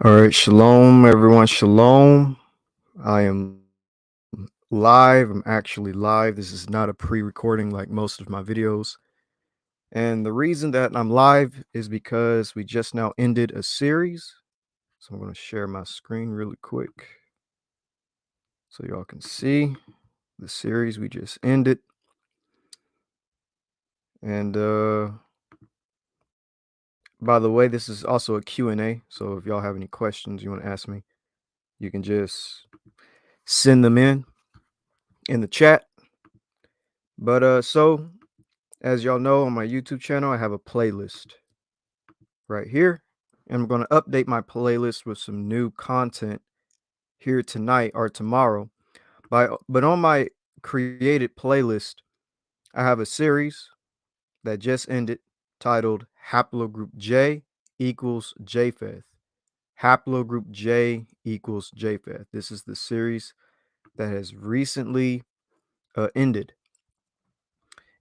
All right, shalom, everyone. Shalom. I am live. I'm actually live. This is not a pre recording like most of my videos. And the reason that I'm live is because we just now ended a series. So I'm going to share my screen really quick so y'all can see the series we just ended. And by the way, this is also a Q&A. So if y'all have any questions you want to ask me, you can just send them in the chat. But so as y'all know, on my YouTube channel, I have a playlist right here. And I'm going to update my playlist with some new content here tonight or tomorrow. But on my created playlist, I have a series that just ended titled Haplogroup J equals Japheth. Haplogroup J equals Japheth. This is the series that has recently ended.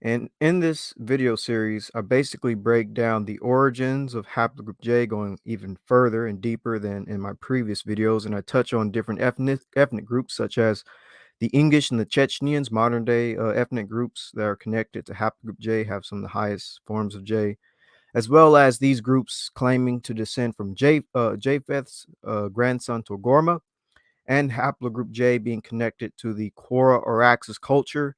And in this video series, I basically break down the origins of Haplogroup J, going even further and deeper than in my previous videos. And I touch on different ethnic groups, such as the English and the Chechens, modern day ethnic groups that are connected to Haplogroup J, have some of the highest forms of J, as well as these groups claiming to descend from Japheth's grandson Togarma, and Haplogroup J being connected to the Quora Araxes culture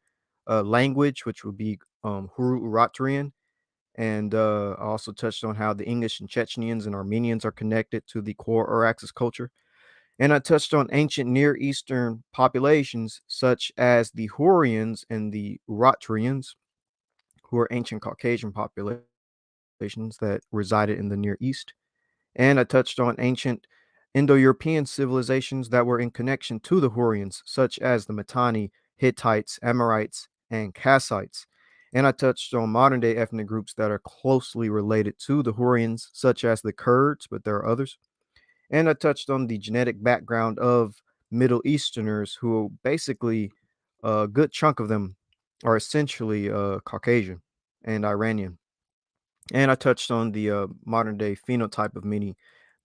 language, which would be Hurru-Uratrian. And I also touched on how the English and Chechens and Armenians are connected to the Quora Araxes culture. And I touched on ancient Near Eastern populations, such as the Hurrians and the Uratrians, who are ancient Caucasian populations that resided in the Near East. And I touched on ancient Indo-European civilizations that were in connection to the Hurrians, such as the Mitanni, Hittites, Amorites, and Kassites. And I touched on modern-day ethnic groups that are closely related to the Hurrians, such as the Kurds, but there are others. And I touched on the genetic background of Middle Easterners, who basically a good chunk of them are essentially Caucasian and Iranian. And I touched on the modern day phenotype of many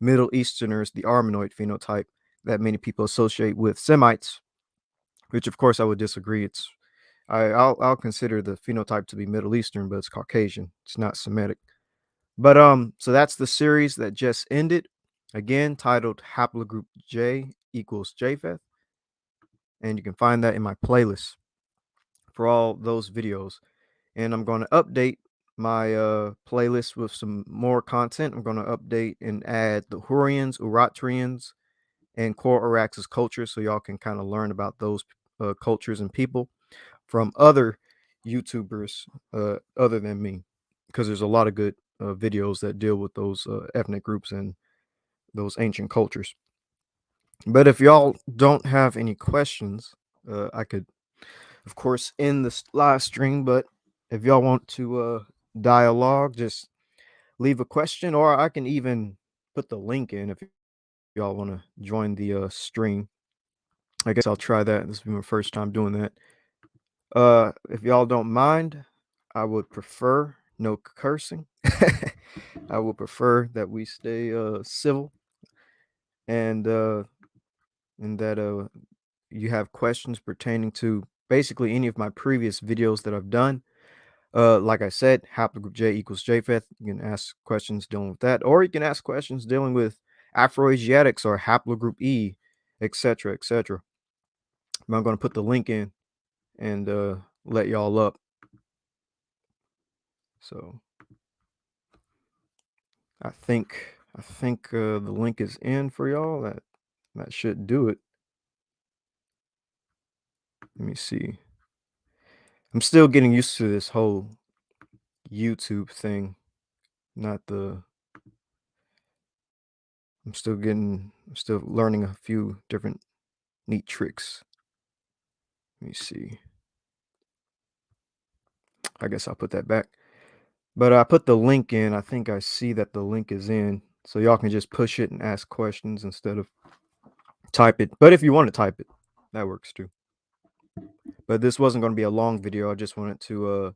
Middle Easterners, the Armenoid phenotype that many people associate with Semites, which of course I would disagree. I'll consider the phenotype to be Middle Eastern, but it's Caucasian. It's not Semitic. But so that's the series that just ended. Again, titled Haplogroup J equals Japheth. And you can find that in my playlist for all those videos. And I'm going to update my playlist with some more content. I'm going to update and add the Hurrians, Uratrians, and Core Araxes culture, so y'all can kind of learn about those cultures and people from other YouTubers other than me, because there's a lot of good videos that deal with those ethnic groups and those ancient cultures. But if y'all don't have any questions, I could, of course, end this live stream. But if y'all want to dialogue, just leave a question, or I can even put the link in if y'all want to join the stream. I guess I'll try that. This will be my first time doing that. If y'all don't mind, I would prefer no cursing. I would prefer that we stay civil, and that you have questions pertaining to basically any of my previous videos that I've done. Like I said, haplogroup J equals Japheth. You can ask questions dealing with that, or you can ask questions dealing with Afroasiatics or haplogroup E, etc., etc. I'm going to put the link in and let y'all up. So I think the link is in for y'all. That should do it. Let me see. I'm still getting used to this whole YouTube thing. Not the. I'm still learning a few different neat tricks. Let me see. I guess I'll put that back. But I put the link in. I think I see that the link is in. So y'all can just push it and ask questions instead of type it. But if you want to type it, that works too. But this wasn't going to be a long video. I just wanted to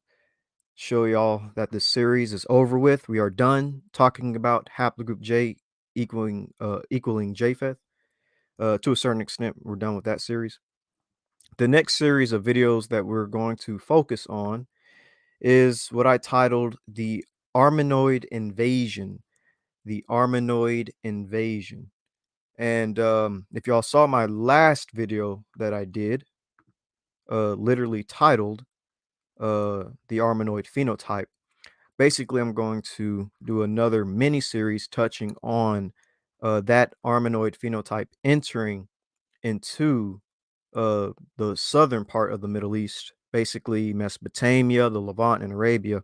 show y'all that this series is over with. We are done talking about haplogroup J equaling Japheth. To a certain extent, we're done with that series. The next series of videos that we're going to focus on is what I titled the Armenoid Invasion. The Armenoid Invasion. And if y'all saw my last video that I did, literally titled the Armenoid Phenotype, basically I'm going to do another mini series touching on that Armenoid phenotype entering into the southern part of the Middle East, basically Mesopotamia, the Levant, and Arabia.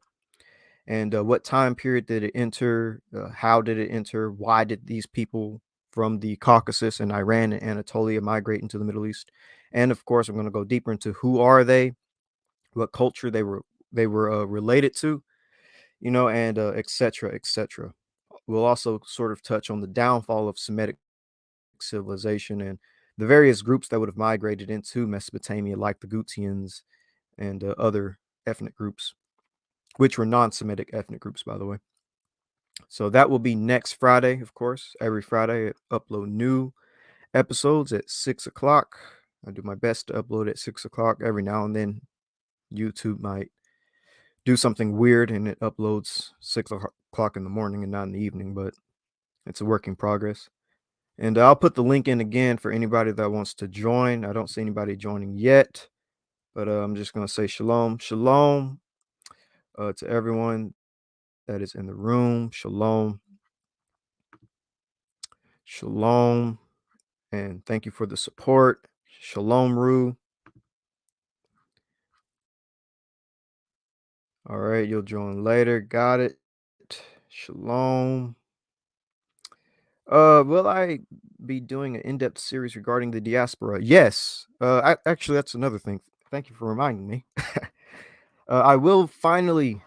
And what time period did it enter? How did it enter? Why did these people from the Caucasus and Iran and Anatolia migrate into the Middle East? And of course, I'm going to go deeper into who are they, what culture they were related to, and et cetera, et cetera. We'll also sort of touch on the downfall of Semitic civilization and the various groups that would have migrated into Mesopotamia, like the Gutians and other ethnic groups, which were non-Semitic ethnic groups, by the way. So that will be next Friday, of course. Every Friday, I upload new episodes at 6 o'clock. I do my best to upload at 6 o'clock. Every now and then, YouTube might do something weird and it uploads 6 o'clock in the morning and not in the evening, but it's a work in progress. And I'll put the link in again for anybody that wants to join. I don't see anybody joining yet, but I'm just going to say shalom, shalom to everyone that is in the room. Shalom, shalom, and thank you for the support. Shalom, Ru. All right, you'll join later. Got it. Shalom. Will I be doing an in-depth series regarding the diaspora? Yes. Actually, that's another thing. Thank you for reminding me. I will finally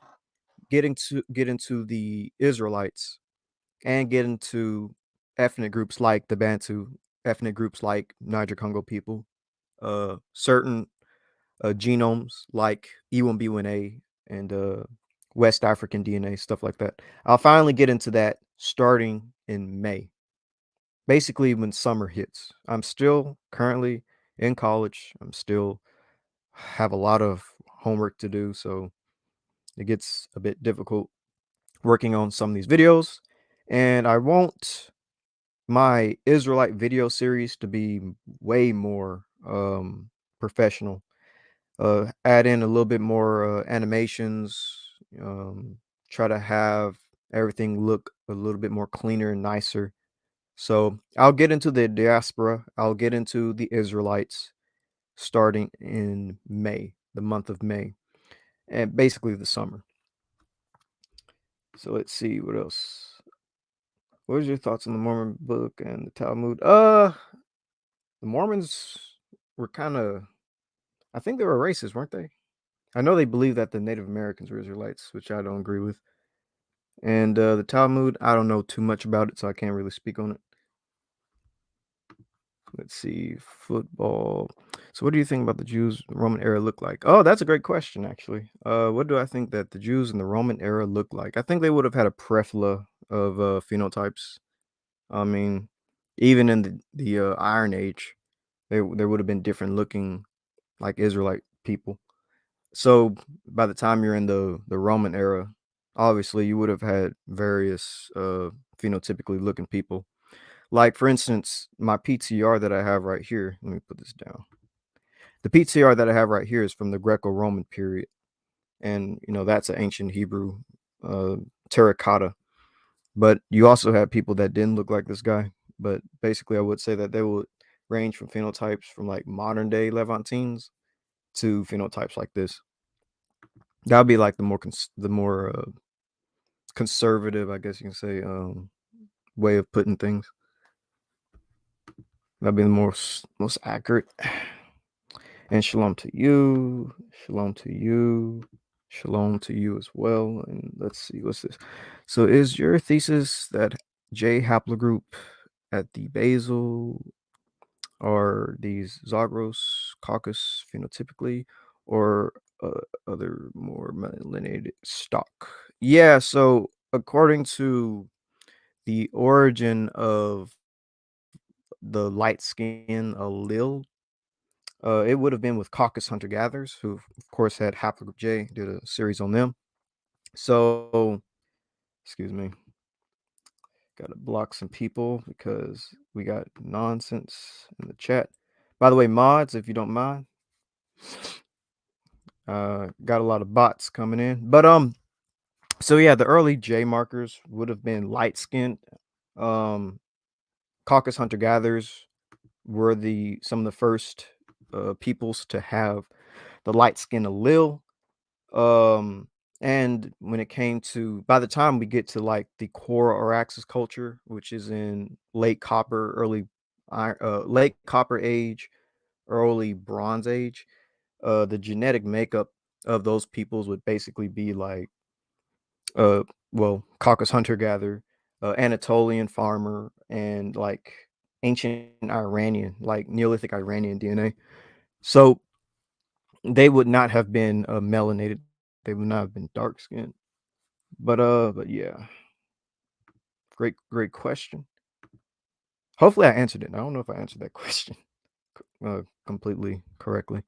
get into the Israelites and get into ethnic groups like the Bantu, ethnic groups like Niger Congo people, certain genomes like E1B1A and West African DNA, stuff like that. I'll finally get into that starting in May, basically when summer hits. I'm still currently in college. I'm still have a lot of homework to do, so it gets a bit difficult working on some of these videos. And I want my Israelite video series to be way more professional. Add in a little bit more animations, um, try to have everything look a little bit more cleaner and nicer. So I'll get into the diaspora, I'll get into the Israelites starting in May, the month of May, and basically the summer. So let's see what else. What was your thoughts on the Mormon book and the Talmud? The Mormons were kind of, I think they were racist, weren't they? I know they believe that the Native Americans were Israelites, which I don't agree with. And the Talmud, I don't know too much about it, so I can't really speak on it. Let's see, football. So, what do you think about the Jews in the Roman era look like? Oh, that's a great question, actually. What do I think that the Jews in the Roman era look like? I think they would have had a plethora of phenotypes. I mean, even in the Iron Age, there would have been different looking like Israelite people. So by the time you're in the Roman era, obviously you would have had various phenotypically looking people. Like for instance, my PTR that I have right here. Let me put this down. The PTR that I have right here is from the Greco-Roman period, and that's an ancient Hebrew terracotta. But you also have people that didn't look like this guy. But basically, I would say that they would range from phenotypes from like modern day Levantines to phenotypes like this. That would be like the more conservative, I guess you can say, way of putting things. That'd be the most accurate. And shalom to you, shalom to you, shalom to you as well. And let's see, what's this? So, is your thesis that J haplogroup at the basal are these Zagros, Caucasus phenotypically, or other more melanated stock? Yeah. So, according to the origin of the light skin allele, it would have been with caucus hunter gatherers, who, of course, had haplogroup J, did a series on them. So, excuse me, gotta block some people because we got nonsense in the chat. By the way, mods, if you don't mind, got a lot of bots coming in. But so yeah, the early J markers would have been light skinned. Um, caucus hunter gatherers were some of the first peoples to have the light skin allele. Um, and when it came to, by the time we get to like the Quora Araxes culture, which is in late copper, late copper age, early bronze age, the genetic makeup of those peoples would basically be like, uh, well, caucus hunter gatherer, Anatolian farmer, and like ancient Iranian, like Neolithic Iranian DNA. So they would not have been melanated. They would not have been dark skinned. But yeah, great question. Hopefully, I answered it. I don't know if I answered that question completely correctly.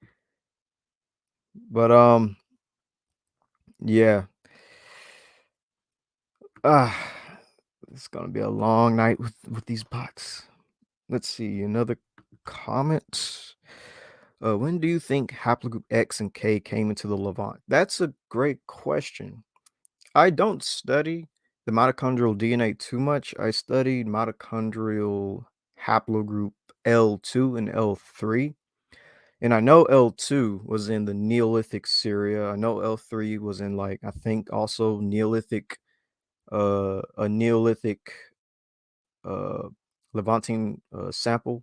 But yeah. Ah, it's gonna be a long night with these bots. Let's see another comment. When do you think haplogroup X and K came into the Levant? That's a great question. I don't study the mitochondrial DNA too much. I studied mitochondrial haplogroup L2 and L3. And I know L2 was in the Neolithic Syria. I know L3 was in like I think also Neolithic a Neolithic uh Levantine sample.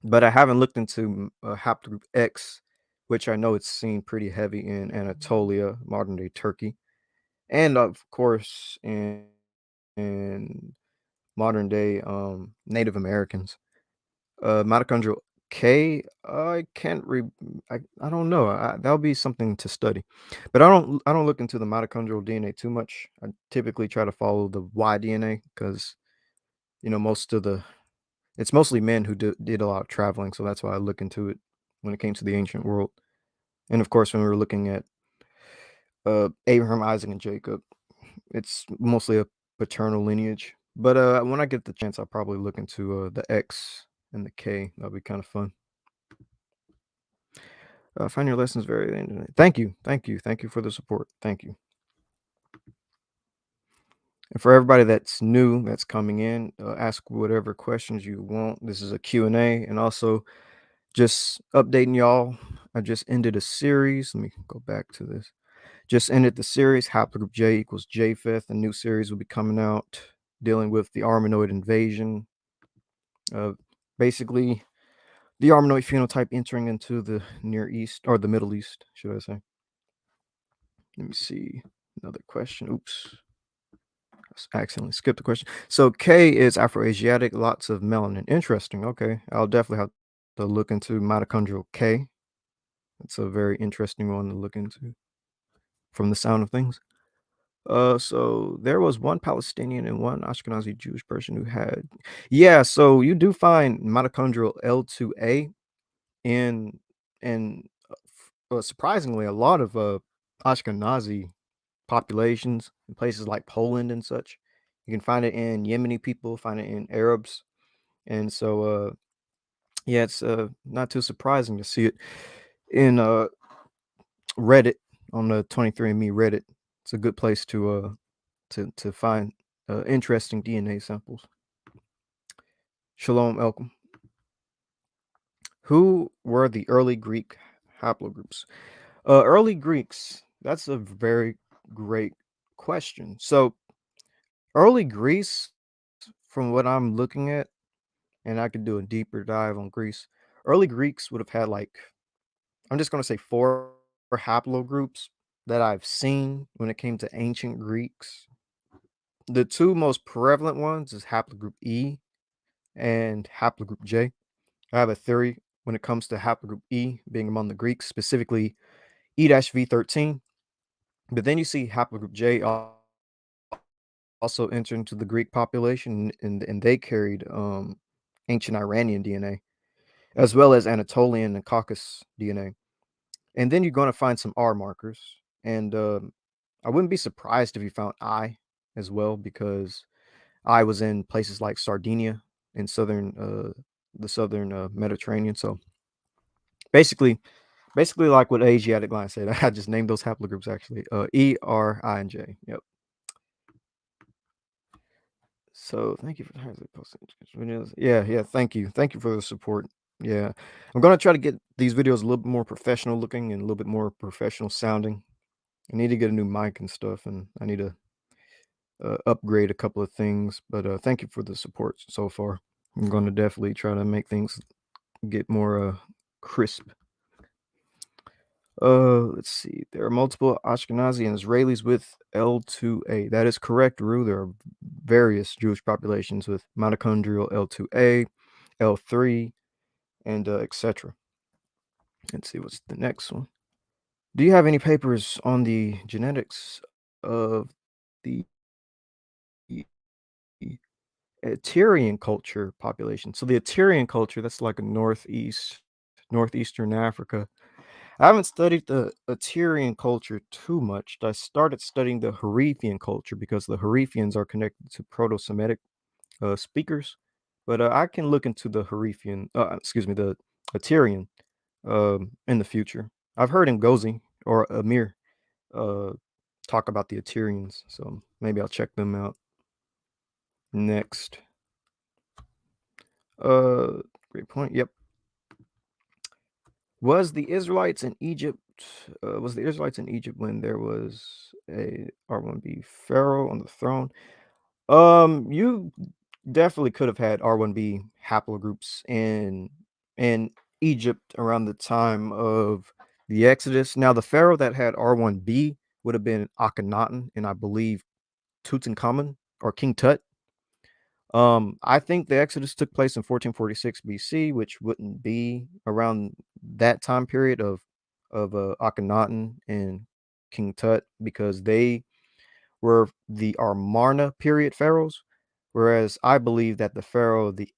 But I haven't looked into haplogroup X, which I know it's seen pretty heavy in Anatolia, modern day Turkey, and of course in modern day Native Americans. Mitochondrial K, I can't I don't know. That'll be something to study. But I don't look into the mitochondrial DNA too much. I typically try to follow the Y DNA because most of the it's mostly men who did a lot of traveling, so that's why I look into it when it came to the ancient world. And of course, when we were looking at Abraham, Isaac, and Jacob, it's mostly a paternal lineage. But when I get the chance, I'll probably look into the X and the K. That'll be kind of fun. Find your lessons very interesting. Thank you for the support. Thank you. And for everybody that's new, that's coming in, ask whatever questions you want. This is a Q&A, and also just updating y'all. I just ended a series. Let me go back to this. Just ended the series. Haplogroup J equals J5th. A new series will be coming out dealing with the Armenoid invasion. Basically, the Armenoid phenotype entering into the Near East, or the Middle East, should I say. Let me see. Another question. Oops. I accidentally skipped the question. So K is Afroasiatic, lots of melanin. Interesting. Okay. I'll definitely have to look into mitochondrial K. It's a very interesting one to look into from the sound of things. So there was one Palestinian and one Ashkenazi Jewish person who had, yeah. So you do find mitochondrial L2A in, and surprisingly, a lot of Ashkenazi populations in places like Poland and such. You can find it in Yemeni people, find it in Arabs, and so yeah, it's not too surprising to see it in Reddit, on the 23andMe Reddit. It's a good place to find interesting DNA samples. Shalom Elkum. Who were the early Greek haplogroups? Early Greeks. That's a very great question. So early Greece, from what I'm looking at, and I could do a deeper dive on Greece. Early Greeks would have had like, I'm just going to say four haplogroups that I've seen when it came to ancient Greeks. The two most prevalent ones is haplogroup E and haplogroup J. I have a theory when it comes to haplogroup E being among the Greeks, specifically E-V13. But then you see haplogroup J also entered into the Greek population, and they carried ancient Iranian DNA as well as Anatolian and Caucasus DNA. And then you're going to find some R markers, and I wouldn't be surprised if you found I as well, because I was in places like Sardinia in the southern Mediterranean. So basically, basically like what Asiatic line said. I just named those haplogroups actually. E, R, I, and J. Yep. So thank you for the posting videos. Yeah, yeah. Thank you for the support. Yeah, I'm gonna try to get these videos a little bit more professional looking and a little bit more professional sounding. I need to get a new mic and stuff, and I need to upgrade a couple of things. But thank you for the support so far. I'm gonna definitely try to make things get more crisp. Let's see. There are multiple Ashkenazi and Israelis with L2A. That is correct, Rue. There are various Jewish populations with mitochondrial L2A, L3, and etc. Let's see what's the next one. Do you have any papers on the genetics of the Tyrion culture population? So the Tyrion culture, that's like a northeastern Africa. I haven't studied the Assyrian culture too much. I started studying the Harithian culture because the Harithians are connected to Proto-Semitic speakers. But I can look into the the Assyrian in the future. I've heard Ngozi or Amir uh, talk about the Assyrians, so maybe I'll check them out next. Uh, Great point. Yep. Was the Israelites in Egypt was the Israelites in Egypt when there was a R1B pharaoh on the throne? You definitely could have had R1B haplogroups in Egypt around the time of the Exodus. Now, the pharaoh that had R1B would have been Akhenaten, and I believe Tutankhamun or King Tut. I think the Exodus took place in 1446 BC, which wouldn't be around that time period of Akhenaten and King Tut, because they were the Amarna period pharaohs, whereas I believe that the pharaoh of the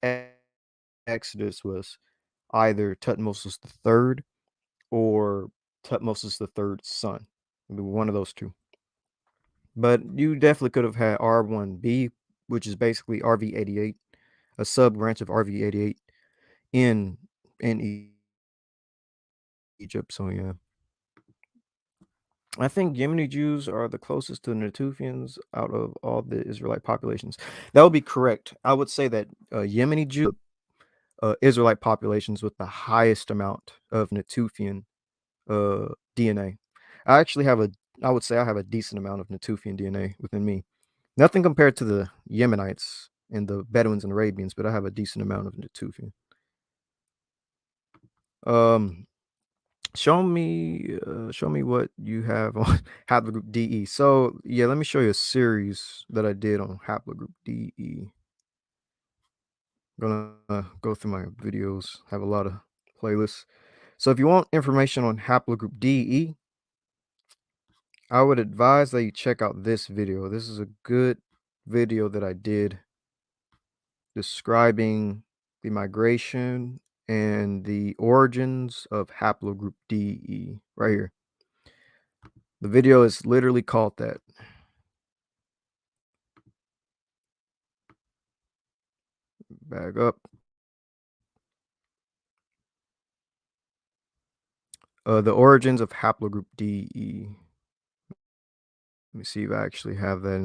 Exodus was either Tutmosis III or Tutmosis III's son. One of those two. But you definitely could have had R1B, which is basically RV88, a sub branch of RV88 in Egypt. So yeah, I think Yemeni Jews are the closest to the Natufians out of all the Israelite populations. That would be correct. I would say that Yemeni Jew Israelite populations with the highest amount of Natufian DNA. I actually have a, I would say I have a decent amount of Natufian DNA within me. Nothing compared to the Yemenites and the Bedouins and Arabians, but I have a decent amount of Natufian. Um, show me what you have on Haplogroup DE. So yeah, let me show you a series that I did on Haplogroup DE. I'm gonna go through my videos, have a lot of playlists. So if you want information on Haplogroup DE, I would advise that you check out this video. This is a good video that I did describing the migration and the origins of Haplogroup DE right here. The video is literally called that. Back up. The origins of Haplogroup DE. Let me see if I actually have that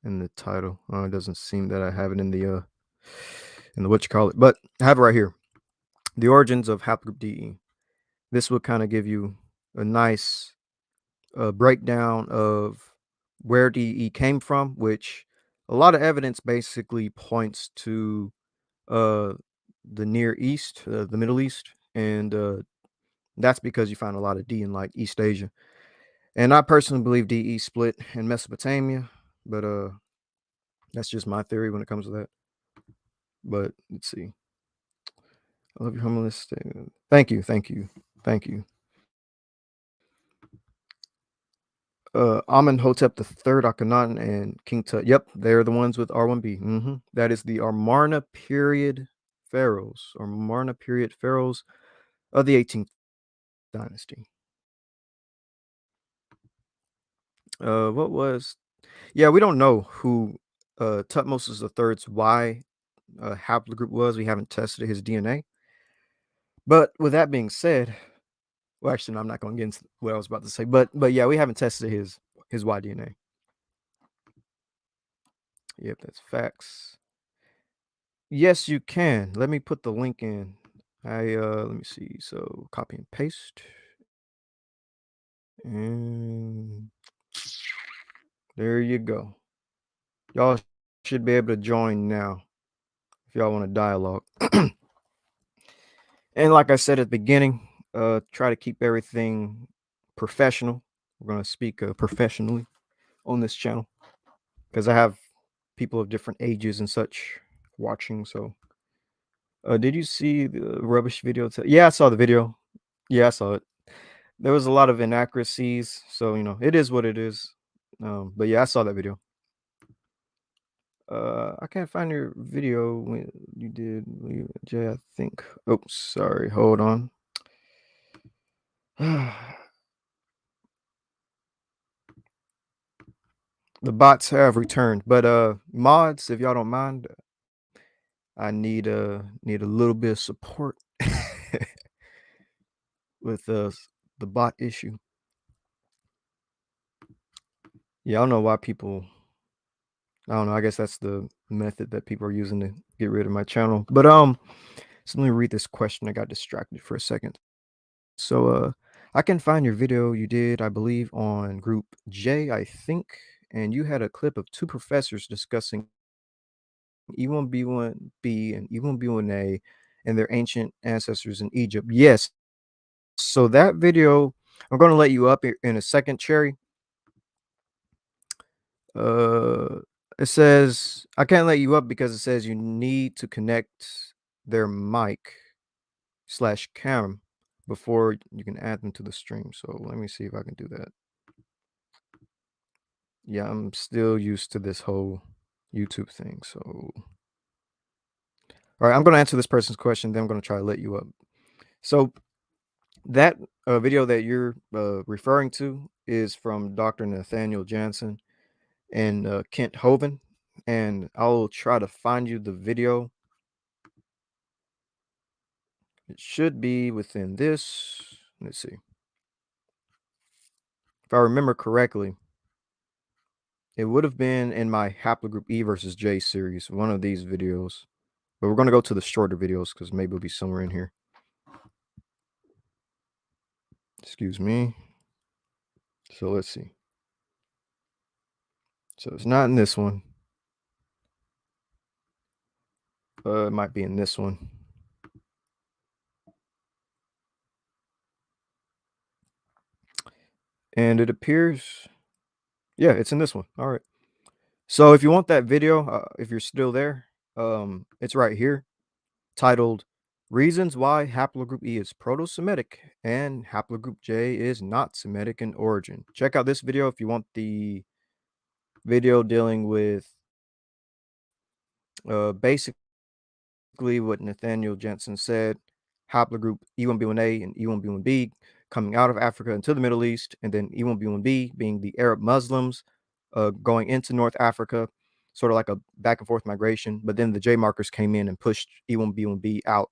in the title. Oh, it doesn't seem that I have it in the what you call it, but I have it right here. The origins of Haplogroup DE. This will kind of give you a nice breakdown of where DE came from, which a lot of evidence basically points to uh, the Near East, the Middle East, and that's because you find a lot of D in like East Asia. And I personally believe DE split in Mesopotamia, but that's just my theory when it comes to that. But let's see. I love your humbleness statement. Thank you, thank you, thank you. Amenhotep III, Akhenaten, and King Tut. Yep, they're the ones with R1b. That is the Amarna period pharaohs, or Amarna period pharaohs of the 18th dynasty. What was? Yeah, we don't know who Tutmosis III's Y haplogroup was. We haven't tested his DNA. But with that being said, well, actually, no, I'm not going to get into what I was about to say. But yeah, we haven't tested his Y DNA. Yep, that's facts. Yes, you can. Let me put the link in. Let me see. So copy and paste. And there you go. Y'all should be able to join now if y'all want to dialogue. And like I said at the beginning, try to keep everything professional. We're going to speak professionally on this channel because I have people of different ages and such watching. So, did you see the rubbish video? Yeah, I saw the video. Yeah, I saw it. There was a lot of inaccuracies, so it is what it is. But yeah, I saw that video. I can't find your video when you did, Jay. I think. Oh, sorry. Hold on. The bots have returned, but mods, if y'all don't mind, I need a little bit of support with the bot issue. Yeah, I don't know why people. I don't know. I guess that's the method that people are using to get rid of my channel. But so let me read this question. I got distracted for a second. So I can find your video you did, I believe, on group J, I think, and you had a clip of two professors discussing E1B1B and E1B1A and their ancient ancestors in Egypt. Yes. So that video, I'm going to let you up in a second, Cherry. It says I can't let you up because it says you need to connect their mic / cam before you can add them to the stream. So let me see if I can do that. Yeah, I'm still used to this whole YouTube thing. So, all right, I'm going to answer this person's question. Then I'm going to try to let you up. So that video that you're referring to is from Dr. Nathaniel Jansen and Kent Hovind, and I'll try to find you the video. It should be within this. Let's see. If I remember correctly, it would have been in my Haplogroup E versus J series, one of these videos. But we're going to go to the shorter videos because maybe it'll be somewhere in here. Excuse me. So let's see. So it's not in this one. It might be in this one. And it appears, yeah, it's in this one. All right. So if you want that video, if you're still there, it's right here, titled Reasons Why Haplogroup E is Proto-Semitic and Haplogroup J is not Semitic in origin. Check out this video if you want the video dealing with basically what Nathaniel Jensen said, haplogroup E1B1A and E1B1B coming out of Africa into the Middle East, and then E1B1B being the Arab Muslims going into North Africa, sort of like a back and forth migration. But then the J markers came in and pushed E1B1B out.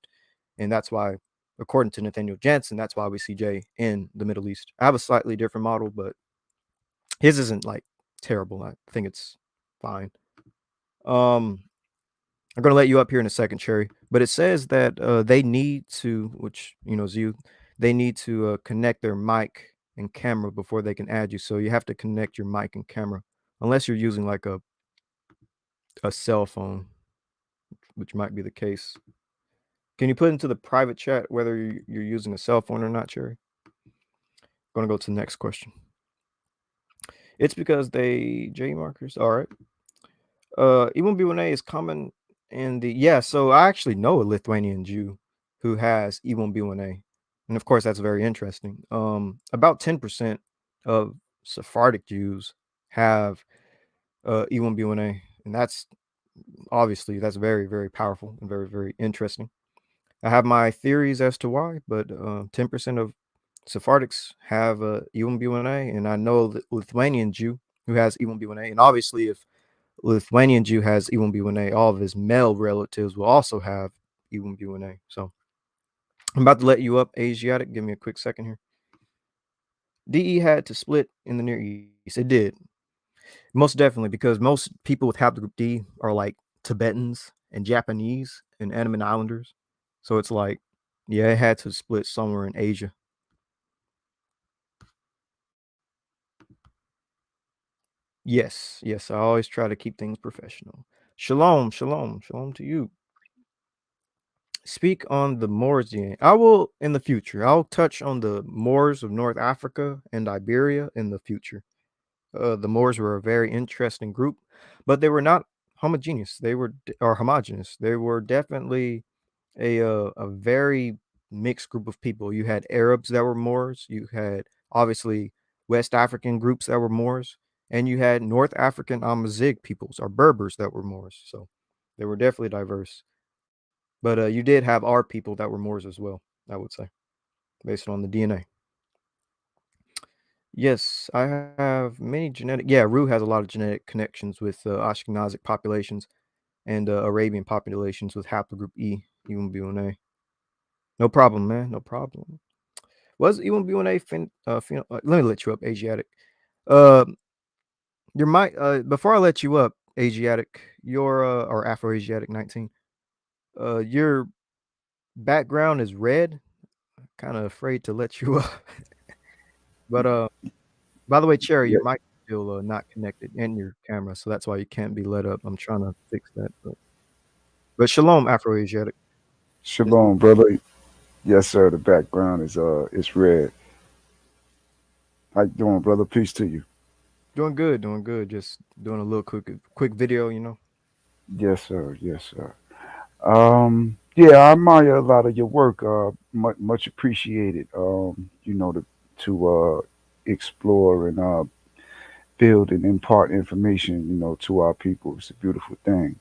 And that's why, according to Nathaniel Jensen, that's why we see J in the Middle East. I have a slightly different model, but his isn't like terrible. I think it's fine. I'm going to let you up here in a second, Cherry. But it says that they need to, which, is you, they need to connect their mic and camera before they can add you. So you have to connect your mic and camera, unless you're using like a cell phone, which might be the case. Can you put into the private chat whether you're using a cell phone or not, Cherry? Going to go to the next question. It's because they J markers. All right. E1B1A is common in the so I actually know a Lithuanian Jew who has E1B1A. And of course that's very interesting. About 10% of Sephardic Jews have E1B1A, and that's obviously that's very, very powerful and very, very interesting. I have my theories as to why, but 10% of Sephardics have E1B1A, and I know the Lithuanian Jew who has E1B1A, and obviously, if Lithuanian Jew has E1B1A, all of his male relatives will also have E1B1A. So I'm about to let you up, Asiatic. Give me a quick second here. DE had to split in the Near East. It did. Most definitely, because most people with Haplogroup D are like Tibetans and Japanese and Andaman Islanders. So it's like, yeah, it had to split somewhere in Asia. Yes, yes, I always try to keep things professional. Shalom, shalom, shalom to you. Speak on the Moors DNA. I will in the future. I'll touch on the Moors of North Africa and Iberia in the future. The Moors were a very interesting group, but they were not homogeneous. They were or homogeneous. They were definitely a very mixed group of people. You had Arabs that were Moors. You had obviously West African groups that were Moors, and you had North African Amazigh peoples or Berbers that were Moors. So they were definitely diverse. But you did have our people that were Moors as well, I would say, based on the DNA. Yes, I have many genetic. Yeah, Ru has a lot of genetic connections with Ashkenazic populations and Arabian populations with haplogroup E, E1B1A. No problem, man. No problem. Was E1B1A let me let you up, Asiatic. Uh, your mic. Before I let you up, Asiatic, your or Afro-Asiatic 19. Your background is red. Kind of afraid to let you up, but by the way, Cherry, Yeah, your mic is still not connected and your camera, so that's why you can't be let up. I'm trying to fix that, but shalom, Afro-Asiatic. It's shalom, brother. Yes, sir. The background is it's red. How you doing, brother? Peace to you. doing good, doing good. Just doing a little quick video, you know. Yes, sir. Yes, sir. Yeah, I admire a lot of your work. Much appreciated. To explore and build and impart information, to our people. It's a beautiful thing.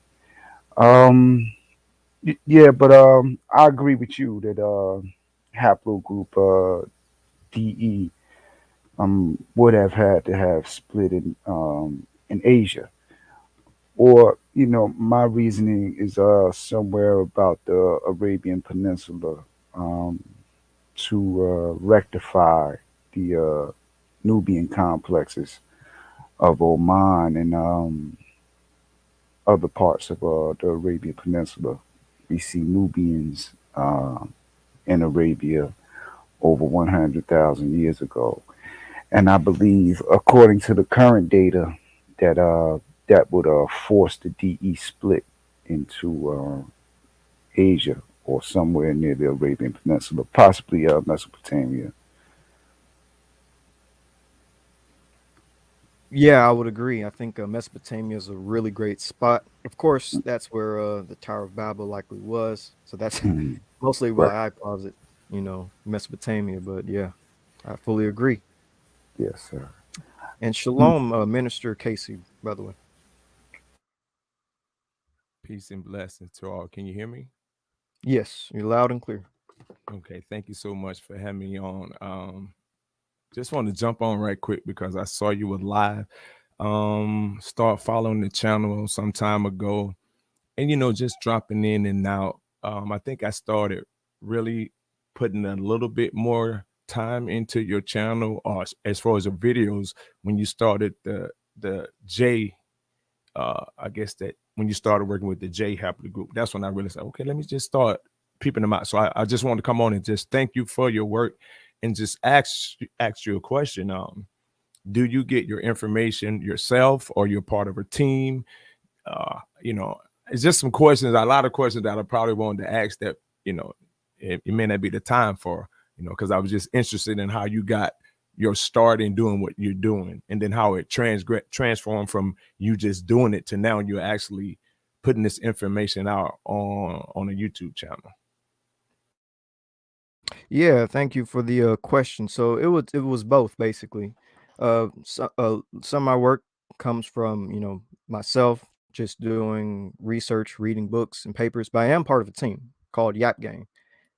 Um, yeah, but I agree with you that haplogroup DE would have had to have split in Asia. Or, my reasoning is somewhere about the Arabian Peninsula um, to rectify the Nubian complexes of Oman and other parts of the Arabian Peninsula. We see Nubians in Arabia over 100,000 years ago. And I believe, according to the current data, that that would force the DE split into Asia or somewhere near the Arabian Peninsula, possibly Mesopotamia. Yeah, I would agree. I think Mesopotamia is a really great spot. Of course, that's where the Tower of Babel likely was. So that's Mhm. mostly Right. why I posit, Mesopotamia. But yeah, I fully agree. Yes, sir. And Mm. shalom, Minister Casey, by the way. Peace and blessings to all. Can you hear me? Yes, you're loud and clear. Okay, thank you so much for having me on. Just want to jump on right quick because I saw you were live. Start following the channel some time ago, and just dropping in and out. I think I started really putting a little bit more time into your channel, or as far as the videos when you started the J I guess that when you started working with the J haplogroup, that's when I really said, okay, let me just start peeping them out. So I just wanted to come on and just thank you for your work and just ask you a question. Do you get your information yourself or you're part of a team? You know, it's just some questions, a lot of questions that I probably wanted to ask that, it may not be the time for, because I was just interested in how you got your start in doing what you're doing and then how it transformed from you just doing it to now you're actually putting this information out on a YouTube channel. Yeah, thank you for the question. So it was both basically. Some of my work comes from, myself just doing research, reading books and papers, but I am part of a team called Yap Gang.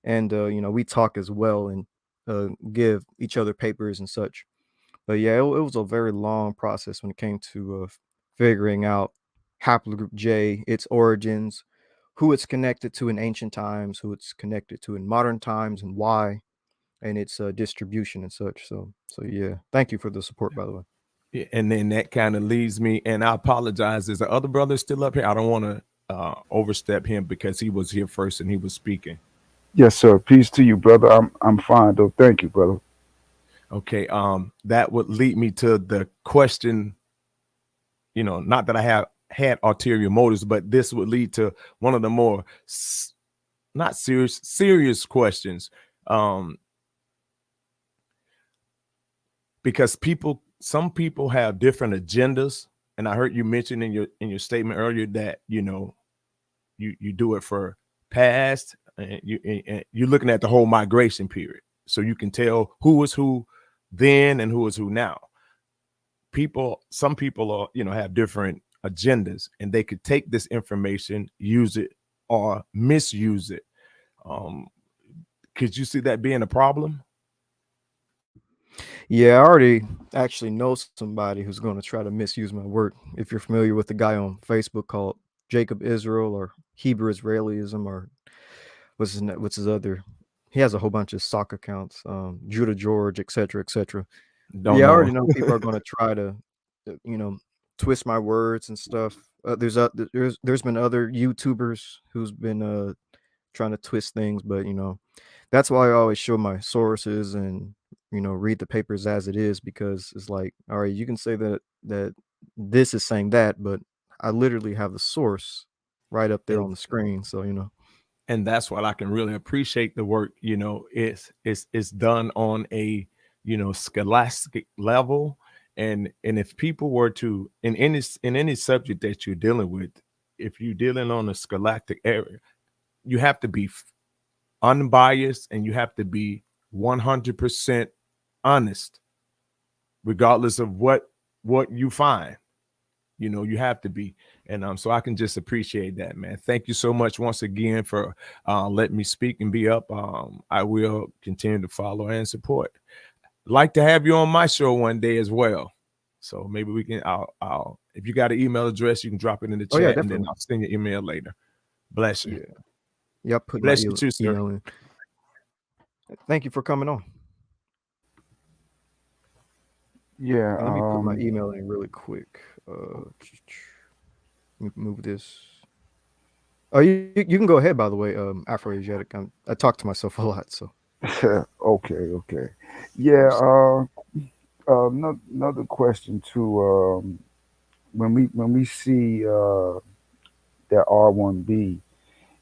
And, we talk as well and give each other papers and such. But yeah, it was a very long process when it came to figuring out Haplogroup J, its origins, who it's connected to in ancient times, who it's connected to in modern times, and why, and its distribution and such. So yeah, thank you for the support, by the way. Yeah, and then that kind of leaves me, and I apologize. Is the other brother still up here? I don't want to overstep him because he was here first and he was speaking. Yes, sir. Peace to you, brother. I'm fine though. Thank you, brother. Okay, that would lead me to the question. Not that I have had ulterior motives, but this would lead to one of the more not serious questions. Because some people have different agendas, and I heard you mention in your statement earlier that you do it for past, and you're looking at the whole migration period, so you can tell who was who then and who is who now. Some people are have different agendas, and they could take this information, use it, or misuse it. Could you see that being a problem? Yeah, I already actually know somebody who's going to try to misuse my work. If you're familiar with the guy on Facebook called Jacob Israel or Hebrew Israelism, or what's his other? He has a whole bunch of sock accounts, Judah George, etc., etc. Don't Yeah, I know. already know people are going to try to, twist my words and stuff. There's been other YouTubers who's been trying to twist things, but that's why I always show my sources and read the papers as it is, because it's like, all right, you can say that this is saying that, but I literally have the source right up there on the screen. So And that's what I can really appreciate the work. It's done on a scholastic level, and if people were to in any subject that you're dealing with, if you're dealing on a scholastic area, you have to be unbiased and you have to be 100% honest, regardless of what you find. You have to be. And so I can just appreciate that, man. Thank you so much once again for letting me speak and be up. I will continue to follow and support. Like to have you on my show one day as well. So maybe we can I'll if you got an email address, you can drop it in the oh yeah, chat, and then definitely. I'll send your email later. Bless you. Yeah, I put my Bless you too, sir. email in. Thank you for coming on. Yeah. Let me put my email in really quick. Let me move this. Oh, you can go ahead, by the way. Afro-Asiatic. I talk to myself a lot, so. Okay. Yeah. Another question too. When we see that R1B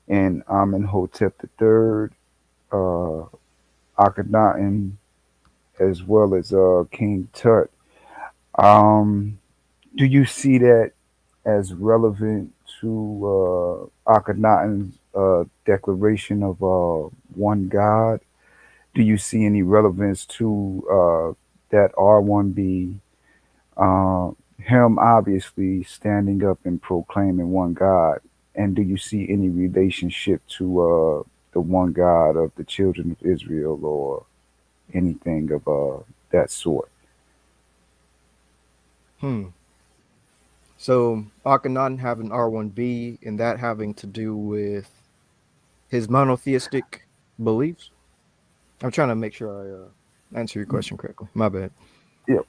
and Amenhotep III, uh, Akhenaten, as well as King Tut, um, do you see that as relevant to Akhenaten's declaration of one God? Do you see any relevance to that R1B? Him obviously standing up and proclaiming one God. And do you see any relationship to the one God of the children of Israel or anything of that sort? So Akhenaten having R1B, and that having to do with his monotheistic beliefs. I'm trying to make sure I answer your question correctly. My bad. Yeah.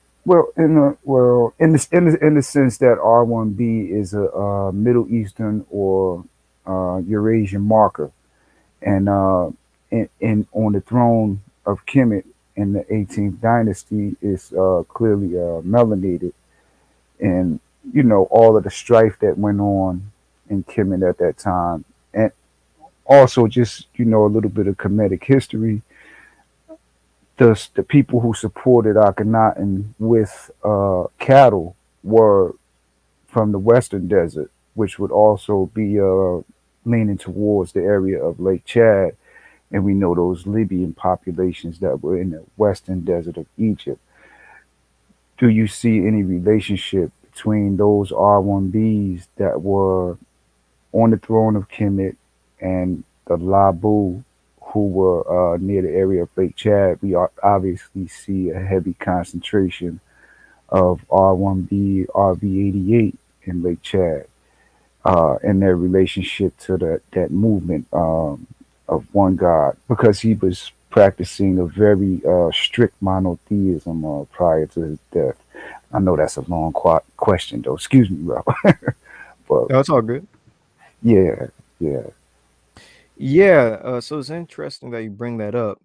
In the sense that R1B is a, Middle Eastern or Eurasian marker, and on the throne of Kemet in the 18th dynasty is clearly melanated, and all of the strife that went on in Kemet at that time, and also just a little bit of Kemetic history. The people who supported Akhenaten with cattle were from the Western Desert, which would also be leaning towards the area of Lake Chad. And we know those Libyan populations that were in the Western Desert of Egypt. do you see any relationship between those R1Bs that were on the throne of Kemet and the Labu who were near the area of Lake Chad? We obviously see a heavy concentration of R1B, RV88 in Lake Chad, and their relationship to that movement of one God, because he was practicing a very strict monotheism prior to his death. I know that's a long question, though. Excuse me, bro. But No, it's all good. yeah, yeah, Yeah, so it's interesting that you bring that up.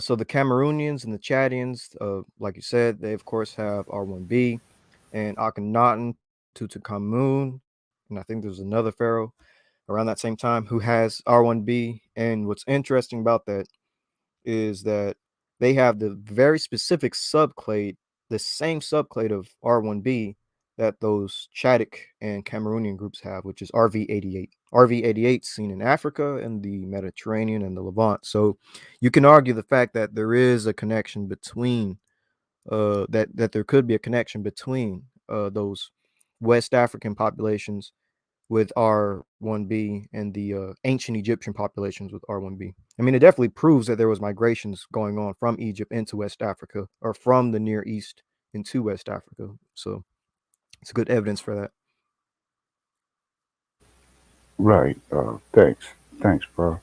So the Cameroonians and the Chadians, like you said, they of course have R1B, and Akhenaten, Tutankhamun, and I think there's another pharaoh around that same time who has R1B. And what's interesting about that is that they have the very specific subclade, the same subclade of R1B that those Chadic and Cameroonian groups have, which is RV88. RV88 seen in Africa and the Mediterranean and the Levant. So you can argue the fact that there is a connection between that there could be a connection between those West African populations with R1B and the ancient Egyptian populations with R1B. I mean, it definitely proves that there was migrations going on from Egypt into West Africa, or from the Near East into West Africa. So it's good evidence for that. right. Thanks, bro.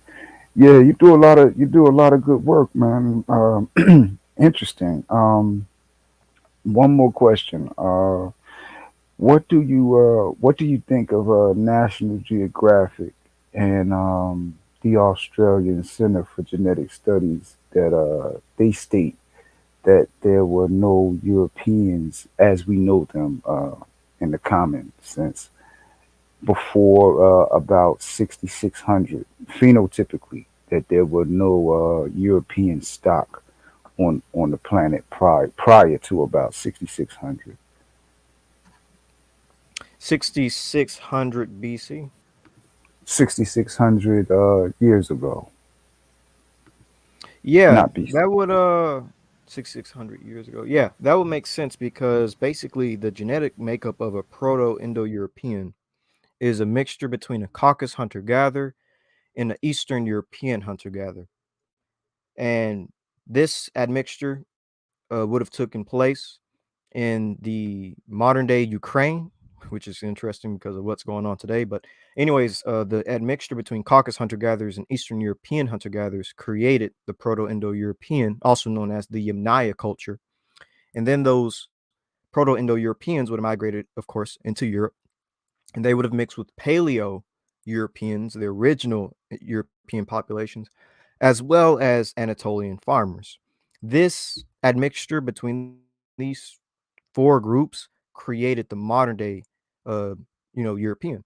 Yeah, you do a lot of good work, man. Interesting. One more question. What do you think of National Geographic and the Australian Center for Genetic Studies that they state that there were no Europeans as we know them in the common sense before about 6600 phenotypically, that there were no European stock on the planet prior to about 6600. 6600 BC. 6600 years ago, Yeah, not BC. that would 6600 years ago. Yeah, that would make sense because basically the genetic makeup of a Proto-Indo-European is a mixture between a Caucasus hunter-gatherer and an Eastern European hunter-gatherer. And this admixture would have taken place in the modern day Ukraine, which is interesting because of what's going on today. But anyways, the admixture between Caucasus hunter-gatherers and Eastern European hunter-gatherers created the Proto-Indo-European, also known as the Yamnaya culture. And then those Proto-Indo-Europeans would have migrated, of course, into Europe, and they would have mixed with Paleo Europeans, the original European populations, as well as Anatolian farmers. This admixture between these four groups created the modern day, uh, European.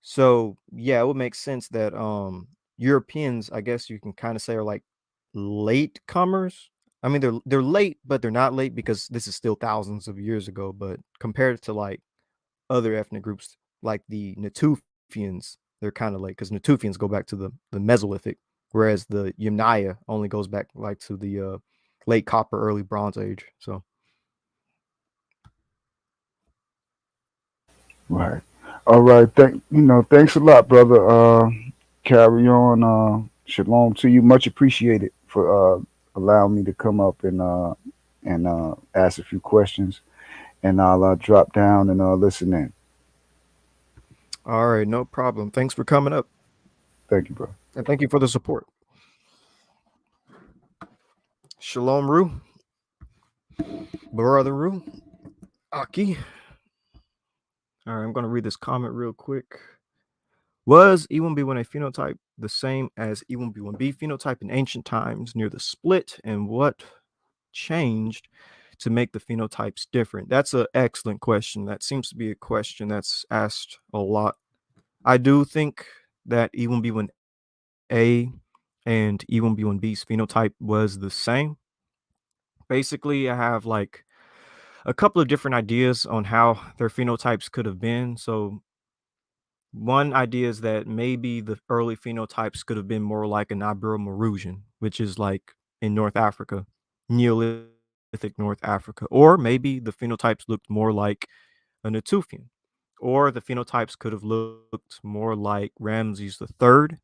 So yeah, it would make sense that Europeans, I guess you can kind of say, are like late comers. I mean, they're late, but they're not late because this is still thousands of years ago. But compared to like other ethnic groups like the Natufians, they're kind of late because Natufians go back to the Mesolithic, whereas the Yamnaya only goes back like to the late Copper, early Bronze Age. So Right. All right. Thanks a lot, brother. Carry on. Shalom to you. Much appreciated for allowing me to come up and ask a few questions, and I'll drop down and listen in. all right, no problem. Thanks for coming up, Thank you, bro. and thank you for the support. Shalom, Ru, brother Ru, Aki. All right, I'm gonna read this comment real quick. Was E1B1A phenotype the same as E1B1B phenotype in ancient times near the split, and what changed to make the phenotypes different? That's an excellent question. That seems to be a question that's asked a lot. I do think that E1B1A and E1B1B's phenotype was the same. Basically, I have like a couple of different ideas on how their phenotypes could have been. So one idea is that maybe the early phenotypes could have been more like an Ibero-Maurutian, which is like in North Africa, Neolithic North Africa, or maybe the phenotypes looked more like a Natufian, or the phenotypes could have looked more like Ramses III,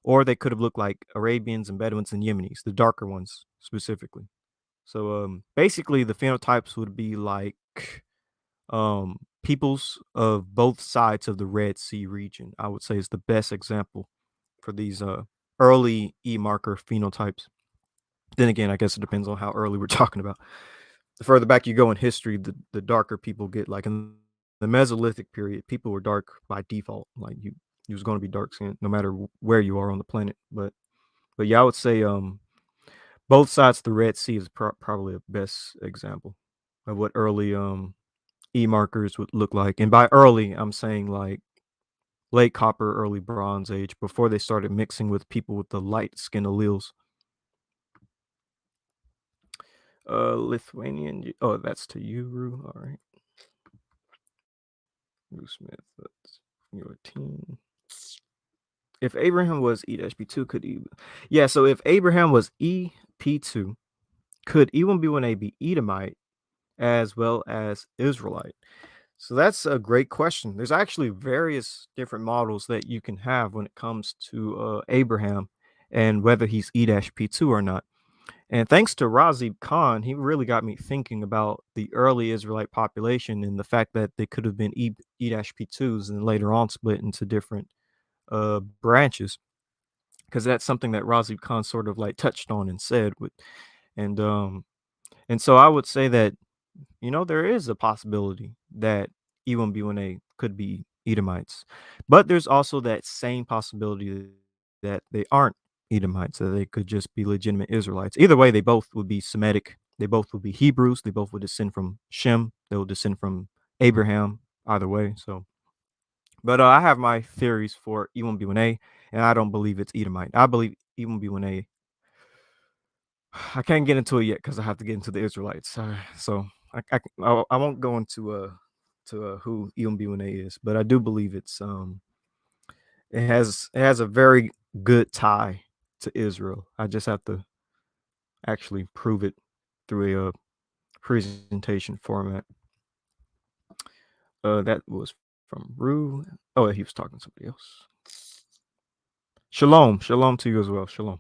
or they could have looked like Arabians and Bedouins and Yemenis, the darker ones specifically. So basically, the phenotypes would be like peoples of both sides of the Red Sea region. I would say is the best example for these early E marker phenotypes. Then again, I guess it depends on how early we're talking about. The further back you go in history, the darker people get. Like in the Mesolithic period, people were dark by default. Like you was going to be dark skinned no matter where you are on the planet. But yeah, I would say both sides of the Red Sea is probably a best example of what early E markers would look like. And by early, I'm saying like late Copper, early Bronze Age, before they started mixing with people with the light skin alleles. Lithuanian. Oh, that's to you, Rue. All right. Rue Smith, that's your team. If Abraham was E-P2, could E? Yeah, so if Abraham was EP2, could E1B1A be Edomite as well as Israelite? So that's a great question. There's actually various different models that you can have when it comes to Abraham and whether he's E-P2 or not. And thanks to Razib Khan, he really got me thinking about the early Israelite population and the fact that they could have been E-P2s and later on split into different branches, because that's something that Razib Khan sort of like touched on and said. And so I would say that, there is a possibility that E1B1A could be Edomites, but there's also that same possibility that they aren't Edomites, that they could just be legitimate Israelites. Either way, they both would be Semitic. They both would be Hebrews. They both would descend from Shem. They will descend from Abraham. Either way, so. But I have my theories for E1B1A, and I don't believe it's Edomite. I believe E1B1A. I can't get into it yet because I have to get into the Israelites. So I won't go into who E1B1A is, but I do believe it's it has a very good tie to Israel. I just have to actually prove it through a presentation format. That was from Rue. Oh, he was talking to somebody else. Shalom to you as well. Shalom.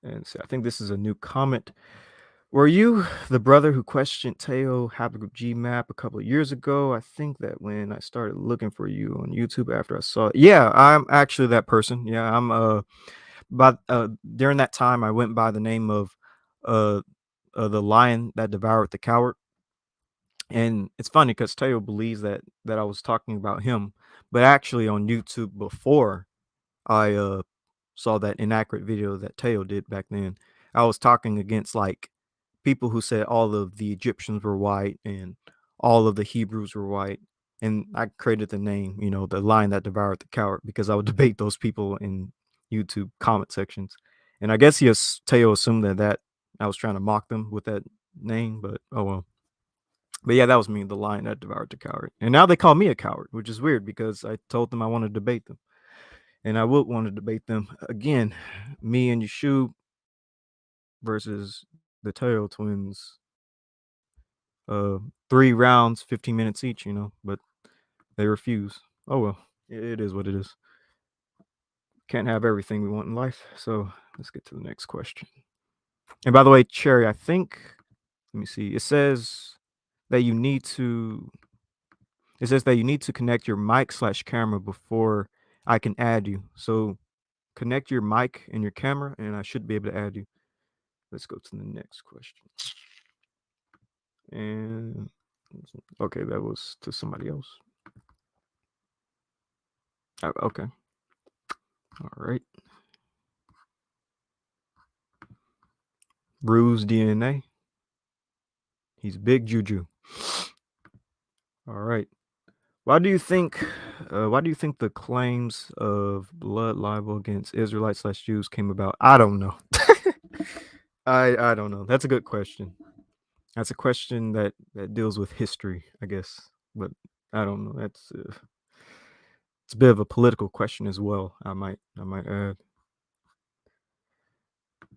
And so I think this is a new comment. Were you the brother who questioned Teo Haplogroup G map a couple of years ago? I think that when I started looking for you on YouTube after I saw it. Yeah, I'm actually that person. Yeah, I'm but during that time I went by the name of the lion that devoured the coward. And it's funny because Teo believes that I was talking about him, but actually on YouTube before I saw that inaccurate video that Teo did back then, I was talking against like people who said all of the Egyptians were white and all of the Hebrews were white. And I created the name, the lion that devoured the coward, because I would debate those people in YouTube comment sections. And I guess Teo assumed that I was trying to mock them with that name, but oh well. But yeah, that was me, the lion that devoured the coward. And now they call me a coward, which is weird because I told them I want to debate them. And I would want to debate them again. Me and Yeshua versus the Tail twins. 3 rounds, 15 minutes each, but they refuse. Oh well, it is what it is. Can't have everything we want in life. So let's get to the next question. And by the way, Cherry, I think, let me see. It says that you need to connect your mic/camera before I can add you. So connect your mic and your camera, and I should be able to add you. Let's go to the next question. And okay, that was to somebody else. Okay. All right. Bruised DNA. He's big juju. All right. Why do you think the claims of blood libel against Israelites/Jews came about? I don't know. I don't know. That's a good question. That's a question that deals with history, I guess. But I don't know. It's a bit of a political question as well. I might add.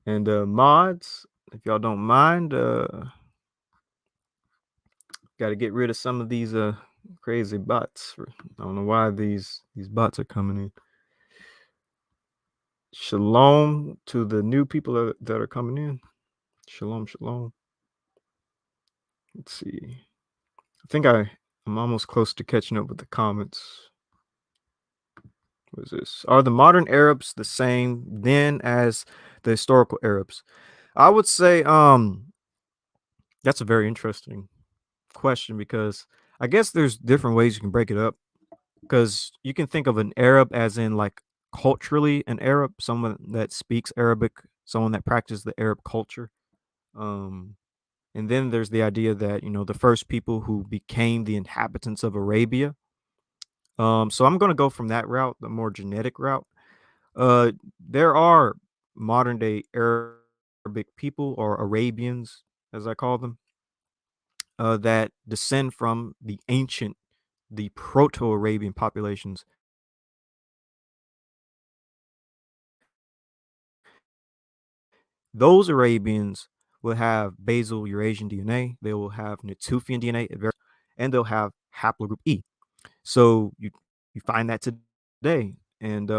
And mods, if y'all don't mind, got to get rid of some of these crazy bots. I don't know why these bots are coming in. Shalom to the new people that are coming in. Shalom, shalom. Let's see. I think I'm almost close to catching up with the comments. What is this? Are the modern Arabs the same then as the historical Arabs? I would say that's a very interesting question, because I guess there's different ways you can break it up, because you can think of an Arab as in like culturally an Arab, someone that speaks Arabic, someone that practices the Arab culture. Um and then there's the idea that, the first people who became the inhabitants of Arabia. So I'm going to go from that route, the more genetic route. There are modern day Arabic people, or Arabians, as I call them, that descend from the Proto-Arabian populations. Those Arabians will have basal Eurasian DNA. They will have Natufian DNA, and they'll have haplogroup E. So you find that today, and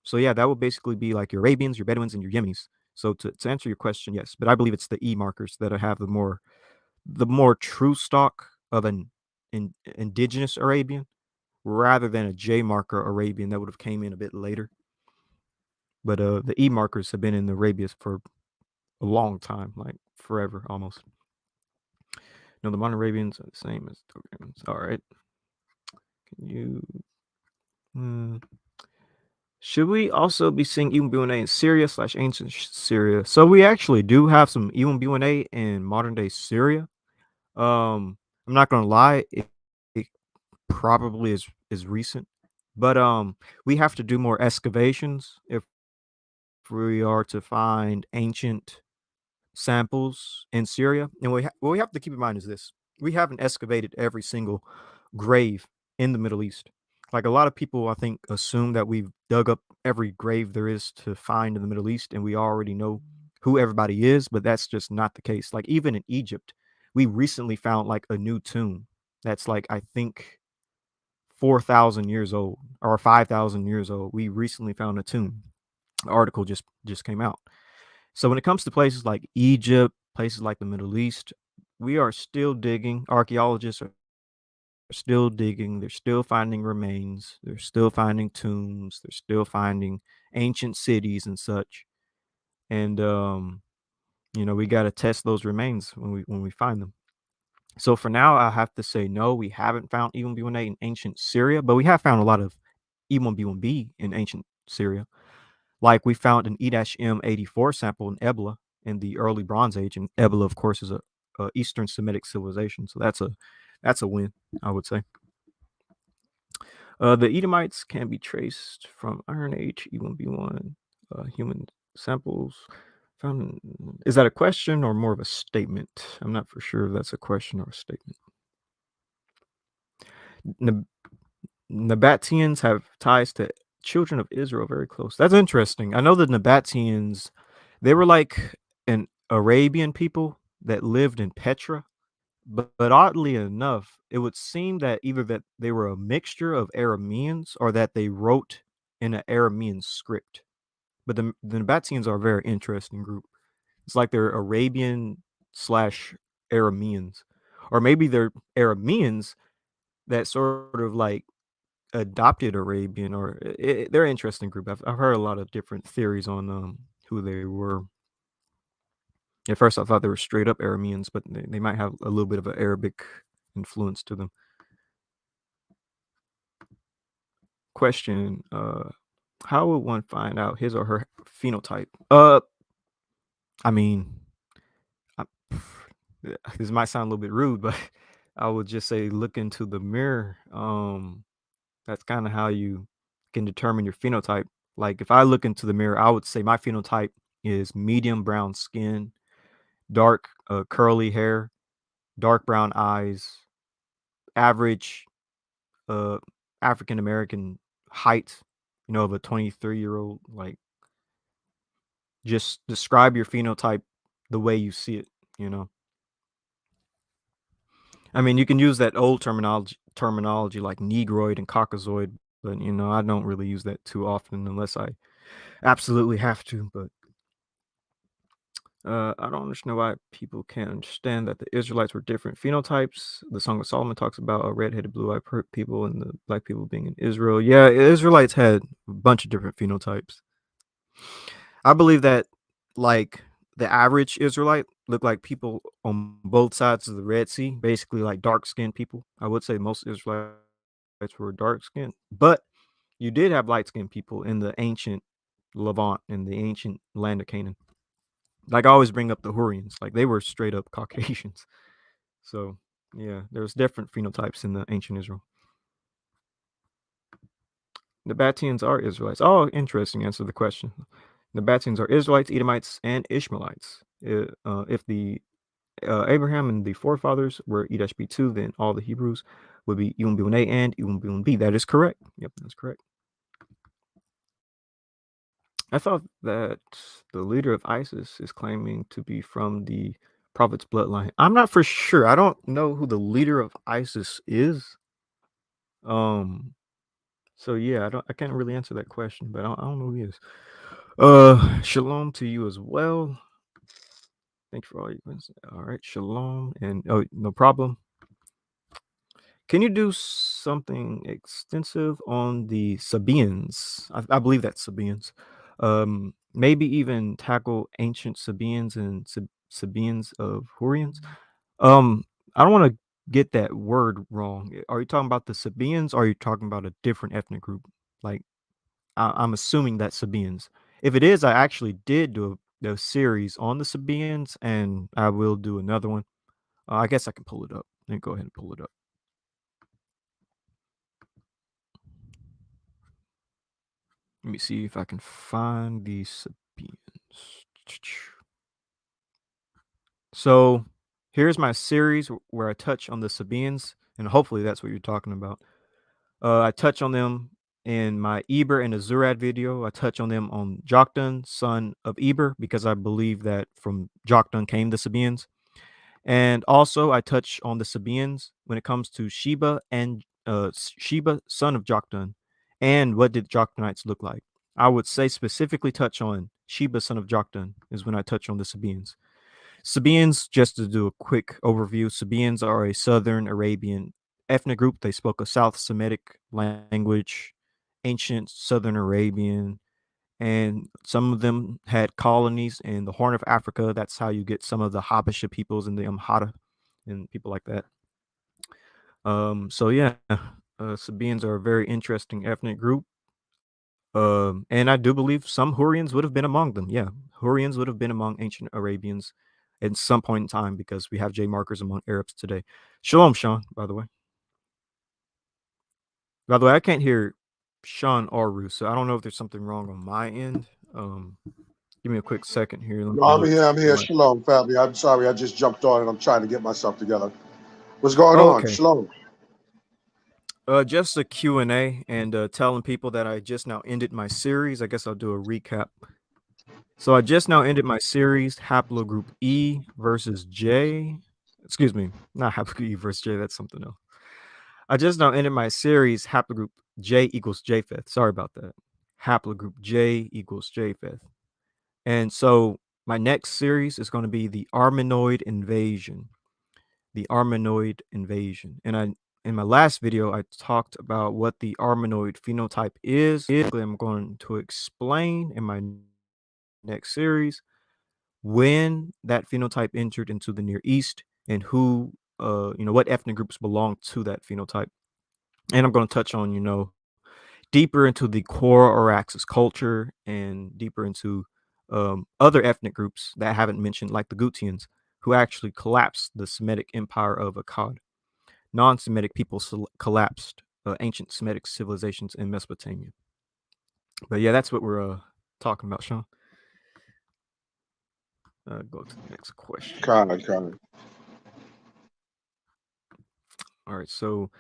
so yeah, that would basically be like your Arabians, your Bedouins, and your Yemenis. So to answer your question, yes, but I believe it's the E markers that have the more true stock of an indigenous Arabian, rather than a J marker Arabian that would have came in a bit later. But the E markers have been in the Arabias for a long time, like forever almost. No, the modern Arabians are the same as the Arabians. All right. Can you? Should we also be seeing Iwambuna in Syria/ancient Syria? So we actually do have some Iwambuna in modern day Syria. I'm not gonna lie, it probably is recent, but we have to do more excavations if we are to find ancient samples in Syria. And what we have to keep in mind is this: we haven't excavated every single grave in the Middle East. Like, a lot of people, I think, assume that we've dug up every grave there is to find in the Middle East, and we already know who everybody is, but that's just not the case. Like, even in Egypt, we recently found like a new tomb that's like, I think, 4,000 years old or 5,000 years old. We recently found a tomb. The article just came out. So when it comes to places like Egypt, places like the Middle East, we are still digging. Archaeologists are still digging. They're still finding remains. They're still finding tombs. They're still finding ancient cities and such. And we got to test those remains when we find them. So for now, I have to say no. We haven't found E1B1A in ancient Syria, but we have found a lot of E1B1B in ancient Syria. Like, we found an E-M84 sample in Ebla in the early Bronze Age, and Ebla, of course, is a Eastern Semitic civilization. So that's a win, I would say. The Edomites can be traced from Iron Age E1B1 human samples found. Is that a question or more of a statement? I'm not for sure if that's a question or a statement. Nabateans have ties to children of Israel very close. That's interesting. I know the Nabateans, they were like an Arabian people that lived in Petra, but oddly enough, it would seem that either that they were a mixture of Arameans or that they wrote in an Aramean script. But the Nabateans are a very interesting group. It's like they're Arabian slash Arameans, or maybe they're Arameans that sort of like adopted Arabian, or they're an interesting group. I've heard a lot of different theories on who they were. At first, I thought they were straight up Arameans, but they might have a little bit of an Arabic influence to them. Question: how would one find out his or her phenotype? I mean, I, this might sound a little bit rude, but I would just say look into the mirror. That's kind of how you can determine your phenotype. Like, if I look into the mirror, I would say my phenotype is medium brown skin, dark curly hair, dark brown eyes, average African American height, of a 23-year-old. Like, just describe your phenotype the way you see it, you know. I mean, you can use that old terminology like negroid and caucasoid, but you know, I don't really use that too often unless I absolutely have to. But I don't understand why people can't understand that the Israelites were different phenotypes. The Song of Solomon talks about redheaded, blue-eyed people and the black people being in Israel. Yeah, Israelites had a bunch of different phenotypes. I believe that, like, the average Israelite looked like people on both sides of the Red Sea, basically like dark-skinned people. I would say most Israelites were dark-skinned, but you did have light-skinned people in the ancient Levant, in the ancient land of Canaan. Like, I always bring up the Hurrians, like they were straight up Caucasians. So yeah, there's different phenotypes in the ancient Israel. The Batians are Israelites. Oh, interesting. Answer the question. The Batians are Israelites, Edomites, and Ishmaelites. If the Abraham and the forefathers were Edash-B2, then all the Hebrews would be Umbun-A and Umbun-B. That is correct. Yep, that's correct. I thought that the leader of ISIS is claiming to be from the prophet's bloodline. I'm not for sure. I don't know who the leader of ISIS is. So yeah, I can't really answer that question, but I don't know who he is. Shalom to you as well. Thank you for all your. All right, shalom, and oh, no problem. Can you do something extensive on the Sabians? I believe that's Sabians. Maybe even tackle ancient Sabians and Sabians of Hurrians. I don't want to get that word wrong. Are you talking about the Sabians, or are you talking about a different ethnic group? Like, I'm assuming that's Sabians. If it is, I actually did do a series on the Sabians, and I will do another one. I guess I can pull it up. Let me go ahead and pull it up. Let me see if I can find the Sabians. So here's my series where I touch on the Sabians, and hopefully that's what you're talking about. I touch on them in my Eber and Azurad video. I touch on them on Joktan, son of Eber, because I believe that from Joktan came the Sabians. And also, I touch on the Sabians when it comes to Sheba and Sheba, son of Joktan, and what did Joktanites look like. I would say specifically touch on Sheba, son of Joktan, is when I touch on the Sabians. Sabians, just to do a quick overview, Sabians are a Southern Arabian ethnic group. They spoke a South Semitic language, ancient Southern Arabian, and some of them had colonies in the Horn of Africa. That's how you get some of the Habesha peoples and the Amhara and people like that. So yeah, Sabians are a very interesting ethnic group. And I do believe some Hurrians would have been among them. Yeah, Hurrians would have been among ancient Arabians at some point in time because we have J markers among Arabs today. Shalom, Sean, by the way. By the way, I can't hear Sean or Ruth, so I don't know if there's something wrong on my end. Give me a quick second here. No, I'm here. I'm here. Shalom, family. I'm sorry. I just jumped on and I'm trying to get myself together. What's going on? Okay. Shalom. Just a Q&A and telling people that I just now ended my series. I guess I'll do a recap. So I just now ended my series, Haplogroup E versus J. Excuse me, not Haplogroup E versus J. That's something else. I just now ended my series, Haplogroup J equals Japheth. Sorry about that. Haplogroup J equals Japheth. And so my next series is going to be the Armenoid invasion. The Armenoid invasion. And in my last video, I talked about what the Armenoid phenotype is. I'm going to explain in my next series when that phenotype entered into the Near East and who, what ethnic groups belong to that phenotype. And I'm going to touch on, deeper into the core Araxes culture and deeper into other ethnic groups that I haven't mentioned, like the Gutians, who actually collapsed the Semitic empire of Akkad. Non-Semitic people collapsed ancient Semitic civilizations in Mesopotamia. But yeah, that's what we're talking about, Sean. Go to the next question. Kind of. All right, so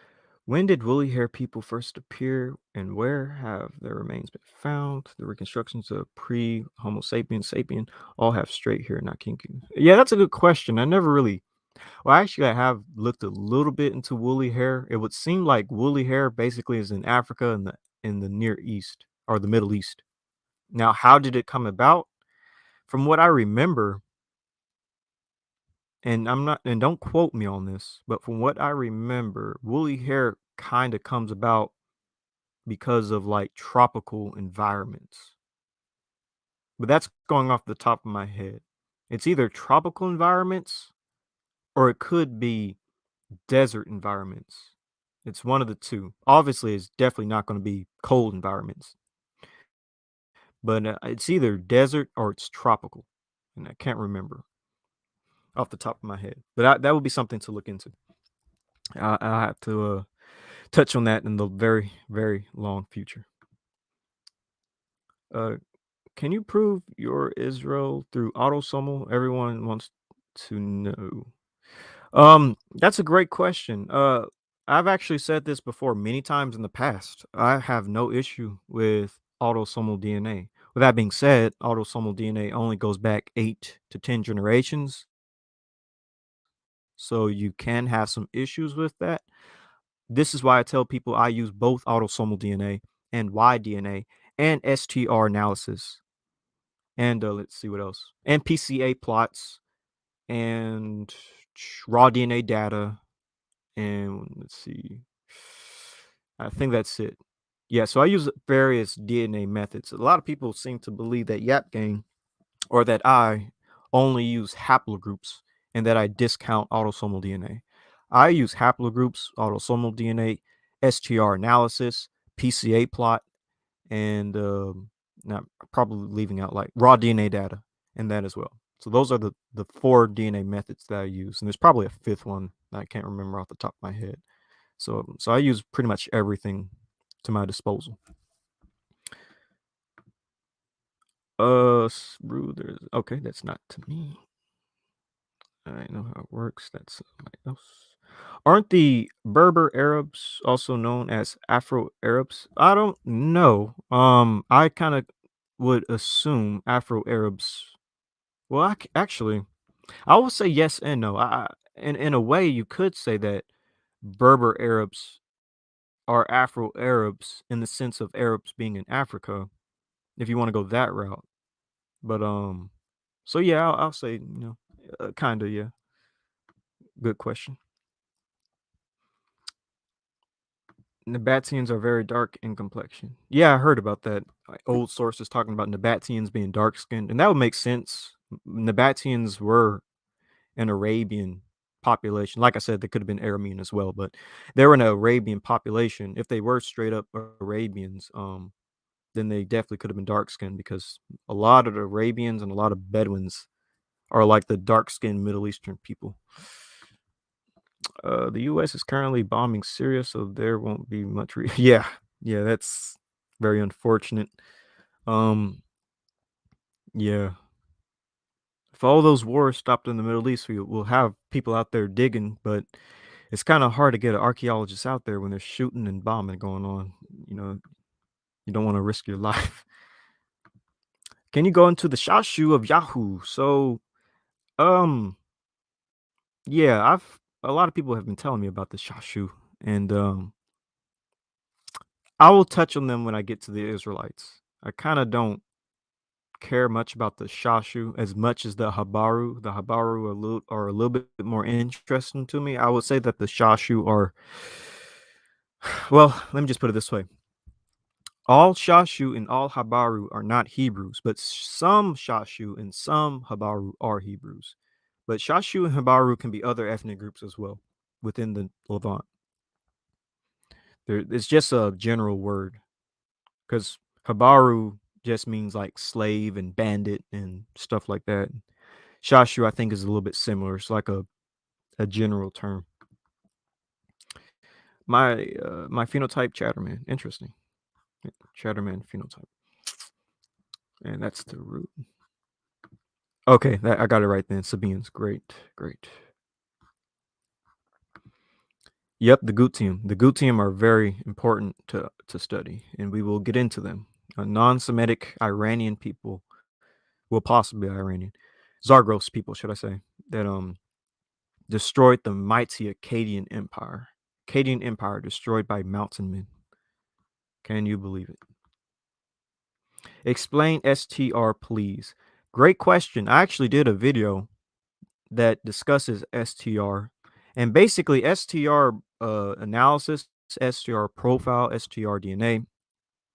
When did woolly hair people first appear, and where have their remains been found? The reconstructions of pre-Homo sapiens sapien all have straight hair, not kinky. Yeah, that's a good question. I never really. Well, actually, I have looked a little bit into woolly hair. It would seem like woolly hair basically is in Africa and in the Near East or the Middle East. Now, how did it come about? From what I remember, and don't quote me on this, but from what I remember, woolly hair kind of comes about because of like tropical environments. But that's going off the top of my head. It's either tropical environments or it could be desert environments. It's one of the two. Obviously, it's definitely not going to be cold environments, but it's either desert or it's tropical. And I can't remember off the top of my head, but that would be something to look into. I have to touch on that in the very, very long future. Can you prove your Israel through autosomal? Everyone wants to know. That's a great question. I've actually said this before many times in the past. I have no issue with autosomal DNA. With that being said, autosomal DNA only goes back 8 to 10 generations. So you can have some issues with that. This is why I tell people I use both autosomal DNA and Y-DNA and STR analysis. And let's see what else. And PCA plots and raw DNA data. And let's see. I think that's it. Yeah, so I use various DNA methods. A lot of people seem to believe that Yap Gang or that I only use haplogroups and that I discount autosomal DNA. I use haplogroups, autosomal DNA, STR analysis, PCA plot, and not probably leaving out like raw DNA data and that as well. So those are the 4 DNA methods that I use, and there's probably a 5th one that I can't remember off the top of my head. So I use pretty much everything to my disposal. Okay, that's not to me. I know how it works. That's somebody else. Aren't the Berber Arabs also known as Afro Arabs? I don't know. I kind of would assume Afro Arabs. Well, actually, I will say yes and no. In a way, you could say that Berber Arabs are Afro Arabs in the sense of Arabs being in Africa, if you want to go that route. But so yeah, I'll say kind of yeah. Good question. Nabataeans are very dark in complexion. Yeah, I heard about that. Like, old sources talking about Nabataeans being dark skinned, and that would make sense. Nabataeans were an Arabian population. Like I said, they could have been Aramean as well, but they were an Arabian population. If they were straight up Arabians, then they definitely could have been dark skinned because a lot of the Arabians and a lot of Bedouins are like the dark skinned Middle Eastern people. The U.S. is currently bombing Syria, so there won't be much. Yeah, that's very unfortunate. Yeah. If all those wars stopped in the Middle East, we'll have people out there digging, but it's kind of hard to get an archaeologist out there when there's shooting and bombing going on. You don't want to risk your life. Can you go into the Shashu of Yahoo? So, yeah, a lot of people have been telling me about the Shashu, and I will touch on them when I get to the Israelites. I kind of don't care much about the Shashu as much as the Habaru. The Habaru are a little bit more interesting to me. I would say that the Shashu are, well, let me just put it this way. All Shashu and all Habaru are not Hebrews, but some Shashu and some Habaru are Hebrews. But Shashu and Habaru can be other ethnic groups as well within the Levant. It's just a general word because Habaru just means like slave and bandit and stuff like that. Shashu, I think, is a little bit similar. It's like a general term. My phenotype, Chatterman. Interesting. Chatterman phenotype. And that's the root. Okay, I got it right then. Sabians. Great. Yep, the Gutium. The Gutium are very important to study, and we will get into them. Non-Semitic Iranian people, well, possibly Iranian, Zagros people, should I say, that destroyed the mighty Akkadian Empire. Akkadian Empire destroyed by mountain men. Can you believe it? Explain STR, please. Great question. I actually did a video that discusses STR, and basically STR analysis, STR profile, STR DNA.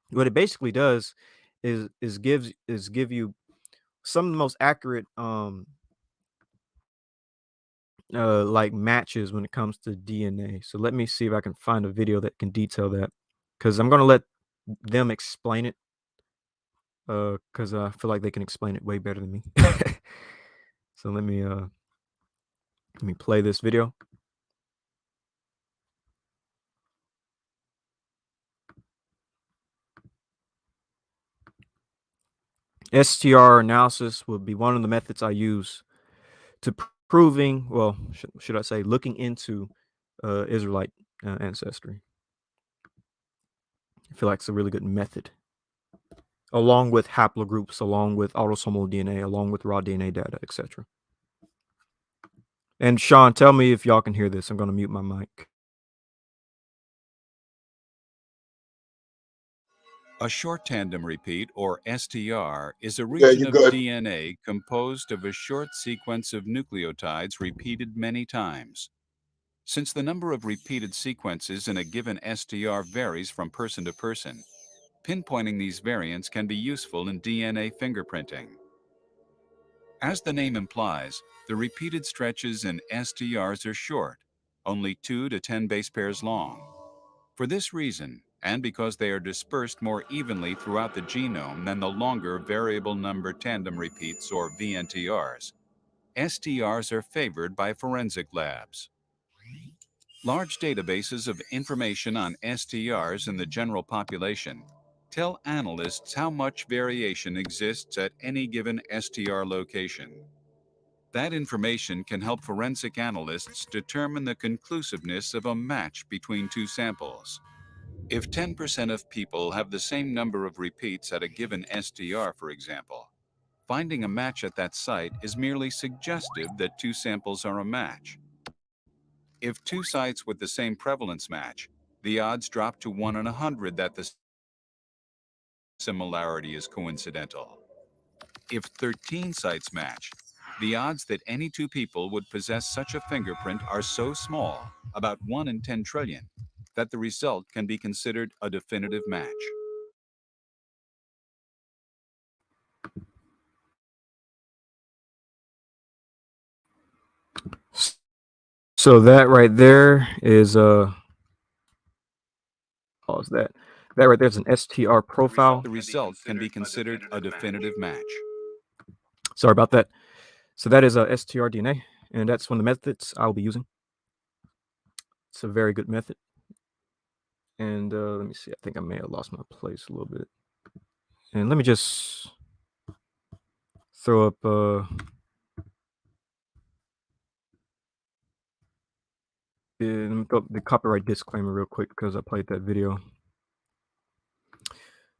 What it basically does is give you some of the most accurate like matches when it comes to DNA. So let me see if I can find a video that can detail that, because I'm gonna let them explain it, because I feel like they can explain it way better than me. So let me play this video. STR analysis will be one of the methods I use to proving, well, should I say, looking into Israelite ancestry. I feel like it's a really good method, along with haplogroups, along with autosomal DNA, along with raw DNA data, etc. And Sean, tell me if y'all can hear this. I'm going to mute my mic. A short tandem repeat, or STR, is a Yeah, region you of good. DNA composed of a short sequence of nucleotides repeated many times. Since the number of repeated sequences in a given STR varies from person to person, pinpointing these variants can be useful in DNA fingerprinting. As the name implies, the repeated stretches in STRs are short, only 2 to 10 base pairs long. For this reason, and because they are dispersed more evenly throughout the genome than the longer variable number tandem repeats, or VNTRs, STRs are favored by forensic labs. Large databases of information on STRs in the general population tell analysts how much variation exists at any given STR location. That information can help forensic analysts determine the conclusiveness of a match between two samples. If 10% of people have the same number of repeats at a given STR, for example, finding a match at that site is merely suggestive that two samples are a match. If two sites with the same prevalence match, the odds drop to 1 in 100 that the similarity is coincidental. If 13 sites match, the odds that any two people would possess such a fingerprint are so small, about 1 in 10 trillion, that the result can be considered a definitive match. So that right there is pause that. That right there is an STR profile. The result can be considered a definitive match. Sorry about that. So that is a STR DNA, and that's one of the methods I'll be using. It's a very good method. And let me see. I think I may have lost my place a little bit. And let me just throw up the copyright disclaimer real quick, because I played that video.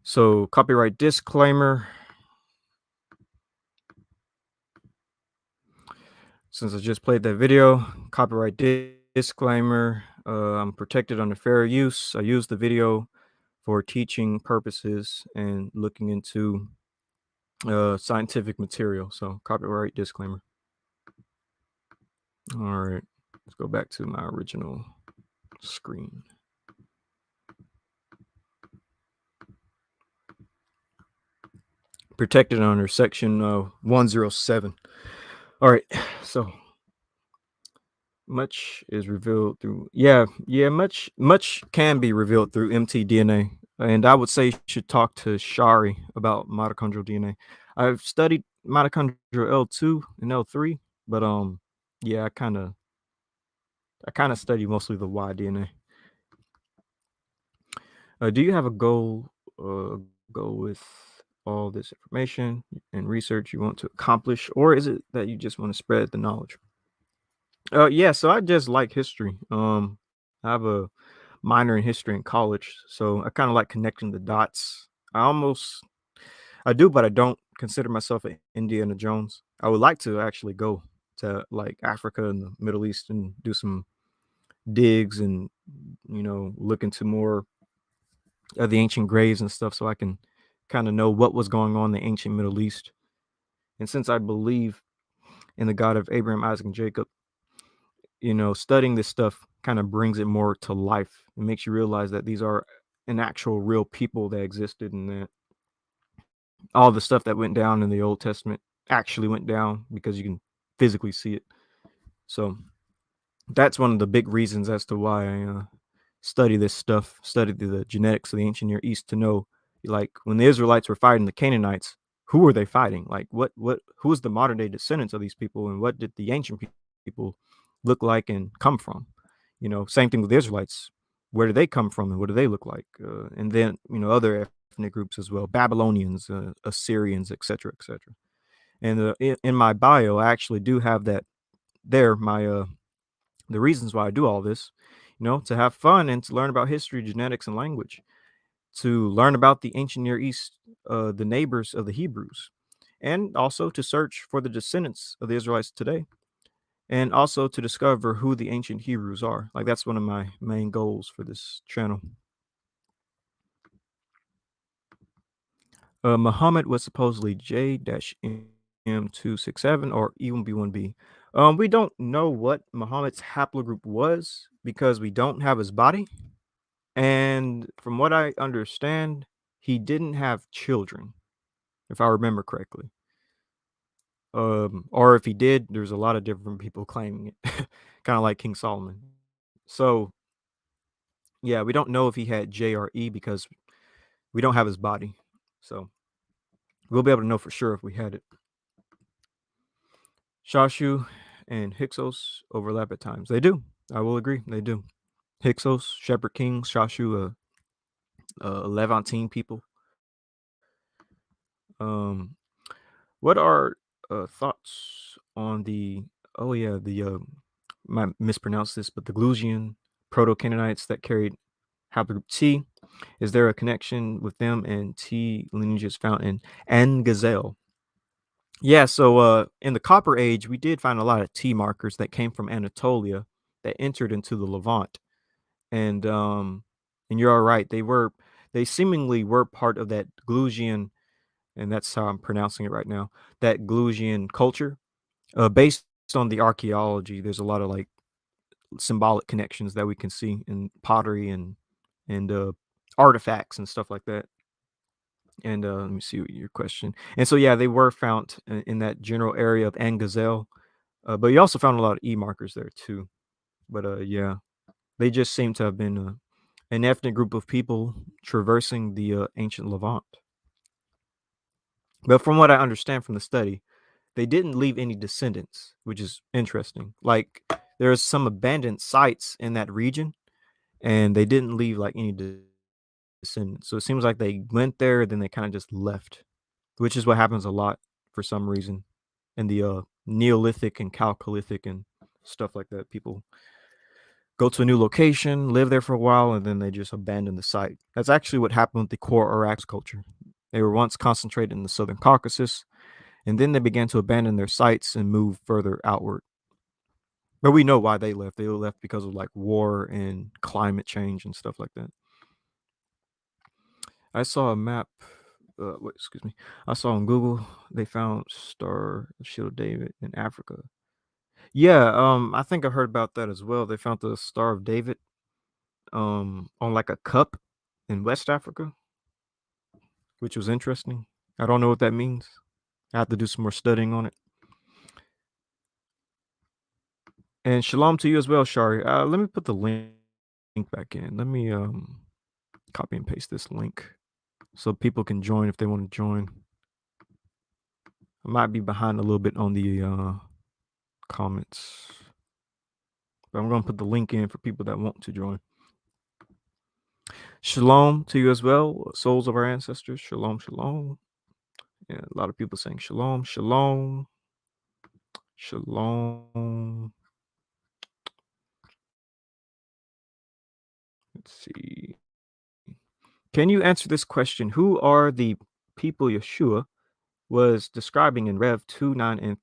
So copyright disclaimer. Since I just played that video, copyright disclaimer. I'm protected under fair use. I use the video for teaching purposes and looking into scientific material. So copyright disclaimer. All right, let's go back to my original screen. Protected under section 107. All right, so much is revealed through much can be revealed through mtDNA, and I would say you should talk to Shari about mitochondrial DNA. I've studied mitochondrial L2 and L3, but yeah, I kind of study mostly the Y DNA. Do you have a goal with all this information and research you want to accomplish, or is it that you just want to spread the knowledge? Yeah, so I just like history. I have a minor in history in college, so I kind of like connecting the dots. I do, but I don't consider myself an Indiana Jones. I would like to actually go to like Africa and the Middle East and do some digs and look into more of the ancient graves and stuff, so I can kind of know what was going on in the ancient Middle East. And since I believe in the God of Abraham, Isaac, and Jacob, studying this stuff kind of brings it more to life. It makes you realize that these are an actual real people that existed, and that all the stuff that went down in the Old Testament actually went down because you can physically see it. So that's one of the big reasons as to why I study this stuff, study the genetics of the ancient Near East, to know, like, when the Israelites were fighting the Canaanites, who were they fighting? Like, who was the modern day descendants of these people, and what did the ancient people look like and come from? Same thing with the Israelites. Where do they come from, and what do they look like? And then other ethnic groups as well: Babylonians, Assyrians, etc., etc. And in my bio, I actually do have that there. The reasons why I do all this, to have fun and to learn about history, genetics, and language, to learn about the ancient Near East, the neighbors of the Hebrews, and also to search for the descendants of the Israelites today, and also to discover who the ancient Hebrews are. Like, that's one of my main goals for this channel. Muhammad was supposedly J-M267 or E1B1B. We don't know what Muhammad's haplogroup was because we don't have his body. And from what I understand, he didn't have children, if I remember correctly. Or if he did, there's a lot of different people claiming it, kind of like King Solomon. So, yeah, we don't know if he had J or E because we don't have his body. So, we'll be able to know for sure if we had it. Shashu and Hyksos overlap at times. They do. I will agree. They do. Hyksos, Shepherd Kings, Shashu, Levantine people. What are thoughts on the might mispronounce this, but the Glusian Proto-Canaanites that carried haplogroup T? Is there a connection with them and T lineages found in Angazelle? Yeah, so in the Copper Age, we did find a lot of T markers that came from Anatolia that entered into the Levant, and you're all right. They seemingly were part of that Glusian, and that's how I'm pronouncing it right now. That Glusian culture, based on the archaeology, there's a lot of like symbolic connections that we can see in pottery and artifacts and stuff like that. And let me see your question. And so, yeah, they were found in that general area of Angazelle, but you also found a lot of E markers there too. But yeah, they just seem to have been an ethnic group of people traversing the ancient Levant. But from what I understand from the study, they didn't leave any descendants, which is interesting. Like, there's some abandoned sites in that region, and they didn't leave like any descendants. So it seems like they went there, then they kind of just left, which is what happens a lot for some reason in the Neolithic and Chalcolithic and stuff like that. People go to a new location, live there for a while, and then they just abandon the site. That's actually what happened with the core Arax culture. They were once concentrated in the southern Caucasus, and then they began to abandon their sites and move further outward. But we know why they left. They left because of like war and climate change and stuff like that. I saw a map. Excuse me. I saw on Google they found Star Shield of David in Africa. Yeah, I think I heard about that as well. They found the Star of David on like a cup in West Africa, which was interesting. I don't know what that means. I have to do some more studying on it. And shalom to you as well, Shari. Let me put the link back in. Let me copy and paste this link so people can join if they want to join. I might be behind a little bit on the comments, but I'm going to put the link in for people that want to join. Shalom to you as well, souls of our ancestors. Shalom, shalom. Yeah, a lot of people saying shalom, shalom, shalom. Let's see. Can you answer this question? Who are the people Yeshua was describing in Rev 2:9 and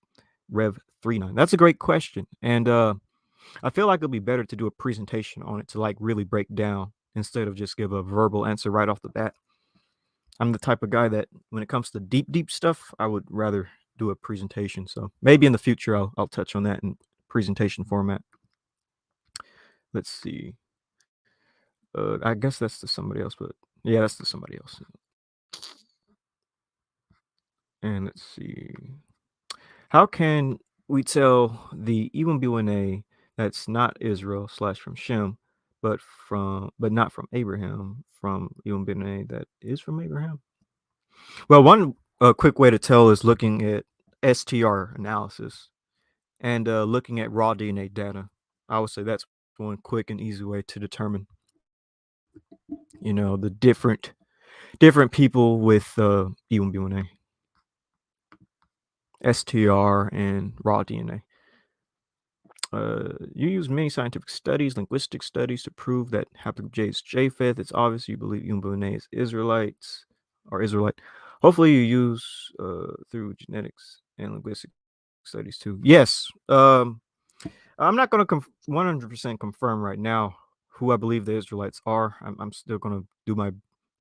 Rev 3:9? That's a great question. And I feel like it'll be better to do a presentation on it to like really break down instead of just give a verbal answer right off the bat. I'm the type of guy that when it comes to deep stuff, I would rather do a presentation. So maybe in the future I'll touch on that in presentation format. Let's see. I guess that's to somebody else, but yeah, that's to somebody else. And let's see. How can we tell the E1B1A that's not Israel / from Shem, but not from Abraham, from E1B1A that is from Abraham? Well, one quick way to tell is looking at STR analysis and looking at raw DNA data. I would say that's one quick and easy way to determine, the different people with E1B1A, STR, and raw DNA. You use many scientific studies, linguistic studies to prove that Haplogroup J is Japheth. It's obvious you believe E1B1A is Israelites or Israelite. Hopefully you use through genetics and linguistic studies too. Yes. I'm not going to 100% confirm right now who I believe the Israelites are. I'm still going to do my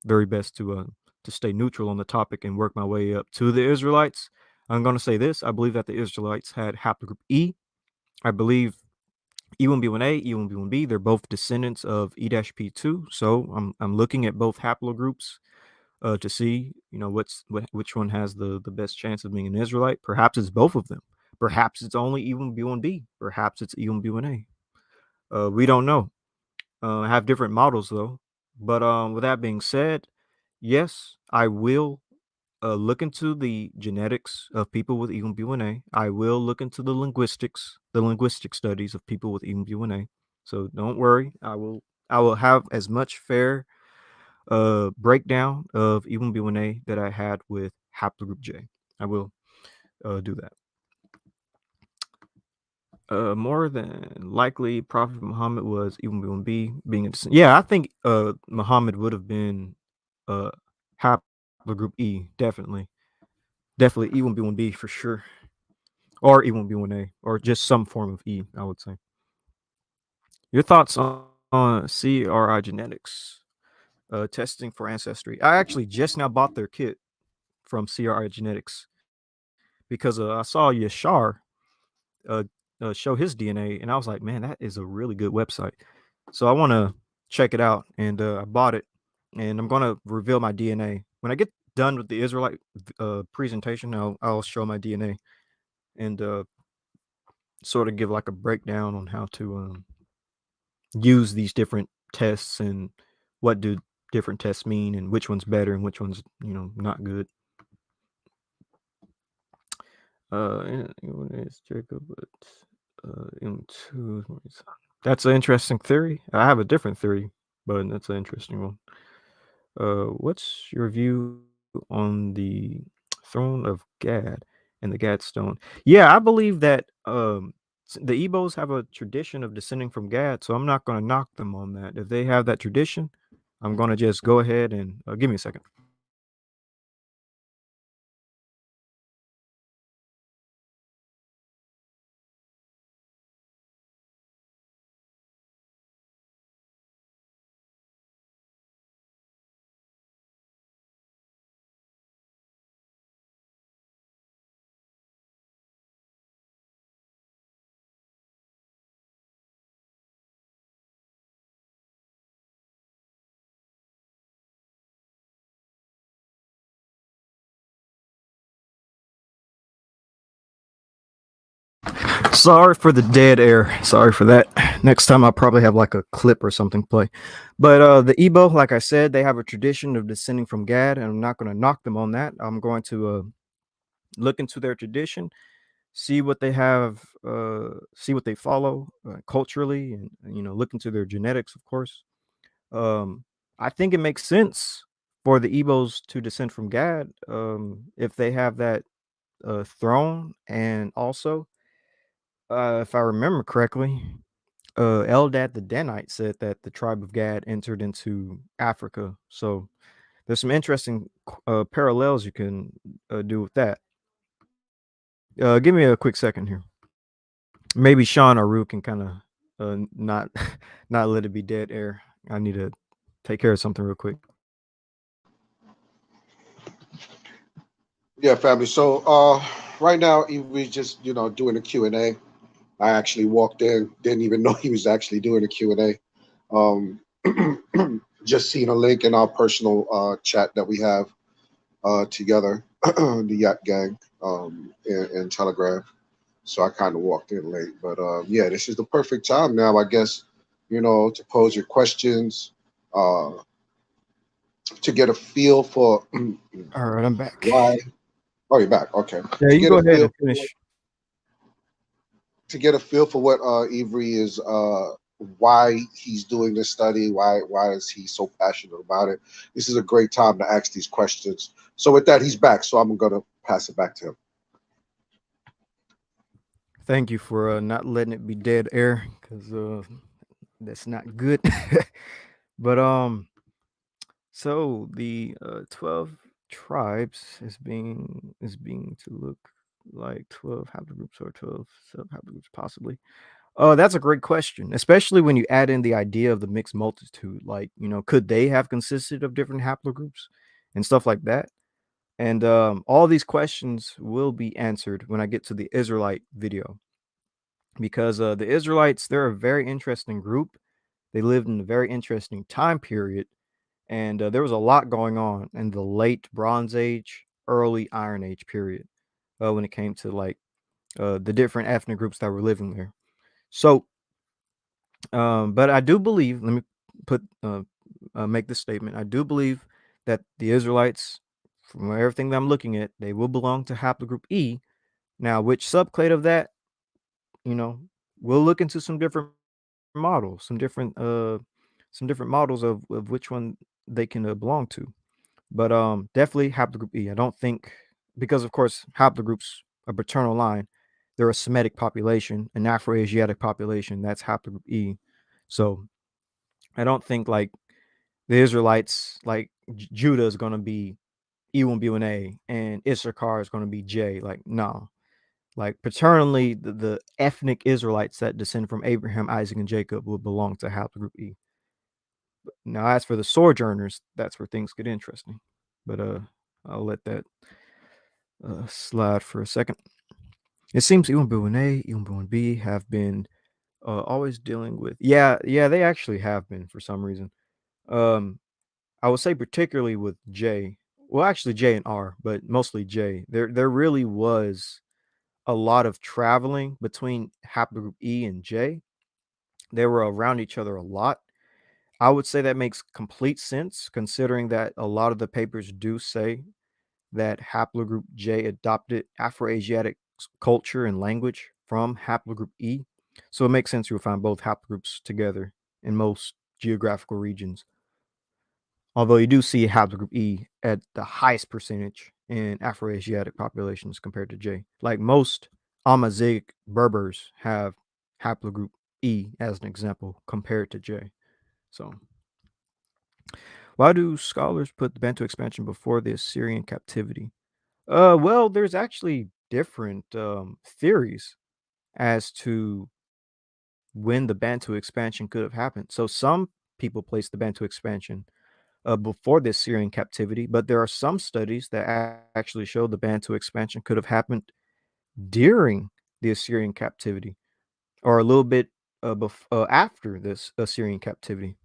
very best to stay neutral on the topic and work my way up to the Israelites. I'm going to say this. I believe that the Israelites had haplogroup E. I believe E1B1A, E1B1B, they're both descendants of E-P2. So I'm looking at both haplogroups to see, which one has the best chance of being an Israelite. Perhaps it's both of them. Perhaps it's only E1B1B. Perhaps it's E1B1A. We don't know. I have different models though. But with that being said, yes, I will look into the genetics of people with E1B1A. I will look into the linguistic studies of people with E1B1A. So don't worry. I will have as much fair breakdown of E1B1A that I had with haplogroup J. I will do that. More than likely, Prophet Muhammad was E1B1B being a descendant. Yeah, I think Muhammad would have been haplogroup E, definitely. Definitely E1B1B for sure. Or E1B1A, or just some form of E, I would say. Your thoughts on CRI genetics testing for ancestry? I actually just now bought their kit from CRI genetics because I saw Yashar show his DNA, and I was like, man, that is a really good website. So I want to check it out, and I bought it, and I'm going to reveal my DNA. When I get done with the Israelite presentation, I'll show my DNA and sort of give like a breakdown on how to use these different tests and what do different tests mean and which one's better and which one's not good. It's Jacob, but that's an interesting theory. I have a different theory, but that's an interesting one. What's your view on the throne of Gad and the Gad stone? Yeah, I believe that the Igbos have a tradition of descending from Gad, so I'm not going to knock them on that. If they have that tradition, I'm going to just go ahead and give me a second. Sorry for the dead air. Sorry for that. Next time I'll probably have like a clip or something play. But the Igbo, like I said, they have a tradition of descending from Gad, and I'm not going to knock them on that. I'm going to look into their tradition, see what they have, see what they follow culturally, and look into their genetics, of course. I think it makes sense for the Igbos to descend from Gad if they have that throne, and also if I remember correctly, Eldad the Danite said that the tribe of Gad entered into Africa. So there's some interesting parallels you can do with that. Give me a quick second here. Maybe Sean or Rue can kind of not not let it be dead air. I need to take care of something real quick. Yeah, family. So right now we're just doing a Q&A. I actually walked in, didn't even know he was actually doing a Q&A. Just seen a link in our personal chat that we have together, the Yacht Gang, in Telegram. So I kind of walked in late, but yeah, this is the perfect time now, I guess, to pose your questions, uh, to get a feel for All right, I'm back. why. Oh, you're back. Okay. Yeah, To you can get go a ahead feel and finish. for what Avery is, why he's doing this study, why is he so passionate about it. This is a great time to ask these questions. So with that, he's back. So I'm going to pass it back to him. Thank you for not letting it be dead air, because that's not good. But so the 12 tribes is being to look like 12 haplogroups or 12 sub haplogroups possibly. Oh, that's a great question, especially when you add in the idea of the mixed multitude. Like, could they have consisted of different haplogroups and stuff like that? And all these questions will be answered when I get to the Israelite video, because the Israelites, they're a very interesting group. They lived in a very interesting time period, and there was a lot going on in the late Bronze Age, early Iron Age period when it came to like the different ethnic groups that were living there. So, but I do believe, let me put make this statement. I do believe that the Israelites, from everything that I'm looking at, they will belong to haplogroup E. Now, which subclade of that, you know, we'll look into models, some different models of which one they can belong to. But definitely haplogroup E. I don't think, because of course haplogroups a paternal line, they're a Semitic population, an Afro-Asiatic population. That's haplogroup E. So I don't think like the Israelites, like Judah is going to be E1B1A and Issachar is going to be J. Like, no. Like paternally, the ethnic Israelites that descend from Abraham, Isaac, and Jacob will belong to haplogroup E. Now, as for the sojourners, that's where things get interesting. But I'll let that slide for a second. It seems E1B1A, E1B1B have been always dealing with. Yeah, they actually have been for some reason. I would say particularly with J. Well, actually J and R, but mostly J. There really was a lot of traveling between haplogroup E and J. They were around each other a lot. I would say that makes complete sense, considering that a lot of the papers do say that haplogroup J adopted Afro-Asiatic culture and language from haplogroup E. So it makes sense you'll find both haplogroups together in most geographical regions. Although you do see haplogroup E at the highest percentage in Afro-Asiatic populations compared to J. Like most Amazigh Berbers have haplogroup E as an example compared to J. So why do scholars put the Bantu expansion before the Syrian captivity? Well, there's actually different theories as to when the Bantu expansion could have happened. So some people place the Bantu expansion before this Syrian captivity, but there are some studies that actually show the Bantu expansion could have happened during the Assyrian captivity or a little bit after this Assyrian captivity.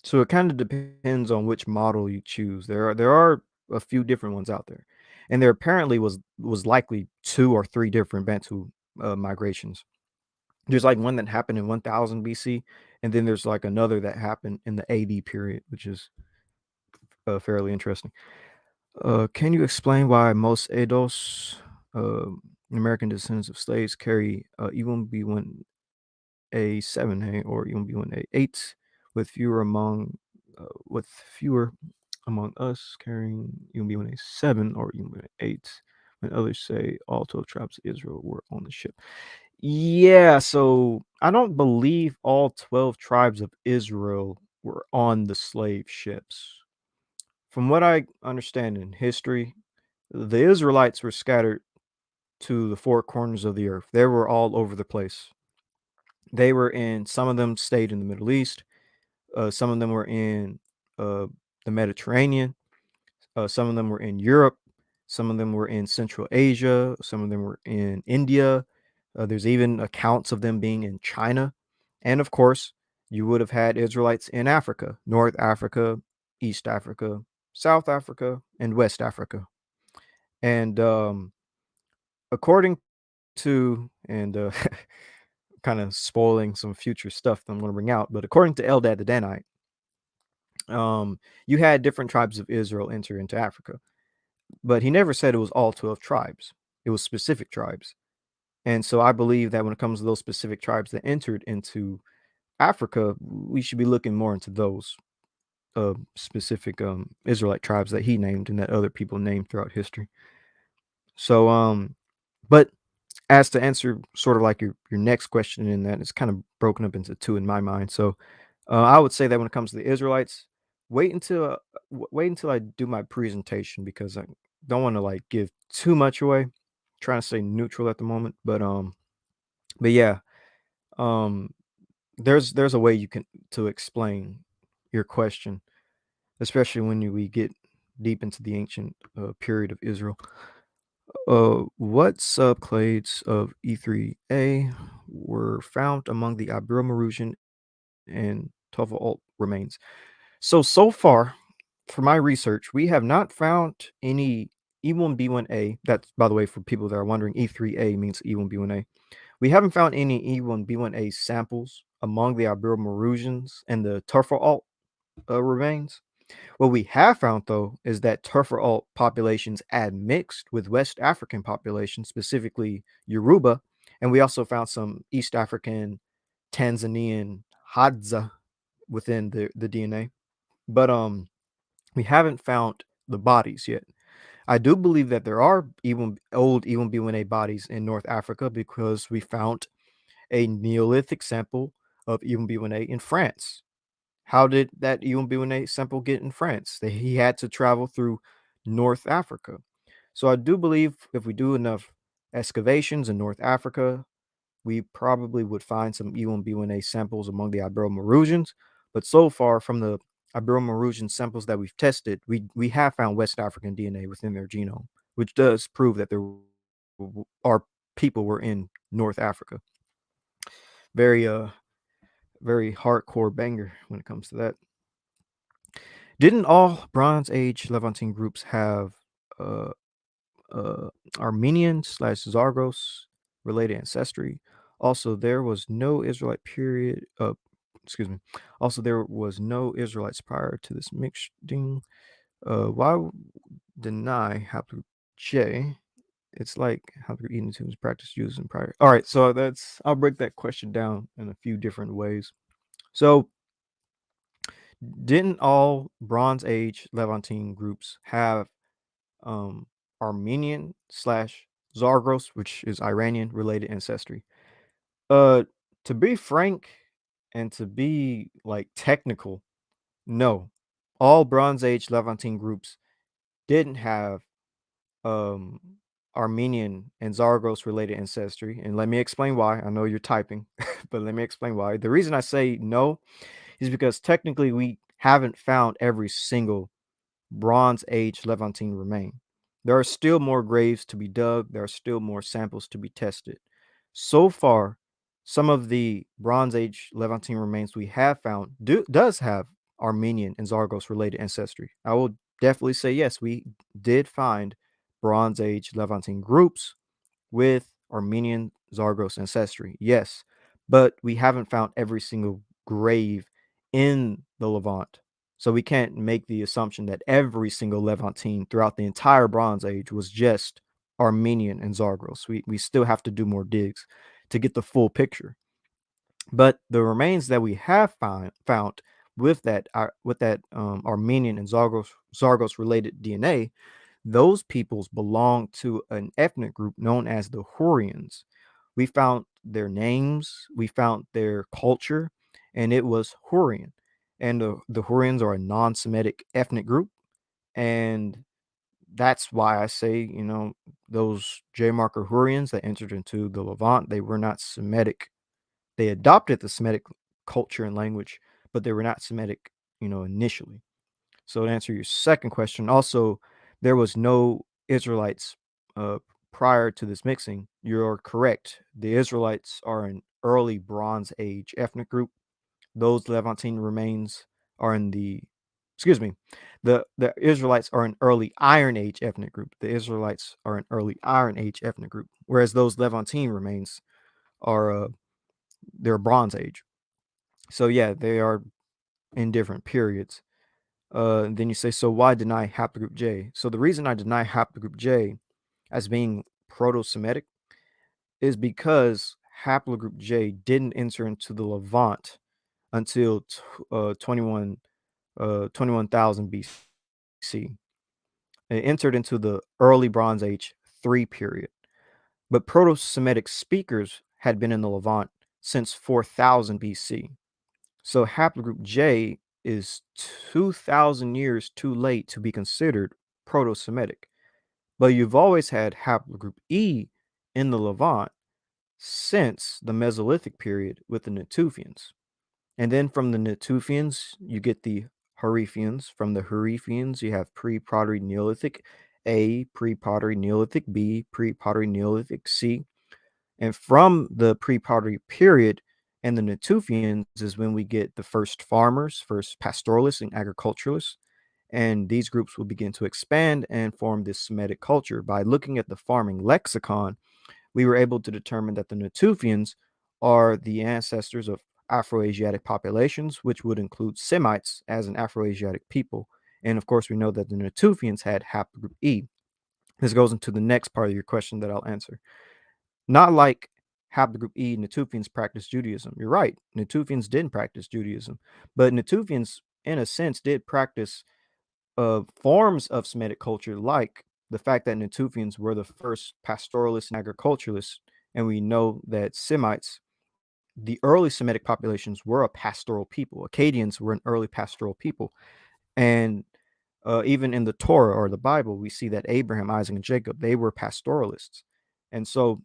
So it kind of depends on which model you choose. There are a few different ones out there, and there apparently was likely 2 or 3 different Bantu migrations. There's like one that happened in 1000 BC, and then there's like another that happened in the AD period, which is fairly interesting. Can you explain why most Edos, uh, American descendants of slaves, carry E1B1A7A or E1B1A8 with fewer among us carrying E1B1A7 or E1B1A8 when others say all 12 tribes of Israel were on the ship? Yeah, so I don't believe all 12 tribes of Israel were on the slave ships. From what I understand in history, the Israelites were scattered to the four corners of the earth. They were all over the place. They were in, some of them stayed in the Middle East, some of them were in the Mediterranean, some of them were in Europe, some of them were in Central Asia, some of them were in India. There's even accounts of them being in China. And of course, you would have had Israelites in Africa, North Africa, East Africa, South Africa, and West Africa. And according to, and kind of spoiling some future stuff that I'm going to bring out, but according to Eldad the Danite, you had different tribes of Israel enter into Africa, but he never said it was all 12 tribes. It was specific tribes. And so I believe that when it comes to those specific tribes that entered into Africa, we should be looking more into those specific Israelite tribes that he named and that other people named throughout history. So, but as to answer sort of like your next question in that, it's kind of broken up into two in my mind. So I would say that when it comes to the Israelites, wait until I do my presentation, because I don't want to like give too much away. I'm trying to stay neutral at the moment, but yeah, um there's a way you can to explain your question, especially when we get deep into the ancient period of Israel. What subclades of E3A were found among the Ibero-Mauritian and Tuvalu remains? So far, for my research, we have not found any E1B1A. That's, by the way, for people that are wondering, E3A means E1B1A. We haven't found any E1B1A samples among the Ibero-Mauritans and the Tuvalu remains. What we have found, though, is that Tuvalu populations admixed with West African populations, specifically Yoruba, and we also found some East African, Tanzanian Hadza within the DNA. But we haven't found the bodies yet. I do believe that there are even old E1B1A bodies in North Africa, because we found a Neolithic sample of E1B1A in France. How did that E1B1A sample get in France? He had to travel through North Africa. So I do believe if we do enough excavations in North Africa, we probably would find some E1B1A samples among the Ibero-Mauritans. But so far, from the Ibero-Mauritanian samples that we've tested, we have found West African DNA within their genome, which does prove that there are people were in North Africa. Very very hardcore banger when it comes to that. Didn't all Bronze Age Levantine groups have uh, Armenian / Zagros related ancestry? Also, there was no Israelite period. Excuse me. Also, there was no Israelites prior to this mixing. Why deny Haplogroup J? It's like Haplogroup eating tubes practice used in prior. All right, so I'll break that question down in a few different ways. So, didn't all Bronze Age Levantine groups have Armenian / Zagros, which is Iranian related ancestry? To be frank and to be like technical, no. All Bronze Age Levantine groups didn't have um Armenian and Zagros related ancestry, and let me explain why. I know you're typing, but let me explain why. The reason I say no is because technically we haven't found every single Bronze Age Levantine remain. There are still more graves to be dug. There are still more samples to be tested. So far, some of the Bronze Age Levantine remains we have found does have Armenian and Zagros related ancestry. I will definitely say yes, we did find Bronze Age Levantine groups with Armenian Zagros ancestry. Yes, but we haven't found every single grave in the Levant. So we can't make the assumption that every single Levantine throughout the entire Bronze Age was just Armenian and Zagros. We still have to do more digs to get the full picture. But the remains that we have found with that Armenian and Zagros related DNA, those peoples belong to an ethnic group known as the Hurrians. We found their names, we found their culture, and it was Hurrian. And the Hurrians are a non-Semitic ethnic group, and that's why I say, those J marker Hurrians that entered into the Levant, they were not Semitic. They adopted the Semitic culture and language, but they were not Semitic, initially. So to answer your second question, also there was no Israelites uh, prior to this mixing. You're correct. The Israelites are an early Bronze Age ethnic group. Those Levantine remains are in the excuse me. The Israelites are an early Iron Age ethnic group. The Israelites are an early Iron Age ethnic group, whereas those Levantine remains are they're Bronze Age. So yeah, they are in different periods. Then you say, so why deny haplogroup J? So the reason I deny haplogroup J as being proto-Semitic is because haplogroup J didn't enter into the Levant until 21,000 BC. It entered into the early Bronze Age 3 period. But Proto-Semitic speakers had been in the Levant since 4000 BC. So haplogroup J is 2,000 years too late to be considered Proto-Semitic. But you've always had haplogroup E in the Levant since the Mesolithic period with the Natufians. And then from the Natufians, you get the Harifians. From the Harifians, you have pre-Pottery Neolithic A, pre-Pottery Neolithic B, pre-Pottery Neolithic C. And from the pre-pottery period and the Natufians is when we get the first farmers, first pastoralists and agriculturalists. And these groups will begin to expand and form this Semitic culture. By looking at the farming lexicon, we were able to determine that the Natufians are the ancestors of Afroasiatic populations, which would include Semites as an Afroasiatic people. And of course, we know that the Natufians had haplogroup E. This goes into the next part of your question that I'll answer. Not like haplogroup E Natufians practice Judaism. You're right. Natufians didn't practice Judaism, but Natufians, in a sense, did practice forms of Semitic culture, like the fact that Natufians were the first pastoralists and agriculturalists, and we know that Semites, the early Semitic populations, were a pastoral people. Akkadians were an early pastoral people, and even in the Torah or the Bible, we see that Abraham, Isaac, and Jacob, they were pastoralists, and so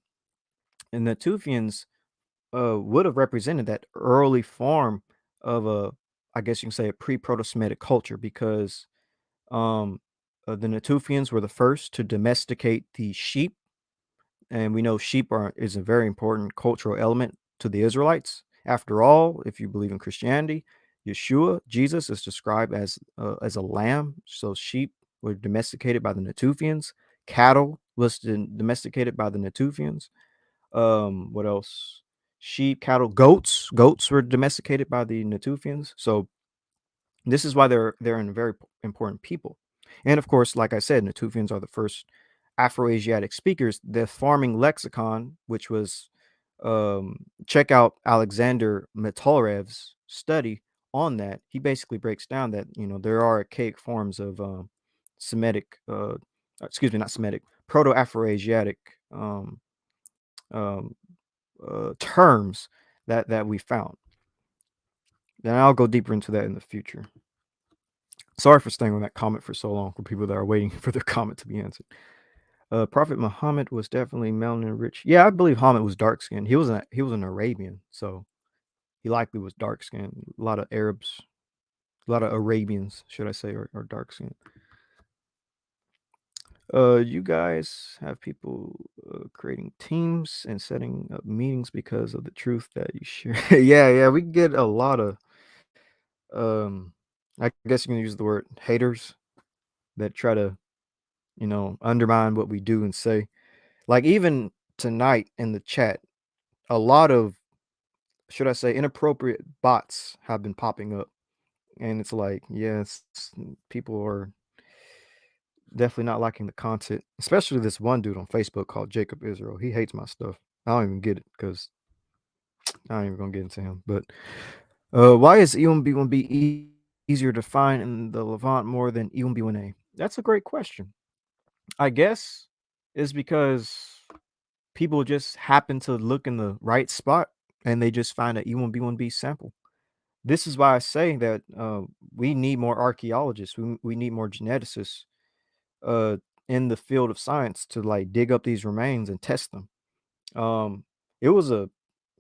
and the Natufians would have represented that early form of I guess you can say, a pre-Proto-Semitic culture because the Natufians were the first to domesticate the sheep, and we know sheep is a very important cultural element to the Israelites. After all, if you believe in Christianity, Yeshua, Jesus, is described as a lamb. So sheep were domesticated by the Natufians. Cattle was domesticated by the Natufians. What else? Sheep, cattle, goats. Goats were domesticated by the Natufians. So this is why they're a very important people. And of course, like I said, Natufians are the first Afroasiatic speakers. The farming lexicon, which was check out Alexander Metalrev's study on that. He basically breaks down that there are archaic forms of Semitic, excuse me, not Semitic, Proto-Afroasiatic um, terms that we found. Then I'll go deeper into that in the future. Sorry for staying on that comment for so long for people that are waiting for their comment to be answered. Prophet Muhammad was definitely melanin rich. Yeah, I believe Muhammad was dark skinned. He was an Arabian, so he likely was dark skinned. A lot of Arabs, a lot of Arabians, should I say, are dark skinned. You guys have people creating teams and setting up meetings because of the truth that you share. Yeah, we get a lot of I guess you can use the word haters that try to, undermine what we do and say. Like even tonight in the chat, a lot of, should I say, inappropriate bots have been popping up. And it's like, yes, people are definitely not liking the content, especially this one dude on Facebook called Jacob Israel. He hates my stuff. I don't even get it because I ain't even gonna get into him. But why is E1B1B easier to find in the Levant more than E1B1A? That's a great question. I guess is because people just happen to look in the right spot and they just find an E1B1B sample. This is why I say that we need more archaeologists. We need more geneticists uh, in the field of science to like dig up these remains and test them. It was a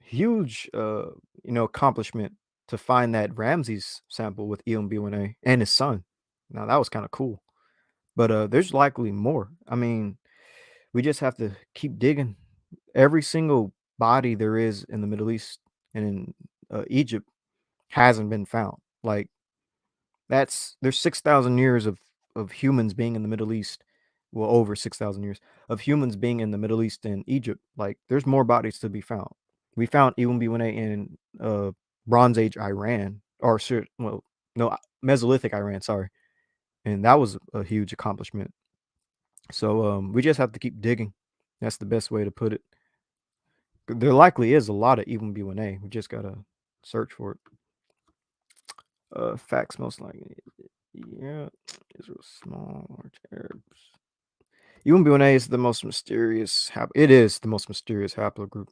huge, accomplishment to find that Ramses sample with E1B1A and his son. Now that was kind of cool, but there's likely more. I mean, we just have to keep digging. Every single body there is in the Middle East and in Egypt hasn't been found. Like there's 6,000 years of humans being in the Middle East. Well, over 6,000 years of humans being in the Middle East and Egypt. Like there's more bodies to be found. We found E1B1A in Bronze Age Iran, or well, no, Mesolithic Iran. Sorry, and that was a huge accomplishment. So we just have to keep digging. That's the best way to put it. There likely is a lot of E1B1A. We just gotta search for it. Facts most likely. Yeah, Israel small large Arabs. E1B1A is the most mysterious. It is the most mysterious haplogroup.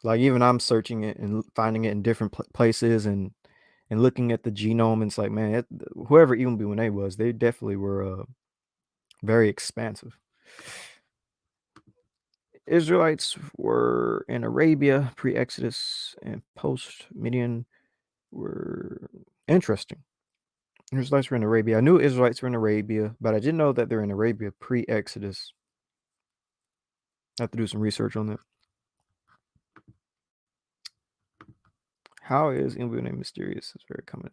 Like even I'm searching it and finding it in different places and looking at the genome. And it's like, man, whoever E1B1A was, they definitely were very expansive. Israelites were in Arabia pre-Exodus and post-Midian were interesting. Israelites were in Arabia. I knew Israelites were in Arabia, but I didn't know that they're in Arabia pre-Exodus. I have to do some research on that. How is E1B1A mysterious? It's very common.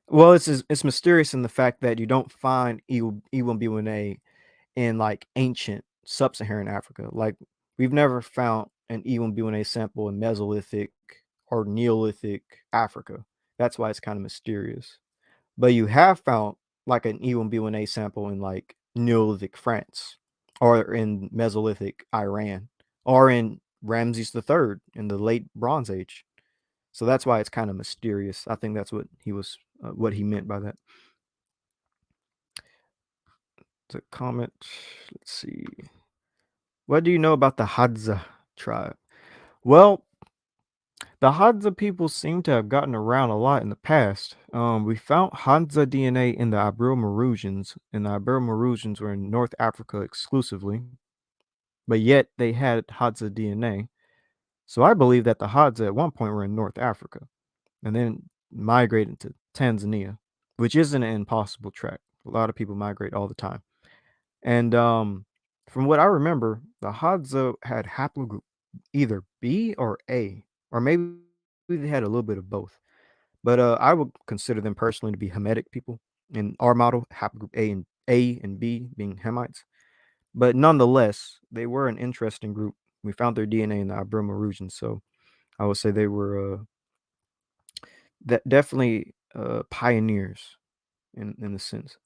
Well, it's mysterious in the fact that you don't find E1B1A in like ancient sub-Saharan Africa. Like we've never found an E1B1A sample in Mesolithic or Neolithic Africa. That's why it's kind of mysterious. But you have found like an E1B1A sample in like Neolithic France or in Mesolithic Iran or in Ramses III in the late Bronze Age. So that's why it's kind of mysterious. I think that's what he meant by that. The comment. Let's see. What do you know about the Hadza tribe? Well, the Hadza people seem to have gotten around a lot in the past. We found Hadza DNA in the Ibero-Maurusians, and the Ibero-Maurusians were in North Africa exclusively, but yet they had Hadza DNA. So I believe that the Hadza at one point were in North Africa, and then migrated to Tanzania, which isn't an impossible track. A lot of people migrate all the time. And from what I remember, the Hadza had haplogroup either B or A, or maybe they had a little bit of both. But I would consider them personally to be Hamitic people. In our model, haplogroup A and B being Hamites. But nonetheless, they were an interesting group. We found their DNA in the Ibero-Maurusians, so I would say they were definitely pioneers in the sense.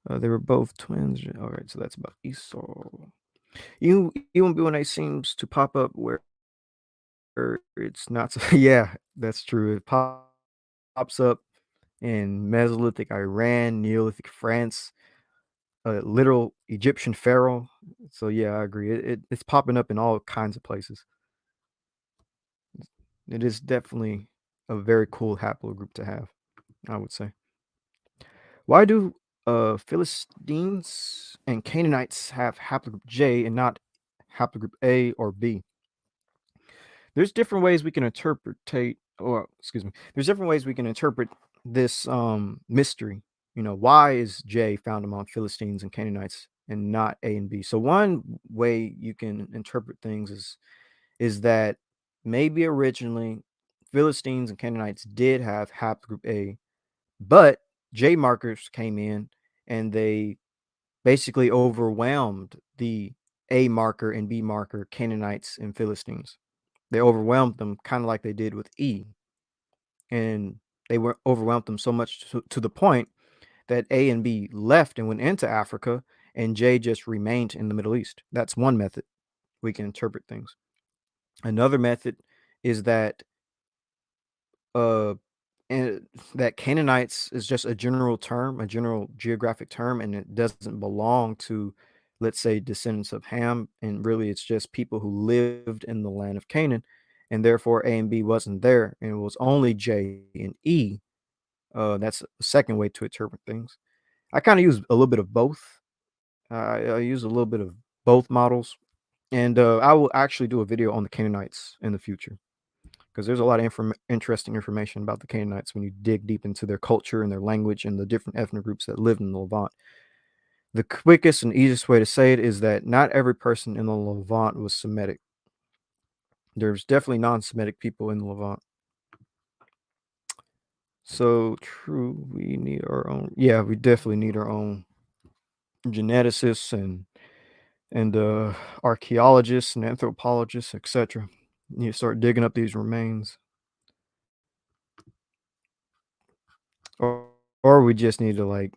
They were both twins. All right, so that's about Esau. E1B1A seems to pop up where it's not. So, yeah, that's true. It pops up in Mesolithic Iran, Neolithic France, literal Egyptian pharaoh. So yeah, I agree. It's popping up in all kinds of places. It is definitely a very cool haplogroup to have, I would say. Why do Philistines and Canaanites have haplogroup J and not haplogroup A or B? There's different ways we can there's different ways we can interpret this mystery. Why is J found among Philistines and Canaanites and not A and B? So one way you can interpret things is that maybe originally Philistines and Canaanites did have haplogroup A, but J markers came in and they basically overwhelmed the A marker and B marker Canaanites and Philistines. They overwhelmed them kind of like they did with E. And they were overwhelmed them so much to the point that A and B left and went into Africa and J just remained in the Middle East. That's one method we can interpret things. Another method is that and that Canaanites is just a general term, a general geographic term, and it doesn't belong to let's say, descendants of Ham, and really it's just people who lived in the land of Canaan, and therefore A and B wasn't there, and it was only J and E. That's a second way to interpret things. I kind of use a little bit of both. I use a little bit of both models, and I will actually do a video on the Canaanites in the future because there's a lot of interesting information about the Canaanites when you dig deep into their culture and their language and the different ethnic groups that lived in the Levant. The quickest and easiest way to say it is that not every person in the Levant was Semitic. There's definitely non-Semitic people in the Levant. So true, we need our own. Yeah, we definitely need our own geneticists and archaeologists and anthropologists, etc. You start digging up these remains, or we just need to like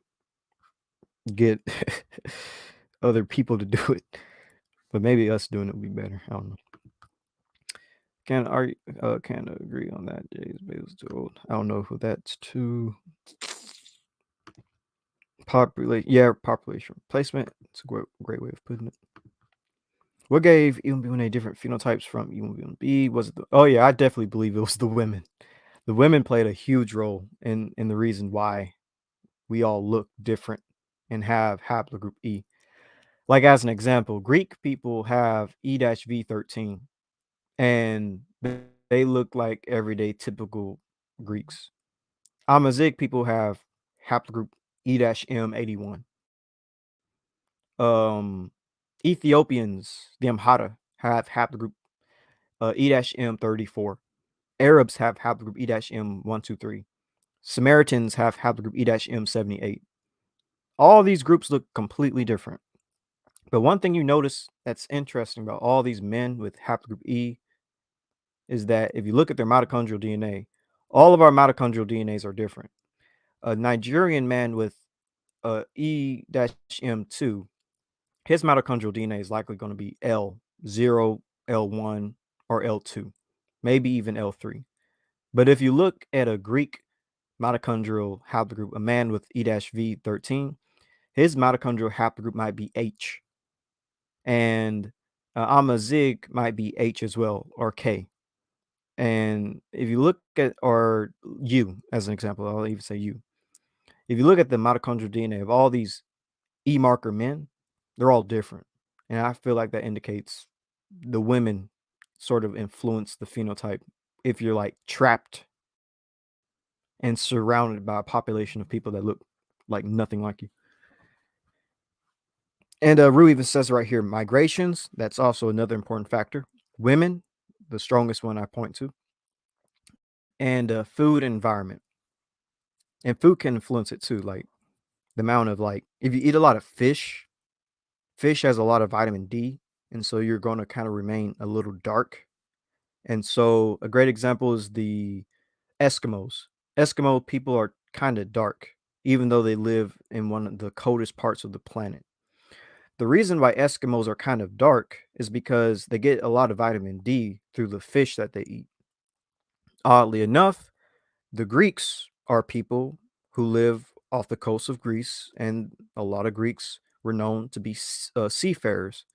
get other people to do it. But maybe us doing it would be better. I don't know. Can agree on that. Jay's Bale's too old. I don't know who that's to. Population replacement. It's a great way of putting it. What gave E1B1A different phenotypes from E1B1B? Was it oh yeah, I definitely believe it was the women. The women played a huge role in the reason why we all look different and have haplogroup E. Like as an example, Greek people have E-V13 and they look like everyday typical Greeks. Amazigh people have haplogroup E-M81. Ethiopians, the Amhara, have haplogroup E-M34. Arabs have haplogroup E-M123. Samaritans have haplogroup E-M78. All these groups look completely different. But one thing you notice that's interesting about all these men with haplogroup E is that if you look at their mitochondrial DNA, all of our mitochondrial DNAs are different. A Nigerian man with E-M2, his mitochondrial DNA is likely going to be L0, L1, or L2, maybe even L3. But if you look at a Greek mitochondrial haplogroup, a man with E-V13, his mitochondrial haplogroup might be H. And Amazigh might be H as well, or K. And if you look at, or U as an example, I'll even say U. If you look at the mitochondrial DNA of all these E marker men, they're all different. And I feel like that indicates the women sort of influence the phenotype if you're like trapped and surrounded by a population of people that look like nothing like you. And Rue even says right here, migrations, that's also another important factor. Women, the strongest one I point to. And food and environment. And food can influence it too, like the amount of like, if you eat a lot of fish, fish has a lot of vitamin D, and so you're going to kind of remain a little dark. And so a great example is the Eskimos. Eskimo people are kind of dark, even though they live in one of the coldest parts of the planet. The reason why Eskimos are kind of dark is because they get a lot of vitamin D through the fish that they eat. Oddly enough, the Greeks are people who live off the coast of Greece, and a lot of Greeks were known to be seafarers.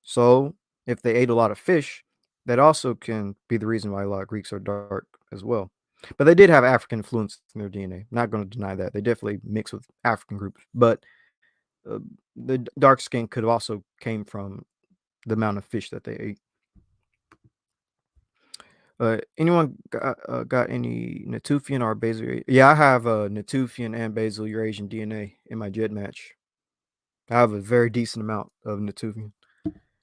So, if they ate a lot of fish, that also can be the reason why a lot of Greeks are dark as well. But they did have African influence in their DNA. Not going to deny that. They definitely mix with African groups. But the dark skin could have also came from the amount of fish that they ate. Anyone got any Natufian or basal? Yeah, I have Natufian and basal Eurasian DNA in my jet match. I have a very decent amount of Natufian.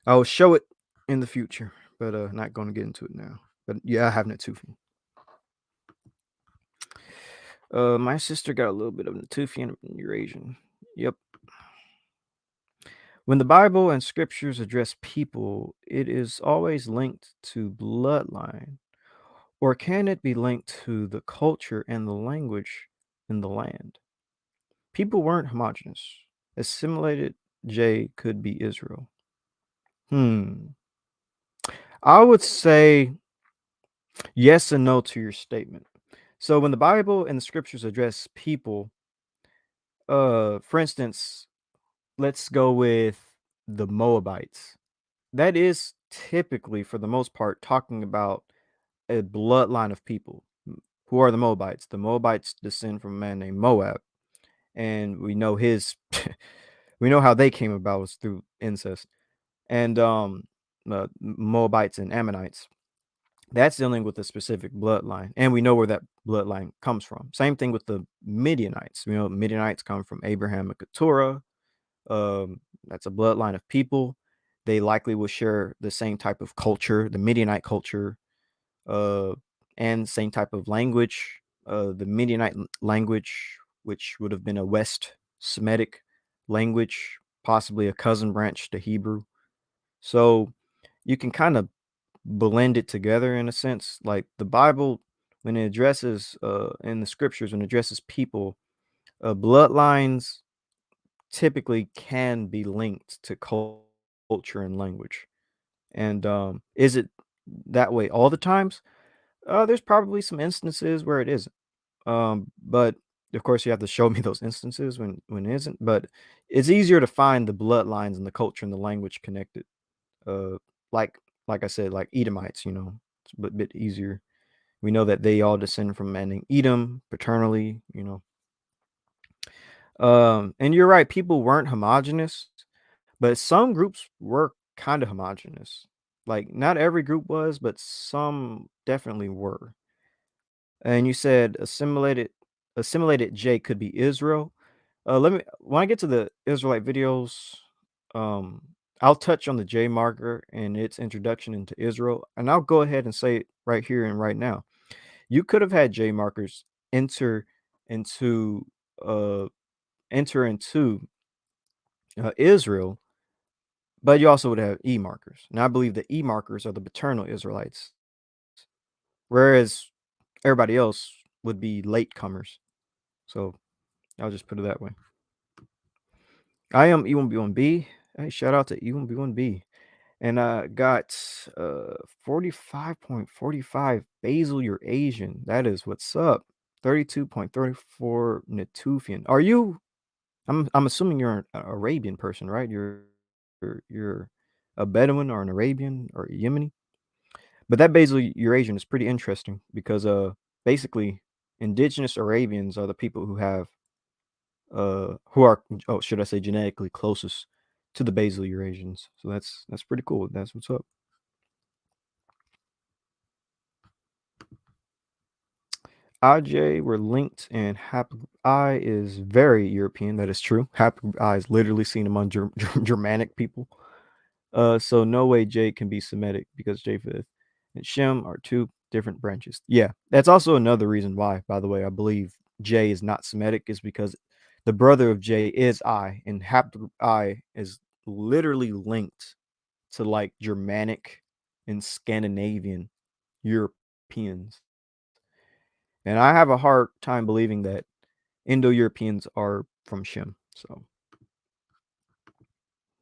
I will show it in the future, but not going to get into it now. But yeah, I have Natufian. My sister got a little bit of Natufian and Eurasian. Yep. When the Bible and scriptures address people, it is always linked to bloodline. Or can it be linked to the culture and the language in the land? People weren't homogenous. Assimilated J could be Israel. I would say yes and no to your statement. So when the Bible and the scriptures address people, for instance, let's go with the Moabites. That is typically, for the most part, talking about a bloodline of people. Who are the Moabites? The Moabites descend from a man named Moab, and we know his we know how they came about was through incest. And Moabites and Ammonites. That's dealing with a specific bloodline, and we know where that bloodline comes from. Same thing with the Midianites. We know Midianites come from Abraham and Keturah. That's a bloodline of people. They likely will share the same type of culture, the Midianite culture, uh, and same type of language. The Midianite language, which would have been a West Semitic language, possibly a cousin branch to Hebrew. So you can kind of blend it together in a sense. Like the Bible, when it addresses in the scriptures, when it addresses people, bloodlines typically can be linked to culture and language. And is it that way all the times? There's probably some instances where it isn't. But of course, you have to show me those instances when it isn't. But it's easier to find the bloodlines and the culture and the language connected. Uh, like like I said, like Edomites, it's a bit easier. We know that they all descend from a man named Edom paternally. And you're right, people weren't homogenous, but some groups were kind of homogenous. Like not every group was, but some definitely were. And you said assimilated J could be Israel. Let me when I get to the Israelite videos, um, I'll touch on the J marker and its introduction into Israel, and I'll go ahead and say it right here and right now. You could have had J markers enter into uh enter into Israel, but you also would have E markers. Now I believe the E markers are the paternal Israelites, whereas everybody else would be latecomers. So I'll just put it that way. I am E1B1B. Hey, shout out to E1B1B. And I got 45.45 basal Eurasian. That is what's up. 32.34 Natufian. Are you I'm assuming you're an Arabian person, right? You're a Bedouin or an Arabian or a Yemeni. But that basal Eurasian is pretty interesting because basically indigenous Arabians are the people who are, oh, should I say, genetically closest to the basal Eurasians. So that's pretty cool. That's what's up. IJ were linked, and Haplogroup I is very European. That is true. Haplogroup I is literally seen among Germanic people. So no way J can be Semitic because Japheth and Shem are two different branches. Yeah, that's also another reason why, by the way, I believe J is not Semitic is because the brother of J is I, and Haplogroup I is literally linked to like Germanic and Scandinavian Europeans. And I have a hard time believing that Indo-Europeans are from Shem. So,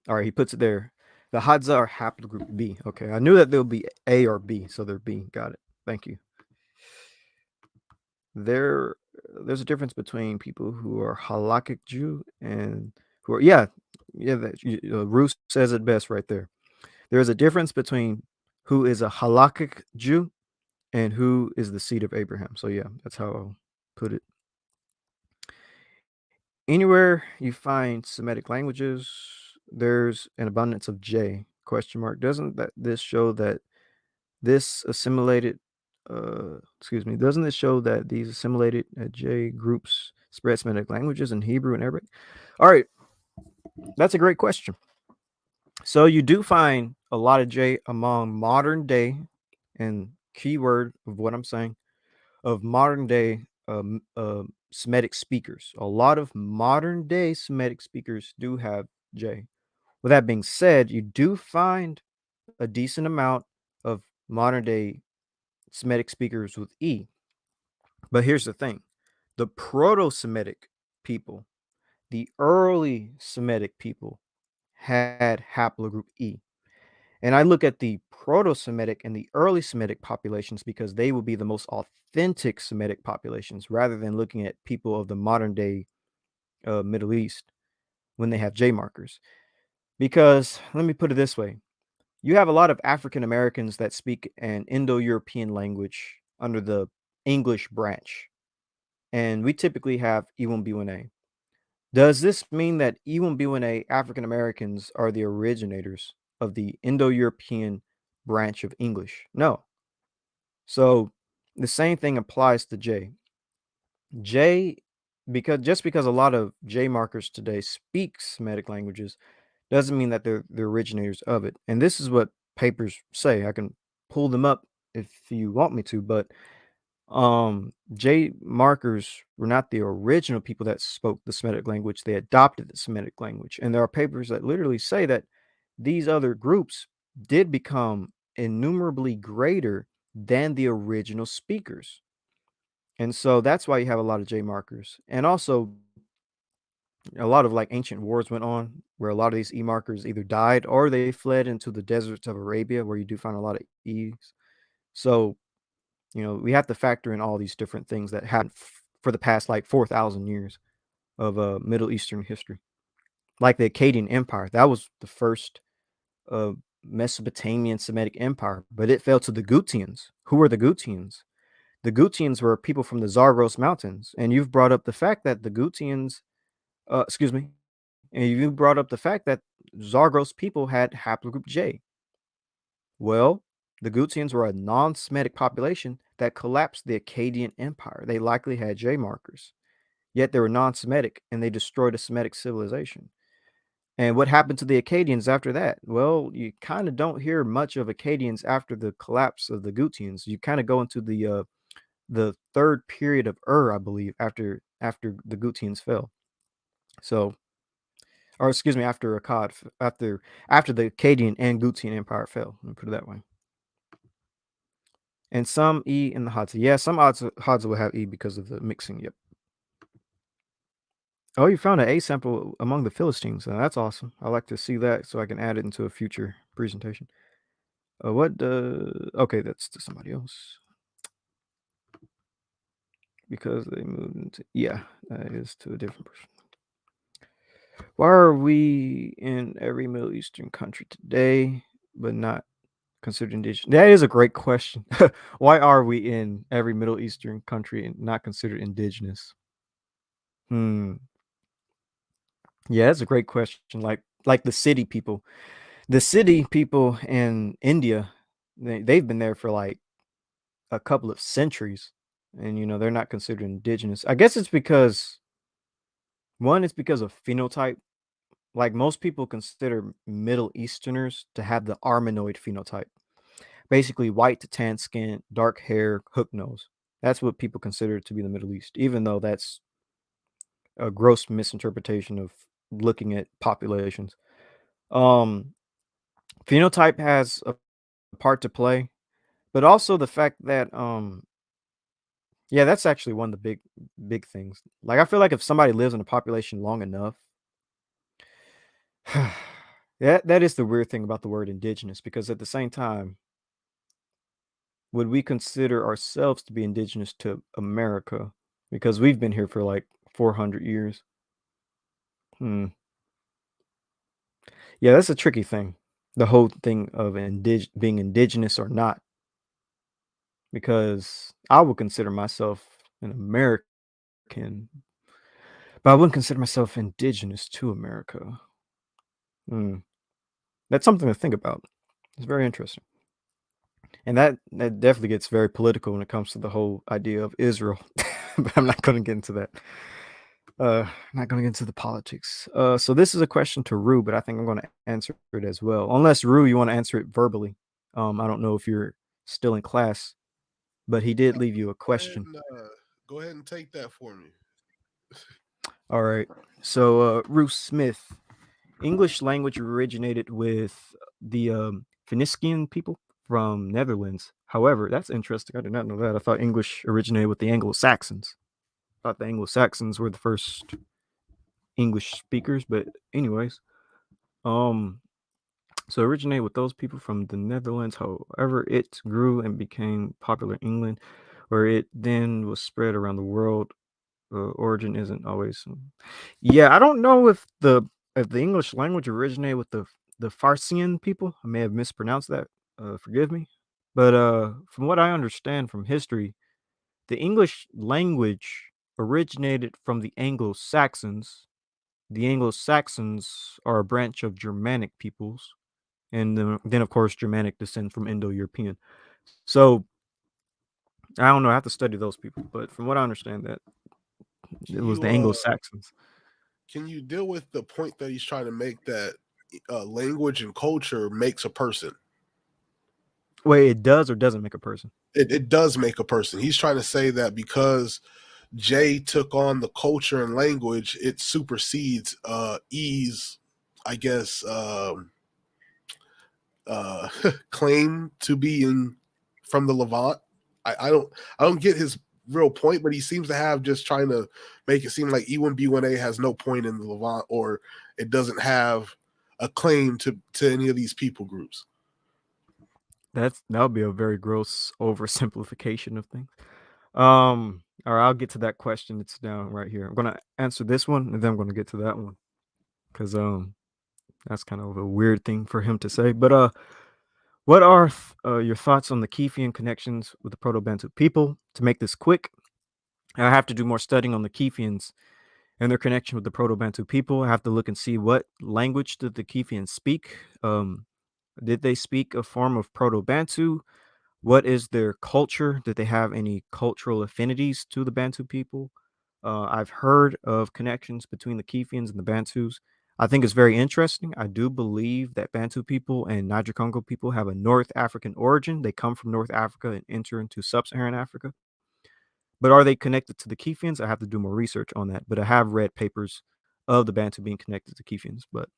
all right, he puts it there. The Hadza are haplogroup B. Okay, I knew that there would be A or B, so they're B. Got it. Thank you. There's a difference between people who are halakhic Jew and who are Ruth says it best right there. There is a difference between who is a halakhic Jew and who is the seed of Abraham. So yeah, that's how I'll put it. Anywhere you find Semitic languages, there's an abundance of J question mark. Doesn't this show that this assimilated doesn't this show that these assimilated J groups spread Semitic languages in Hebrew and Arabic? All right, that's a great question. So you do find a lot of J among modern day, and keyword of what I'm saying, of modern day Semitic speakers. A lot of modern day Semitic speakers do have J. With that being said, you do find a decent amount of modern day Semitic speakers with E. But here's the thing, the Proto Semitic people, the early Semitic people, had haplogroup E. And I look at the Proto Semitic and the early Semitic populations because they will be the most authentic Semitic populations rather than looking at people of the modern day Middle East when they have J markers. Because let me put it this way. You have a lot of African Americans that speak an Indo-European language under the English branch, and we typically have E1B1A. Does this mean that E1B1A African Americans are the originators of the Indo-European branch of English? No. So the same thing applies to J. J, because a lot of J markers today speak Semitic languages, doesn't mean that they're the originators of it. And this is what papers say. I can pull them up if you want me to, but J markers were not the original people that spoke the Semitic language. They adopted the Semitic language. And there are papers that literally say that these other groups did become innumerably greater than the original speakers. And so that's why you have a lot of J markers. And also a lot of like ancient wars went on where a lot of these E markers either died or they fled into the deserts of Arabia where you do find a lot of E's. So, we have to factor in all these different things that happened for the past like 4,000 years of Middle Eastern history. Like the Akkadian Empire, that was the first Mesopotamian Semitic empire, but it fell to the Gutians. Who were the Gutians? The Gutians were people from the Zagros Mountains, and you've brought up the fact that the Gutians, excuse me, and you brought up the fact that Zagros people had haplogroup J. Well, the Gutians were a non-Semitic population that collapsed the Akkadian Empire. They likely had J markers, yet they were non-Semitic, and they destroyed a Semitic civilization. And what happened to the Akkadians after that? Well, you kind of don't hear much of Akkadians after the collapse of the Gutians. You kind of go into the third period of I believe, after the Gutians fell. So, or excuse me, after Akkad, after the Akkadian and Gutian Empire fell. Let me put it that way. And some E in the Hadza. Yeah, some Hadza will have E because of the mixing. Yep. Oh, you found an A sample among the Philistines. That's awesome. I like to see that so I can add it into a future presentation. Okay, that's to somebody else. Because they moved into, yeah, that is to a different person. Why are we in every Middle Eastern country today, but not considered indigenous? That is a great question. Why are we in every Middle Eastern country and not considered indigenous? Yeah, that's a great question. Like the city people. The city people in India, they've been there for like a couple of centuries, and they're not considered indigenous. I guess it's because it's because of phenotype. Like most people consider Middle Easterners to have the Armenoid phenotype. Basically white to tan skin, dark hair, hook nose. That's what people consider to be the Middle East, even though that's a gross misinterpretation of looking at populations. Phenotype has a part to play, but also the fact that yeah, that's actually one of the big things. Like I feel like if somebody lives in a population long enough, that is the weird thing about the word indigenous, because at the same time, would we consider ourselves to be indigenous to America? Because we've been here for like 400 years. Yeah, that's a tricky thing. The whole thing of being indigenous or not. Because I would consider myself an American, but I wouldn't consider myself indigenous to America. That's something to think about. It's very interesting. And that definitely gets very political when it comes to the whole idea of Israel. But I'm not going to get into that. Not going to get into the politics. So this is a question to Rue, but I think I'm going to answer it as well. Unless Rue, you want to answer it verbally. I don't know if you're still in class, but he did leave you a question. Go ahead and take that for me. All right. So Rue Smith, English language originated with the Phoenician people from Netherlands. However, that's interesting. I did not know that. I thought English originated with the Anglo-Saxons. I thought the Anglo-Saxons were the first English speakers, but anyways, so originated with those people from the Netherlands. However, it grew and became popular in England, where it then was spread around the world. Origin isn't always. Yeah, I don't know if the if the English language originated with the Farsian people, I may have mispronounced that. Forgive me. But from what I understand from history, the English language originated from the Anglo-Saxons. The Anglo-Saxons are a branch of Germanic peoples, and then of course Germanic descends from Indo-European. So I don't know. I have to study those people, but from what I understand, that Can it was the you Anglo-Saxons. can you deal with the point that he's trying to make that language and culture makes a person? Wait, it does or doesn't make a person? It does make a person. He's trying to say that because Jay took on the culture and language, it supersedes E's, I guess, claim to being from the Levant. I don't get his real point, but he seems to have just trying to make it seem like E1B1A has no point in the Levant, or it doesn't have a claim to any of these people groups. That would be a very gross oversimplification of things. All right, I'll get to that question. It's down right here. I'm gonna answer this one, and then I'm gonna get to that one, because that's kind of a weird thing for him to say. But what are your thoughts on the Kefian connections with the Proto-Bantu people? To make this quick, I have to do more studying on the Kefians and their connection with the Proto-Bantu people. I have to look and see what language did the Kefians speak. Did they speak a form of Proto-Bantu? What is their culture? Did they have any cultural affinities to the Bantu people? I've heard of connections between the Kefians and the Bantus. I think it's very interesting. I do believe that Bantu people and Niger Congo people have a North African origin. They come from North Africa and enter into sub-Saharan Africa. But are they connected to the Kefians? I have to do more research on that. But I have read papers of the Bantu being connected to Kefians. But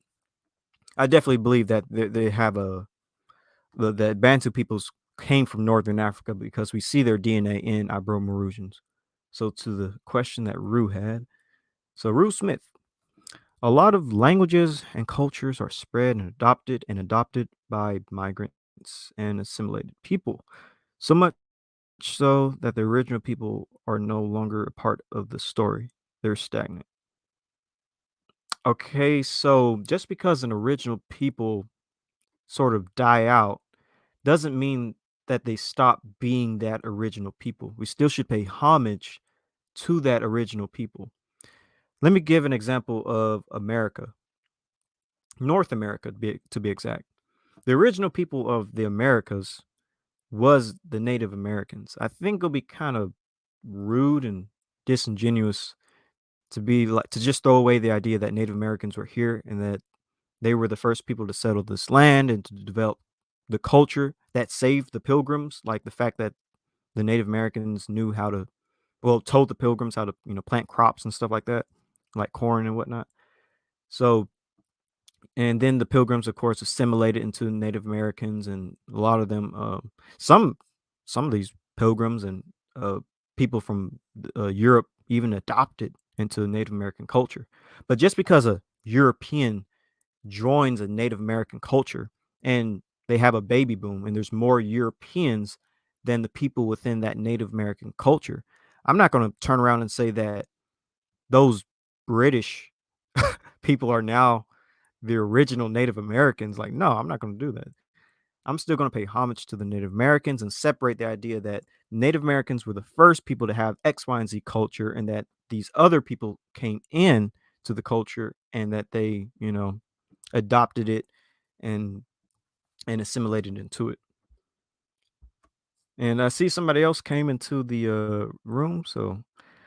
I definitely believe that they have that Bantu peoples came from Northern Africa because we see their DNA in Ibero-Maurusians. So to the question that Rue had, so Rue Smith, a lot of languages and cultures are spread and adopted by migrants and assimilated people. So much so that the original people are no longer a part of the story. They're stagnant. Okay, so just because an original people sort of die out doesn't mean that they stop being that original people. We still should pay homage to that original people. Let me give an example of America, North America to be exact. The original people of the Americas was the Native Americans. I think it'll be kind of rude and disingenuous to just throw away the idea that Native Americans were here and that they were the first people to settle this land and to develop the culture that saved the pilgrims, like the fact that the Native Americans knew how to, well, told the pilgrims how to, plant crops and stuff like that, like corn and whatnot. So, and then the pilgrims, of course, assimilated into Native Americans, and a lot of them, some of these pilgrims and people from Europe even adopted into Native American culture. But just because a European joins a Native American culture and they have a baby boom and there's more Europeans than the people within that Native American culture, I'm not going to turn around and say that those British people are now the original Native Americans. Like, no, I'm not going to do that. I'm still going to pay homage to the Native Americans and separate the idea that Native Americans were the first people to have X, Y, and Z culture, and that these other people came in to the culture and that they, adopted it and assimilated into it. And I see somebody else came into the room, so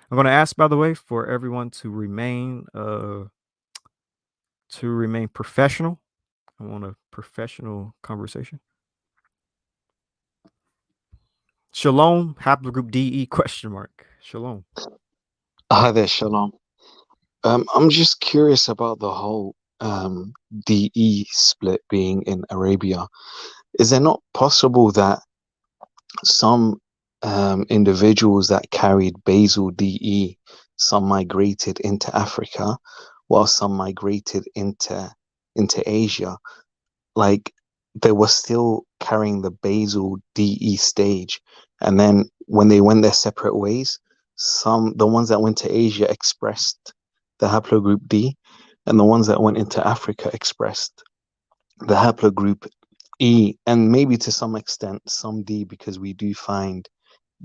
I'm going to ask, by the way, for everyone to remain professional. I want a professional conversation. Shalom, Haplogroup D question mark. Shalom. Hi there, Shalom. I'm just curious about the whole DE split being in Arabia. Is it not possible that some individuals that carried basal DE, some migrated into Africa, while some migrated into Asia? Like they were still carrying the basal DE stage, and then when they went their separate ways, the ones that went to Asia expressed the haplogroup D, and the ones that went into Africa expressed the haplogroup E, and maybe to some extent some D, because we do find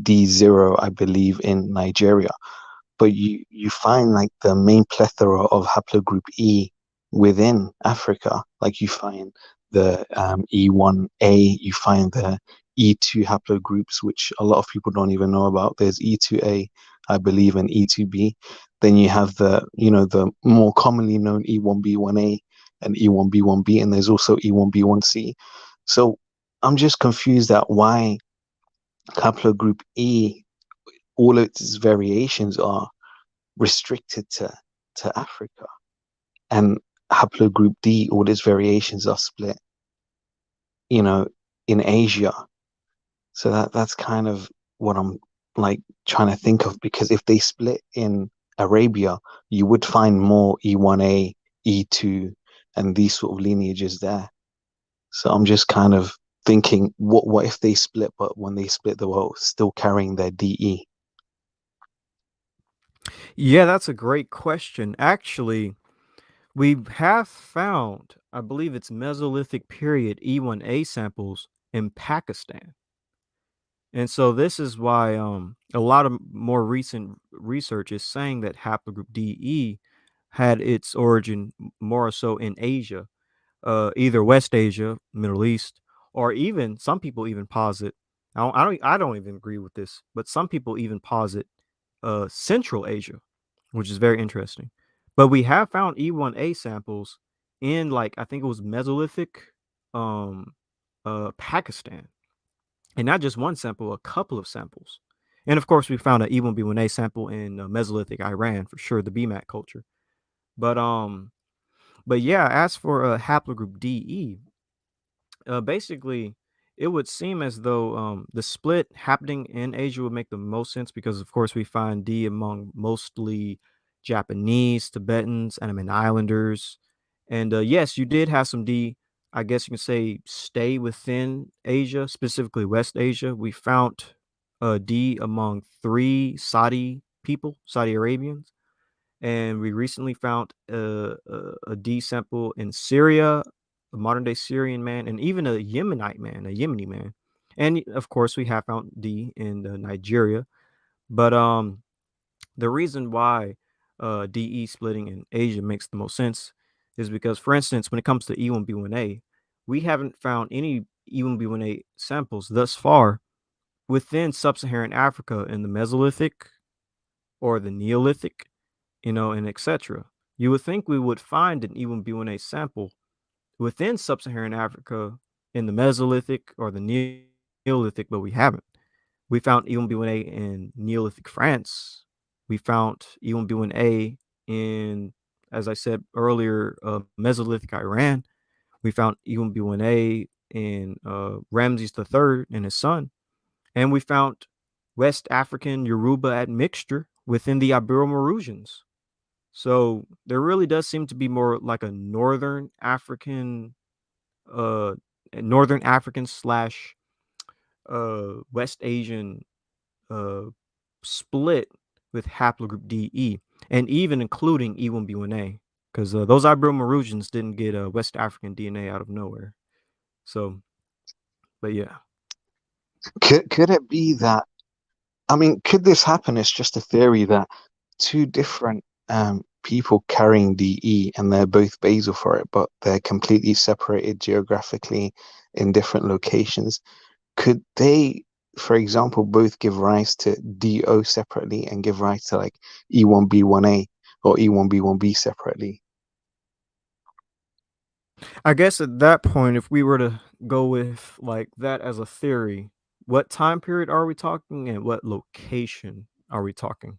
D0, I believe, in Nigeria. But you find like the main plethora of haplogroup E within Africa. Like you find the E1A, you find the E2 haplogroups, which a lot of people don't even know about. There's E2A, I believe, and E2B. Then you have the, the more commonly known E1B1A and E1B1B, and there's also E1B1C. So I'm just confused at why haplogroup E, all its variations are restricted to Africa, and haplogroup D, all its variations are split, in Asia. So that's kind of what I'm like trying to think of, because if they split in Arabia, you would find more E1A, E2, and these sort of lineages there. So I'm just kind of thinking, what if they split, but when they split, they were still carrying their DE? Yeah, that's a great question. Actually, we have found, I believe it's Mesolithic period E1A samples in Pakistan. And so this is why a lot of more recent research is saying that haplogroup DE had its origin more so in Asia, either West Asia, Middle East, or even some people even posit. I don't even agree with this, but some people even posit Central Asia, which is very interesting. But we have found E1A samples in, like, I think it was Mesolithic, um, Pakistan, and not just one sample, a couple of samples. And of course, we found an E1B1A sample in Mesolithic Iran for sure, the BMAC culture. But but yeah, as for haplogroup DE, basically, it would seem as though the split happening in Asia would make the most sense because, of course, we find D among mostly Japanese, Tibetans, Andaman Islanders. And yes, you did have some D, I guess you can say, stay within Asia, specifically West Asia. We found D among 3 Saudi people, Saudi Arabians. And we recently found a D sample in Syria, a modern day Syrian man, and even a Yemenite man, a Yemeni man. And of course, we have found D in Nigeria. But the reason why DE splitting in Asia makes the most sense is because, for instance, when it comes to E1B1A, we haven't found any E1B1A samples thus far within sub-Saharan Africa in the Mesolithic or the Neolithic, and etc. You would think we would find an E1B1A sample within sub-Saharan Africa in the Mesolithic or the Neolithic, but we haven't. We found E1B1A in Neolithic France. We found E1B1A in, as I said earlier, Mesolithic Iran. We found E1B1A in Ramses III and his son. And we found West African Yoruba admixture within the Ibero-Maurusians. So there really does seem to be more like a uh, Northern African slash West Asian uh, split with haplogroup DE, and even including E1B1A, because those Ibero-Maurusians didn't get West African DNA out of nowhere. So, but yeah. Could it be that, I mean, could this happen? It's just a theory that two different people carrying DE, and they're both basal for it, but they're completely separated geographically in different locations. Could they, for example, both give rise to DO separately and give rise to like E1B1A or E1B1B separately? I guess at that point, if we were to go with like that as a theory, what time period are we talking and what location are we talking?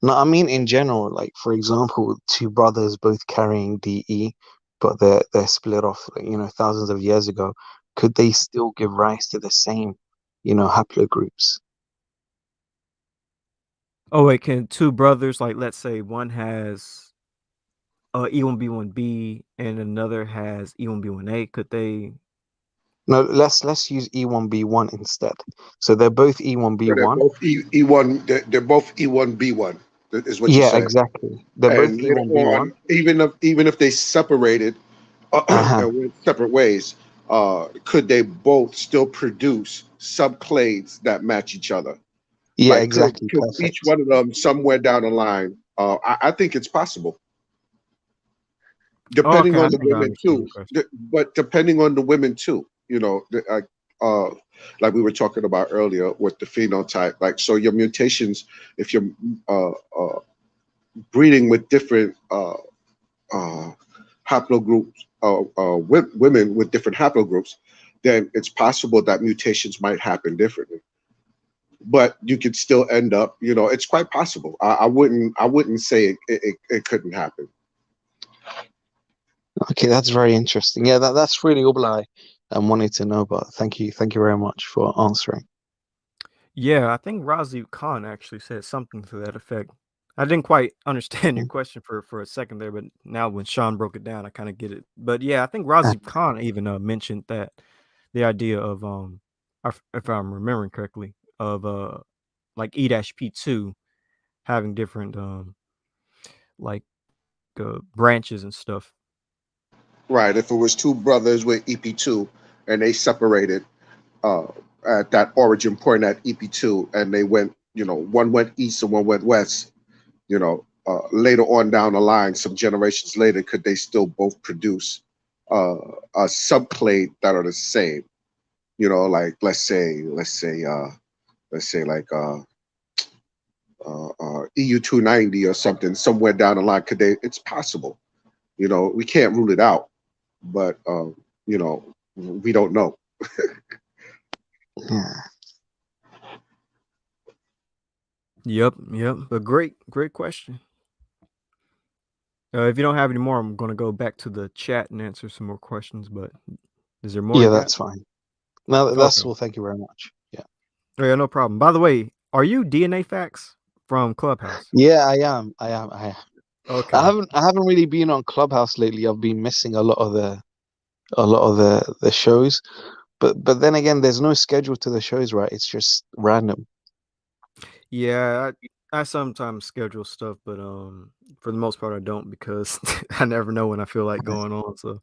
No, I mean in general, like for example, two brothers both carrying DE, but they're split off, like, thousands of years ago. Could they still give rise to the same, haplogroups? Oh, wait, can two brothers, like, let's say one has E1B1B and another has E1B1A, could they? No, let's use E1B1 instead. So they're both So they're E1B1. both E1. They're both E1B1. is what you Yeah, say. exactly. They're both And later E1B1. on, even if they separated Uh-huh. and went separate ways, could they both still produce subclades that match each other? Yeah, Like, exactly. could each Perfect. one of them somewhere down the line? I think it's possible, Oh, depending okay. I on the think I women understand the too. question. But depending on the women too, uh, like we were talking about earlier with the phenotype. Like, so your mutations, if you're uh, uh, breeding with different uh, haplogroups, women with different haplogroups, then it's possible that mutations might happen differently. But you could still end up, it's quite possible. I wouldn't say it couldn't happen. Okay, that's very interesting. Yeah, that's really all I wanted to know. But thank you very much for answering. Yeah, I think Razi Khan actually said something to that effect. I didn't quite understand your question for a second there, but now when Sean broke it down, I kind of get it. But yeah, I think Razi Khan even mentioned that the idea of if I'm remembering correctly, of like E-P2 having different like branches and stuff. Right. If it was two brothers with EP2 and they separated uh, at that origin point at EP2 and they went, one went east and one went west, later on down the line, some generations later, could they still both produce a subclade that are the same? Like let's say like EU290 or something somewhere down the line. Could they? It's possible. We can't rule it out, but we don't know. Yeah. Yep. But great question. If you don't have any more, I'm going to go back to the chat and answer some more questions. But is there more? Yeah, you got? that's fine. No, that's Okay. all. Thank you very much. Yeah. Oh, yeah, no problem. By the way, are you DNA Facts from Clubhouse? Yeah, I am. Okay. I haven't really been on Clubhouse lately. I've been missing a lot of the shows. But then again, there's no schedule to the shows, right? It's just random. Yeah, I sometimes schedule stuff, but for the most part, I don't because I never know when I feel like going on. So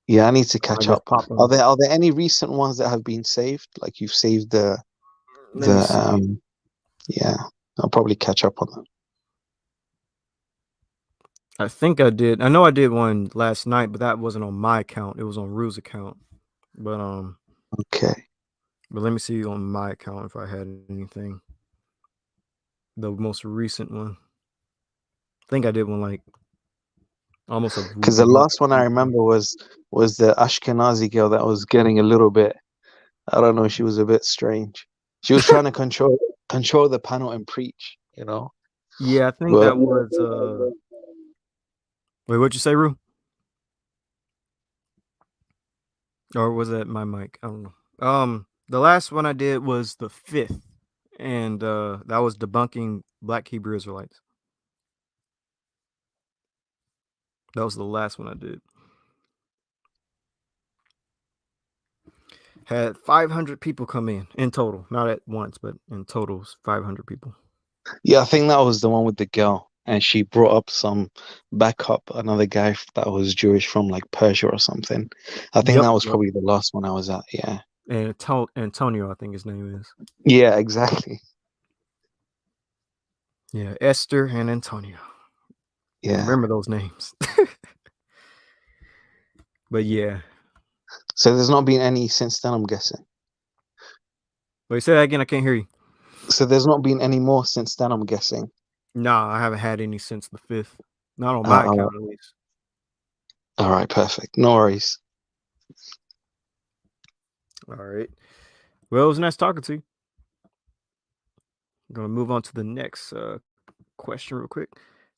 Yeah, I need to I catch just up. pop Are on. there any recent ones that have been saved? Like you've saved the Let me see. yeah. I'll probably catch up on them. I think I did. I know I did one last night, but that wasn't on my account. It was on Rue's account. But Okay. let me see on my account if I had anything. The most recent one. I think I did one like almost a Because the month last one I ago. remember was the Ashkenazi girl that was getting a little bit, I don't know, she was a bit strange. She was trying to control the panel and preach, you know. Yeah, I think But that was wait, what'd you say, Rue? Or was that my mic? I don't know. The last one I did was the 5th, and that was debunking Black Hebrew Israelites. That was the last one I did. Had 500 people come in total, not at once, but in total, it was 500 people. yeah, I think that was the one with the girl, and she brought up another guy that was Jewish from like Persia or something. I think that was Yep. probably the last one I was at. Yeah. And Antonio, I think his name is. Yeah, exactly. Yeah, Esther and Antonio. Yeah. Remember those names. But yeah. So there's not been any since then, I'm guessing. Wait, say that again. I can't hear you. So there's not been any more since then, I'm guessing. Nah, I haven't had any since the 5th. Not on my account, at least. All right, perfect. No worries. All right. Well, it was nice talking to you. I'm going to move on to the next question real quick.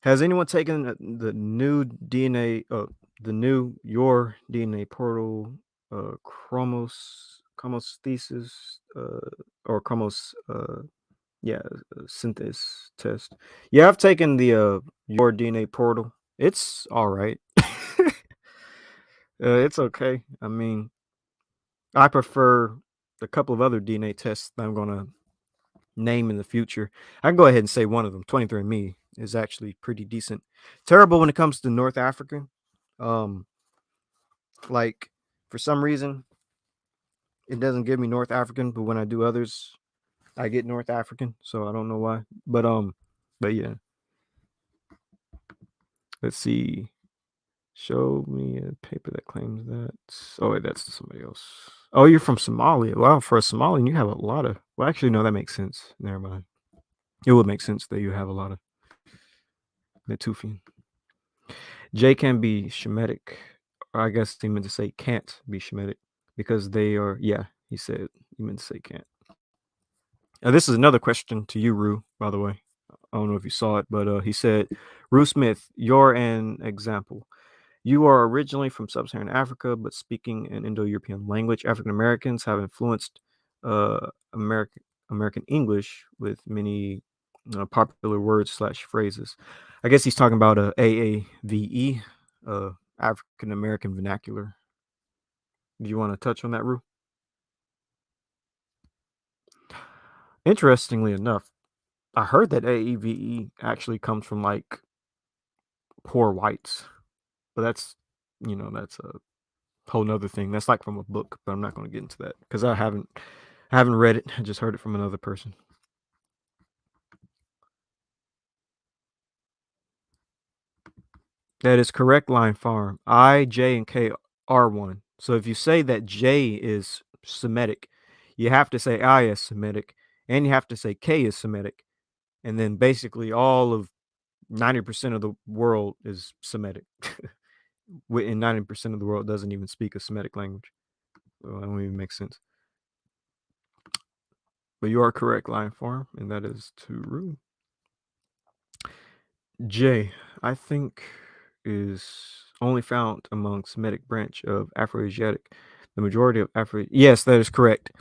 Has anyone taken the new DNA, your DNA portal chromosthesis or synthesis test? Yeah, I've taken the your DNA portal. It's all right. It's okay. I mean, I prefer a couple of other DNA tests that I'm gonna name in the future. I can go ahead and say one of them, 23andMe, is actually pretty decent. Terrible when it comes to North African. Like for some reason, it doesn't give me North African, but when I do others, I get North African. So I don't know why. But yeah. Let's see. Show me a paper that claims that. Oh wait, that's somebody else. Oh, you're from Somalia. Wow, for a Somalian, you have a lot of. Well, actually, no, that makes sense. Never mind. It would make sense that you have a lot of Natufian. J can be Shemitic, or I guess he meant to say can't be Shemitic because they are. Yeah, he said he meant to say can't. Now, this is another question to you, Rue. By the way, I don't know if you saw it, but he said, Rue Smith, you're an example. You are originally from sub-Saharan Africa, but speaking an Indo-European language. African Americans have influenced American English with many popular words / phrases. I guess he's talking about AAVE, African American vernacular. Do you want to touch on that, Rue? Interestingly enough, I heard that AAVE actually comes from like poor whites, but that's a whole nother thing. That's like from a book, but I'm not going to get into that because I haven't read it. I just heard it from another person. That is correct, Line Farm. I, J, and K are one. So if you say that J is Semitic, you have to say I is Semitic, and you have to say K is Semitic, and then basically all of 90% of the world is Semitic. And 90% of the world doesn't even speak a Semitic language. So that don't even make sense. But you are correct, Lion Farm, and that is true. J, I think, is only found among Semitic branch of Afroasiatic. The majority of yes, that is correct.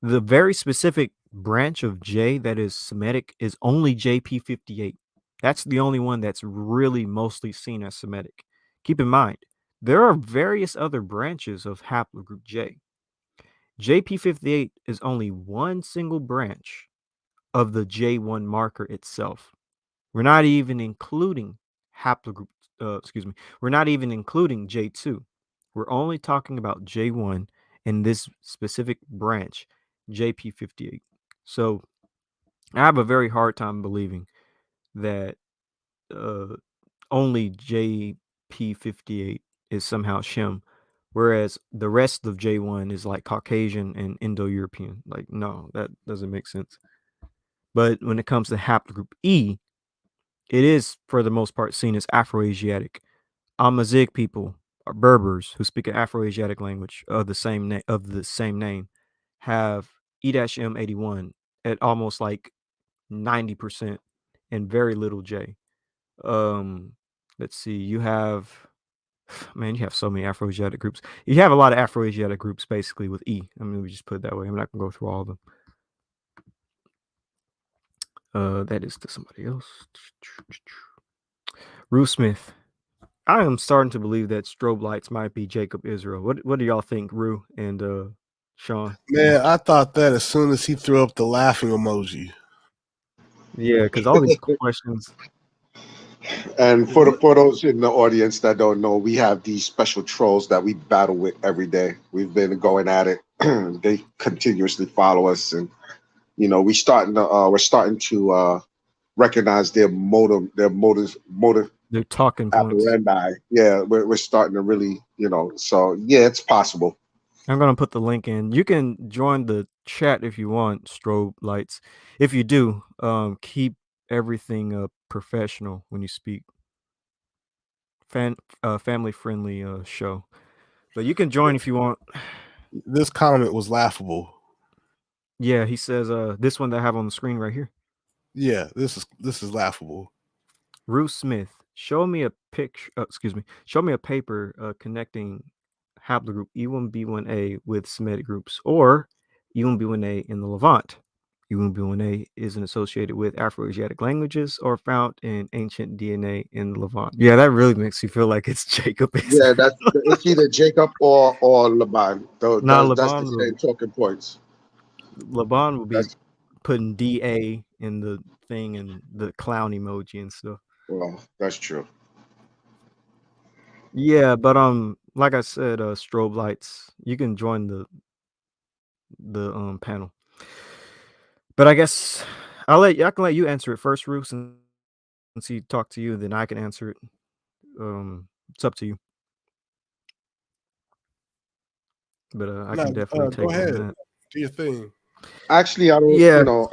The very specific branch of J that is Semitic is only JP58. That's the only one that's really mostly seen as Semitic. Keep in mind, there are various other branches of haplogroup J. JP58 is only one single branch of the J1 marker itself. We're not even including haplogroup, we're not even including J2. We're only talking about J1 in this specific branch, JP58. So I have a very hard time believing that only JP58 is somehow Shem, whereas the rest of J1 is like Caucasian and Indo-European. Like, no, that doesn't make sense. But when it comes to haplogroup E, it is, for the most part, seen as Afroasiatic. Amazigh people are Berbers who speak an Afroasiatic language of the same name have E-M81 at almost like 90% and very little J. Let's see, you have so many Afroasiatic groups. You have a lot of Afroasiatic groups basically with E. I mean, we just put it that way. I'm not gonna go through all of them. That is to somebody else. Rue Smith. I am starting to believe that strobe lights might be Jacob Israel. What do y'all think, Rue and Sean? Man, I thought that as soon as he threw up the laughing emoji. Yeah, because all these questions. And for those in the audience that don't know, we have these special trolls that we battle with every day. We've been going at it. They continuously follow us, and we're starting to recognize their motives. They're talking points. Operandi. Yeah, we're starting to really, so yeah, it's possible. I'm going to put the link in. You can join the chat if you want, strobe lights. If you do, keep everything professional when you speak. Family-friendly show. But you can join if you want. This comment was laughable. Yeah, he says this one that I have on the screen right here. Yeah, this is laughable. Rue Smith, show me a picture. Show me a paper connecting haplogroup E1B1A with Semitic groups, or E1B1A in the Levant. E1B1A isn't associated with Afroasiatic languages or found in ancient DNA in the Levant. Yeah, that really makes you feel like it's Jacob. Yeah, it's either Jacob or Laban. That's the same talking points. Laban will be putting DA in the thing and the clown emoji and stuff. Well, that's true. Yeah, but like I said, strobe lights. You can join the panel. But I guess I can let you answer it first, Rue, since he talked to you, then I can answer it. It's up to you. But I No, can definitely go take on ahead. that. Do your thing. Actually, I don't. Yeah. You know,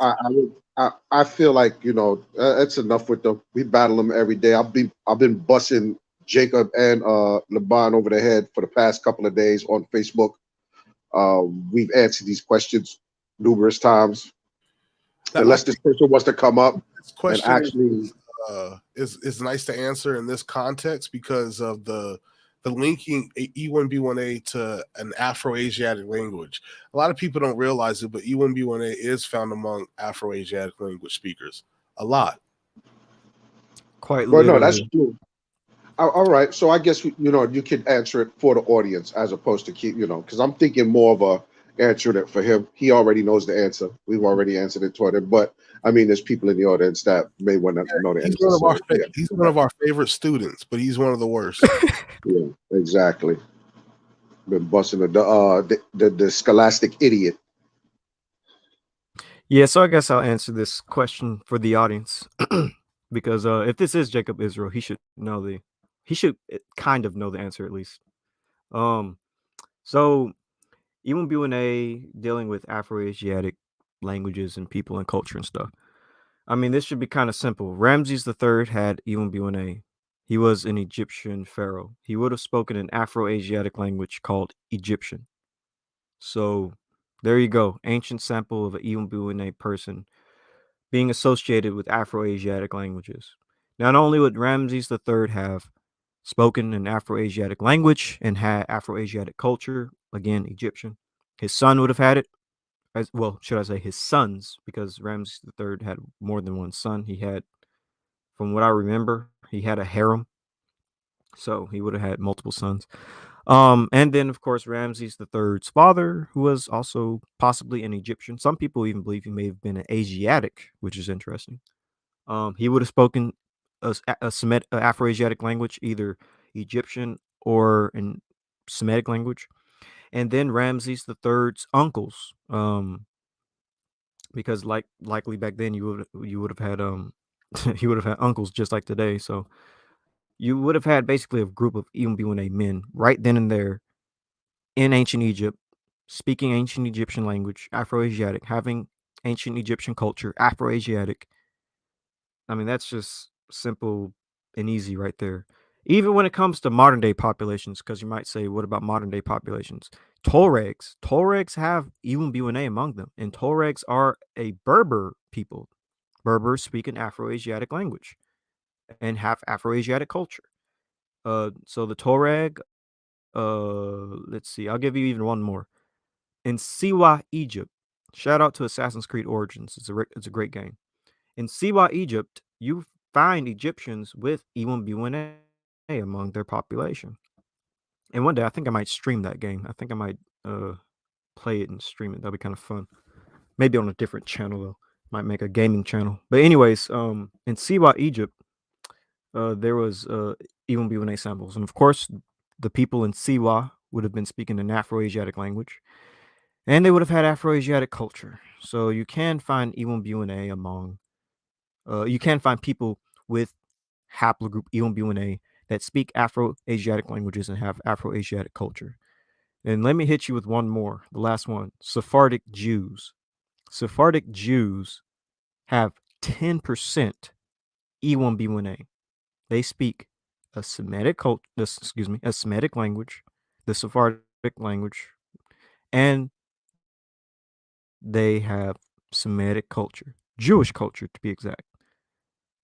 I feel like it's enough with them. We battle them every day. I've been busting Jacob and Laban over the head for the past couple of days on Facebook. We've answered these questions numerous times. Unless this person wants to come up this question and actually is nice to answer in this context because of the linking E1B1A to an Afro-Asiatic language. A lot of people don't realize it, but E1B1A is found among Afro-Asiatic language speakers. A lot. Quite well, no, literally. that's true. All right, so I guess you can answer it for the audience as opposed to keep because I'm thinking more of a answering it for him. He already knows the answer. We've already answered it toward him, but I mean, there's people in the audience that may want to know the He's answer. one of our So, yeah. he's one of our favorite students, but he's one of the worst. Yeah, exactly. Been busting the scholastic idiot. Yeah, so I guess I'll answer this question for the audience because if this is Jacob Israel, he should kind of know the answer at least. So E1B1A dealing with Afro-Asiatic languages and people and culture and stuff. I mean, this should be kind of simple. Ramses III had E1B1A. He was an Egyptian pharaoh. He would have spoken an Afro-Asiatic language called Egyptian. So there you go. Ancient sample of an E1B1A person being associated with Afro-Asiatic languages. Not only would Ramses III have spoken an Afro-Asiatic language and had Afro-Asiatic culture, again, Egyptian, his son would have had it, as well, should I say his sons, because Ramses III had more than one son. He had, from what I remember, he had a harem, so he would have had multiple sons. And then of course Ramses III's father, who was also possibly an Egyptian. Some people even believe he may have been an Asiatic, which is interesting. He would have spoken a Semitic, Afro-Asiatic language, either Egyptian or an Semitic language. And then Ramses III's uncles, because likely back then you would have had you would have had uncles just like today. So you would have had basically a group of E1B1A men right then and there in ancient Egypt, speaking ancient Egyptian language, Afro-Asiatic, having ancient Egyptian culture, Afro-Asiatic. I mean, that's just simple and easy right there. Even when it comes to modern day populations, because you might say, what about modern day populations? Tuaregs have E1B1A among them, and Tuaregs are a Berber people. Berbers speak an Afro-Asiatic language and have Afro-Asiatic culture. So the Tuareg, let's see, I'll give you even one more. In Siwa, Egypt, shout out to Assassin's Creed Origins. It's a great game. In Siwa, Egypt, you find Egyptians with E1B1A among their population. And one day, I think I might stream that game. I think I might play it and stream it. That'll be kind of fun. Maybe on a different channel though. Might make a gaming channel. But anyways, in Siwa, Egypt, there was E1B1A samples, and of course, the people in Siwa would have been speaking an Afro-Asiatic language, and they would have had Afro-Asiatic culture. So you can find E1B1A among you can find people with haplogroup E1B1A that speak Afro-Asiatic languages and have Afro-Asiatic culture. And let me hit you with one more, the last one. Sephardic Jews. Sephardic Jews have 10% E1B1A. They speak a Semitic a Semitic language, the Sephardic language, and they have Semitic culture, Jewish culture to be exact.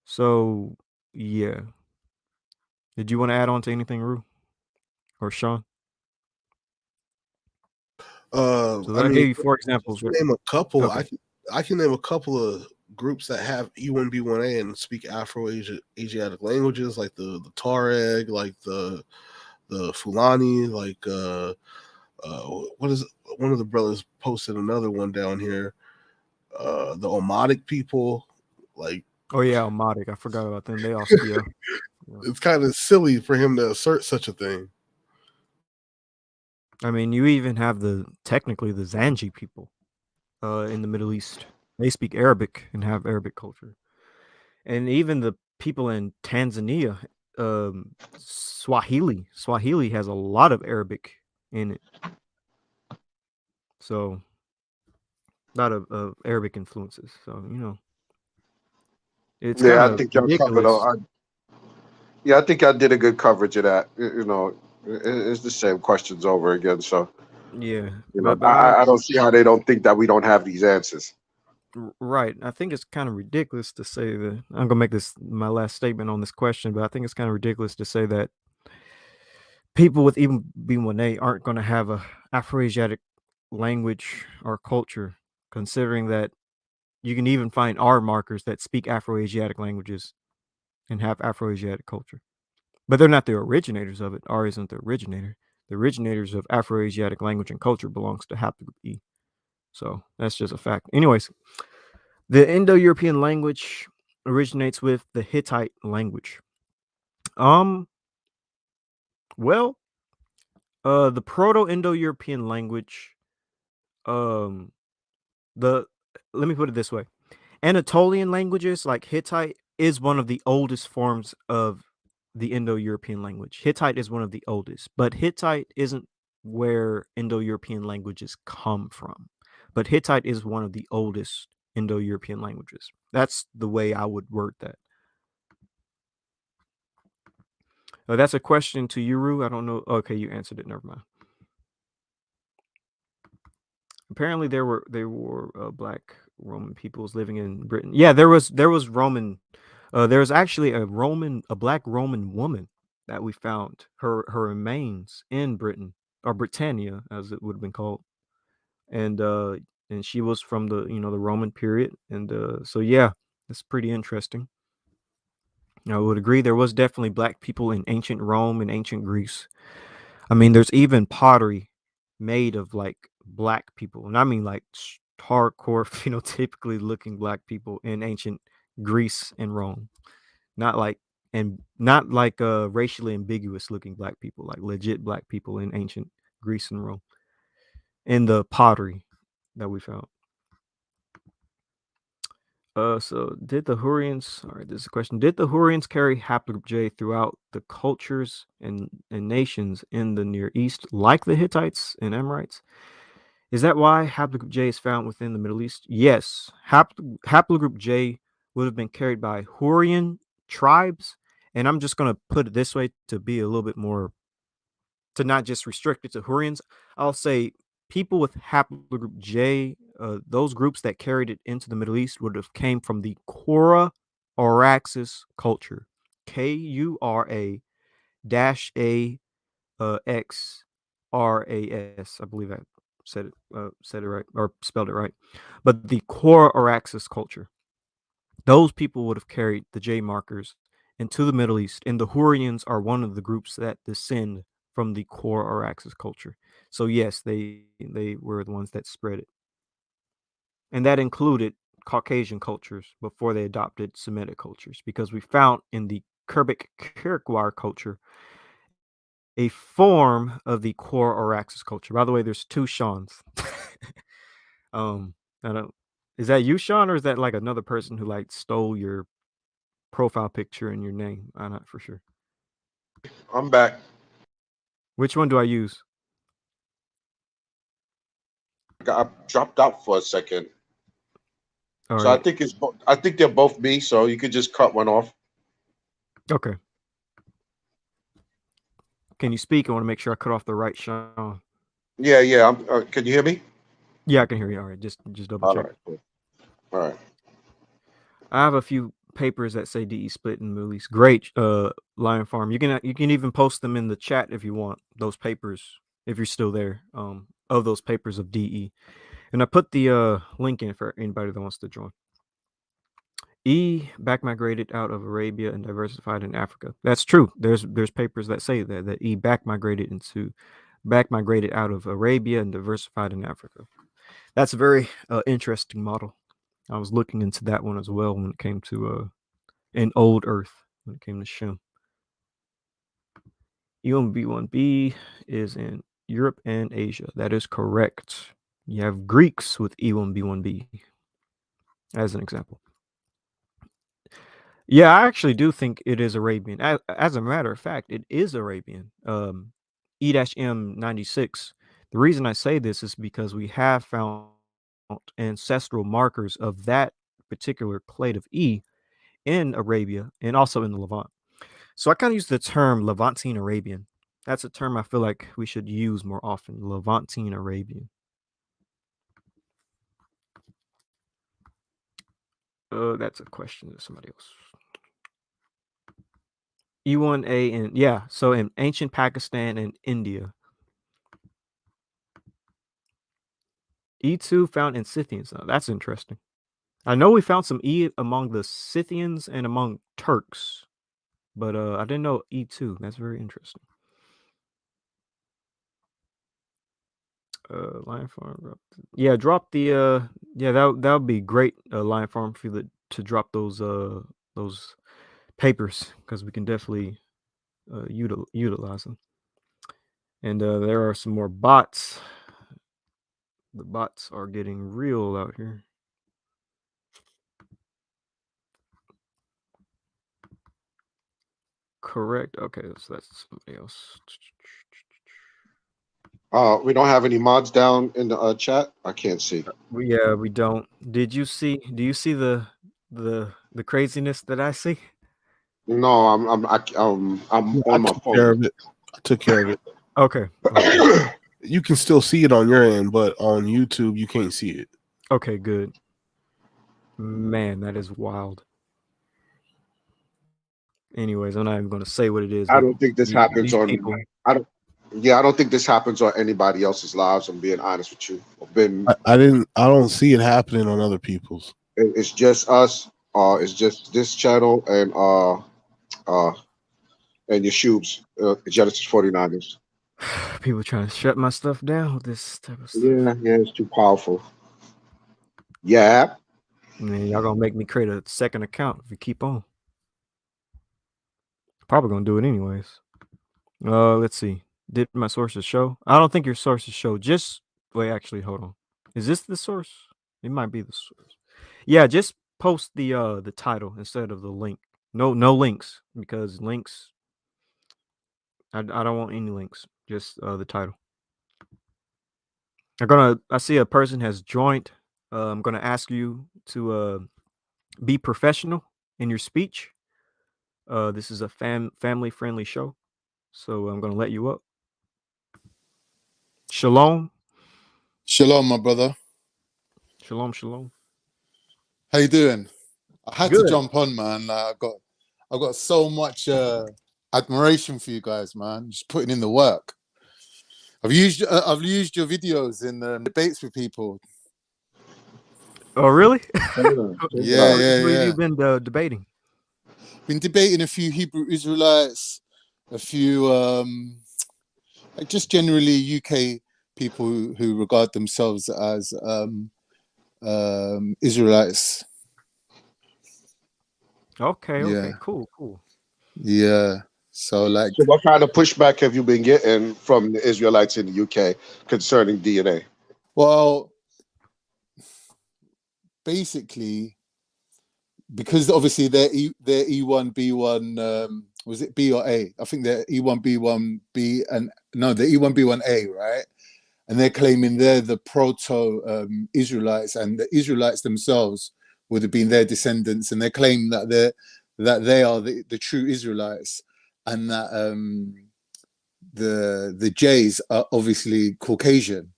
So, yeah. Did you want to add on to anything, Rue or Sean? So I gave you 4 examples. Name a couple. Okay. I can name a couple of groups that have E1B1A and speak Afro-Asiatic languages, like the Tuareg, like the Fulani, like what is it? One of the brothers posted another one down here. the Omadic people. Like, Oh yeah, Almatic. I forgot about them. They all yeah. it's kind of silly for him to assert such a thing. I mean, you even have technically the Zanji people in the Middle East. They speak Arabic and have Arabic culture. And even the people in Tanzania, Swahili. Swahili has a lot of Arabic in it. So a lot of Arabic influences. So, it's kind Yeah, I of think y'all covered. ridiculous. Yeah, I think I did a good coverage of that. It's the same questions over again. So, Yeah, but I don't see how they don't think that we don't have these answers. right. I think it's kind of ridiculous to say that. I'm gonna make this my last statement on this question, but I think it's kind of ridiculous to say that people with even B1A aren't going to have a Afroasiatic language or culture, considering that you can even find R markers that speak Afroasiatic languages and have Afroasiatic culture. But they're not the originators of it. R isn't the originator. The originators of Afroasiatic language and culture belongs to Haplogroup E. So that's just a fact. Anyways, the Indo-European language originates with the Hittite language. Well, the Proto-Indo-European language, let me put it this way. Anatolian languages like Hittite is one of the oldest forms of the Indo-European language. Hittite is one of the oldest, but Hittite isn't where Indo-European languages come from. But Hittite is one of the oldest Indo-European languages. That's the way I would word that. That's a question to Yuru. I don't know. Okay, you answered it. Never mind. Apparently, there were black Roman peoples living in Britain. Yeah, there was Roman. There was actually a black Roman woman that we found her remains in Britain, or Britannia as it would have been called, and she was from the the Roman period, and so yeah, it's pretty interesting. I would agree there was definitely black people in ancient Rome and ancient Greece. I mean, there's even pottery made of like black people, and I mean like hardcore phenotypically looking black people in ancient Greece and Rome. Not like racially ambiguous looking black people, like legit black people in ancient Greece and Rome. In the pottery that we found. So did the Hurrians, all right, this is a question. Did the Hurrians carry haplogroup J throughout the cultures and nations in the Near East, like the Hittites and Amorites? Is that why haplogroup J is found within the Middle East? Yes. Haplogroup J would have been carried by Hurrian tribes. And I'm just going to put it this way to be a little bit more, to not just restrict it to Hurrians. I'll say people with haplogroup J, those groups that carried it into the Middle East would have came from the Kura Araxes culture. Kura dash A X RAS. I believe I said it right or spelled it right. But the Kura Araxes culture, those people would have carried the J markers into the Middle East, and the Hurrians are one of the groups that descend from the Kura Araxes culture. So yes, they were the ones that spread it, and that included Caucasian cultures before they adopted Semitic cultures, because we found in the Kerbic Kirkwar culture a form of the Kura Araxes culture. By the way, there's two Seans. I don't. Is that you, Sean, or is that like another person who like stole your profile picture and your name? I'm not for sure. I'm back. Which one do I use? I dropped out for a second, All so I right. think I think they're both me. So you could just cut one off. Okay. Can you speak? I want to make sure I cut off the right Sean. Yeah. Can you hear me? Yeah, I can hear you. All right. Just double All check. right. Cool. All right. I have a few papers that say DE split in the Middle East. Great, Lion Farm. You can even post them in the chat if you want those papers, if you're still there. Of those papers of DE, and I put the link in for anybody that wants to join. E back migrated out of Arabia and diversified in Africa. That's true. There's papers that say that E back migrated out of Arabia and diversified in Africa. That's a very interesting model. I was looking into that one as well when it came to in Old Earth, when it came to Shem. E1B1B is in Europe and Asia. That is correct. You have Greeks with E1B1B as an example. Yeah, I actually do think it is Arabian. As a matter of fact, it is Arabian. E-M96. The reason I say this is because we have found ancestral markers of that particular clade of E in Arabia and also in the Levant. So I kind of use the term Levantine Arabian. That's a term I feel like we should use more often. Levantine Arabian. That's a question to somebody else. E1A and yeah, so in ancient Pakistan and India. E2 found in Scythians. Oh, that's interesting. I know we found some E among the Scythians and among Turks, but I didn't know E2. That's very interesting. Lion Farm. Yeah, drop the yeah, that would be great, Lion Farm, for you to drop those papers, because we can definitely utilize them. And there are some more bots. The bots are getting real out here. Correct. Okay, so that's somebody else. We don't have any mods down in the chat. I can't see. Yeah, we don't. Do you see the craziness that I see? No, I'm on my Took care phone. of it. I took care of it. Okay. You can still see it on your end, but on YouTube you can't see it. Okay, good. Man, that is wild. Anyways, I'm not even going to say what it is. I don't think this happens on. People. I don't think this happens on anybody else's lives. I'm being honest with you. I don't see it happening on other people's. It's just us. It's just this channel and Yeshua's Genesis 49ers. People trying to shut my stuff down with this type of stuff. Yeah, it's too powerful. Yeah. Man, y'all gonna make me create a second account if you keep on. Probably gonna do it anyways. Let's see. Did my sources show? I don't think your sources show. Just wait, actually, hold on. Is this the source? It might be the source. Yeah, just post the title instead of the link. No links, because links. I don't want any links. Just the title. I see a person has joined. I'm gonna ask you to be professional in your speech. This is a family friendly show, so I'm gonna let you up. Shalom. Shalom, my brother. Shalom, shalom. How you doing? I had Good. to jump on, man. Like, I've got so much admiration for you guys, man. Just putting in the work. I've used your videos in debates with people. Oh, really? Yeah. Who have you been debating? Been debating a few Hebrew Israelites, a few like just generally UK people who regard themselves as Israelites. Okay, cool. Yeah. So what kind of pushback have you been getting from the Israelites in the UK concerning DNA? Well, basically, because obviously they're E1B1, was it B or A? I think they're E1B1B and no, they're E1B1A, right? And they're claiming they're the proto-Israelites, and the Israelites themselves would have been their descendants, and they claim that they are the true Israelites, and that the Jays are obviously Caucasian,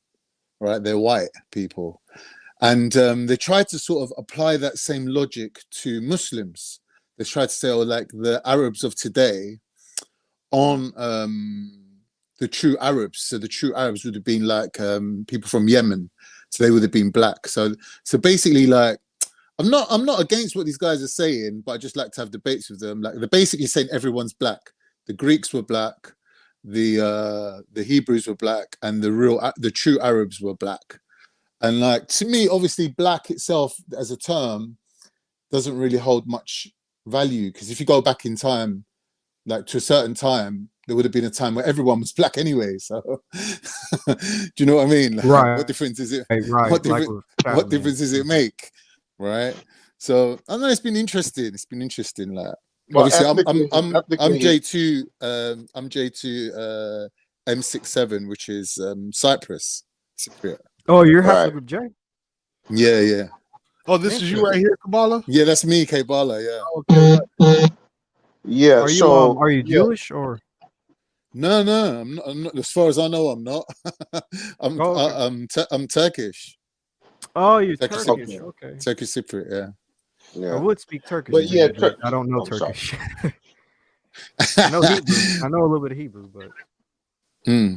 right? They're white people. And they try to sort of apply that same logic to Muslims. They try to say, oh, like the Arabs of today on the true Arabs. So the true Arabs would have been like people from Yemen. So they would have been black. So basically, like, I'm not against what these guys are saying, but I just like to have debates with them. Like, they're basically saying everyone's black. The Greeks were black, the Hebrews were black, and the true Arabs were black. And like, to me, obviously, black itself as a term doesn't really hold much value, because if you go back in time, like to a certain time, there would have been a time where everyone was black anyway. So, do you know what I mean? Like, Right. what difference is it? Right. What Like difference? with What Chapman. difference does it make? Right. So I know it's been interesting. It's been interesting. Like, Well, obviously, I'm ethnically, J2. I'm J2 M67, which is Cyprus, Cypriot. Oh, you're Right. Haplogroup J? Yeah, yeah, Oh, this is you right here, Kabbalah? yeah. That's me, Kbala. Yeah. Okay. yeah. Are you So are you yeah, Jewish or? No, I'm not. I'm not. As far as I know, I'm not. Oh, okay. I'm Turkish. Oh, you're Turkish Turkish. Cypriot. Okay. Turkish Cypriot. Yeah. I yeah. would speak Turkish But to yeah, you, but I don't know I'm sorry. Turkish. I know Hebrew. I know a little bit of Hebrew, but Hmm.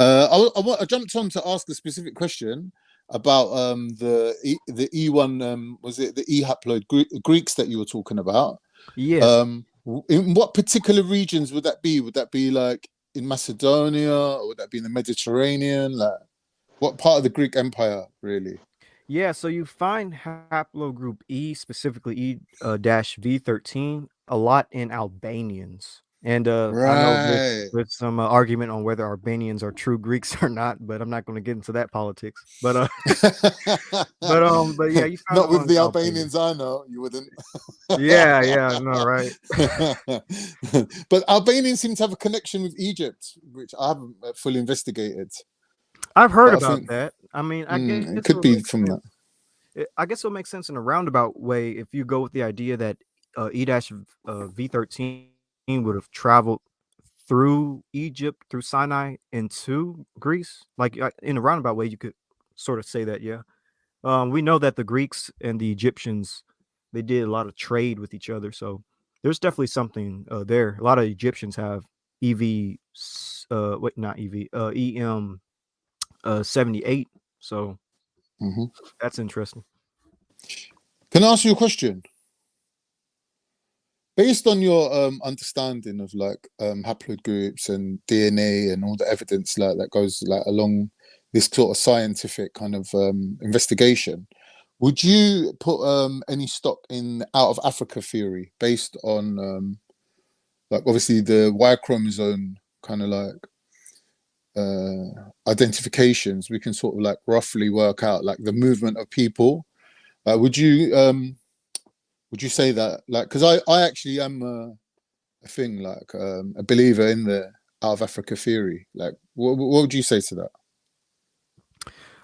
I jumped on to ask a specific question about the E1, was it the E haploid Greeks that you were talking about? yes. In what particular regions would that be? Would that be like in Macedonia, or would that be in the Mediterranean? Like, what part of the Greek Empire, really? Yeah, so you find haplogroup E, specifically dash V13, a lot in Albanians. And I know Right. there's some argument on whether Albanians are true Greeks or not, but I'm not going to get into that politics. But but yeah, you found Not with amongst the Albanians. Albanians I know, you wouldn't. Yeah, no, right. But Albanians seem to have a connection with Egypt, which I haven't fully investigated. I've heard But I about think that. I mean, I guess it it could would be make from that. sense. I guess it'll make sense in a roundabout way if you go with the idea that V13 would have traveled through Egypt, through Sinai into Greece. Like in a roundabout way, you could sort of say that, yeah. We know that the Greeks and the Egyptians, they did a lot of trade with each other, so there's definitely something there. A lot of Egyptians have not EV, EM 78. So Mhm. that's interesting. Can I ask you a question? Based on your understanding of like haplogroups and DNA and all the evidence like that goes like along this sort of scientific kind of investigation, would you put any stock in out of Africa theory based on like obviously the Y chromosome kind of like identifications? We can sort of like roughly work out like the movement of people. Would you say that, like, because I actually am a thing like a believer in the out of Africa theory. Like, what would you say to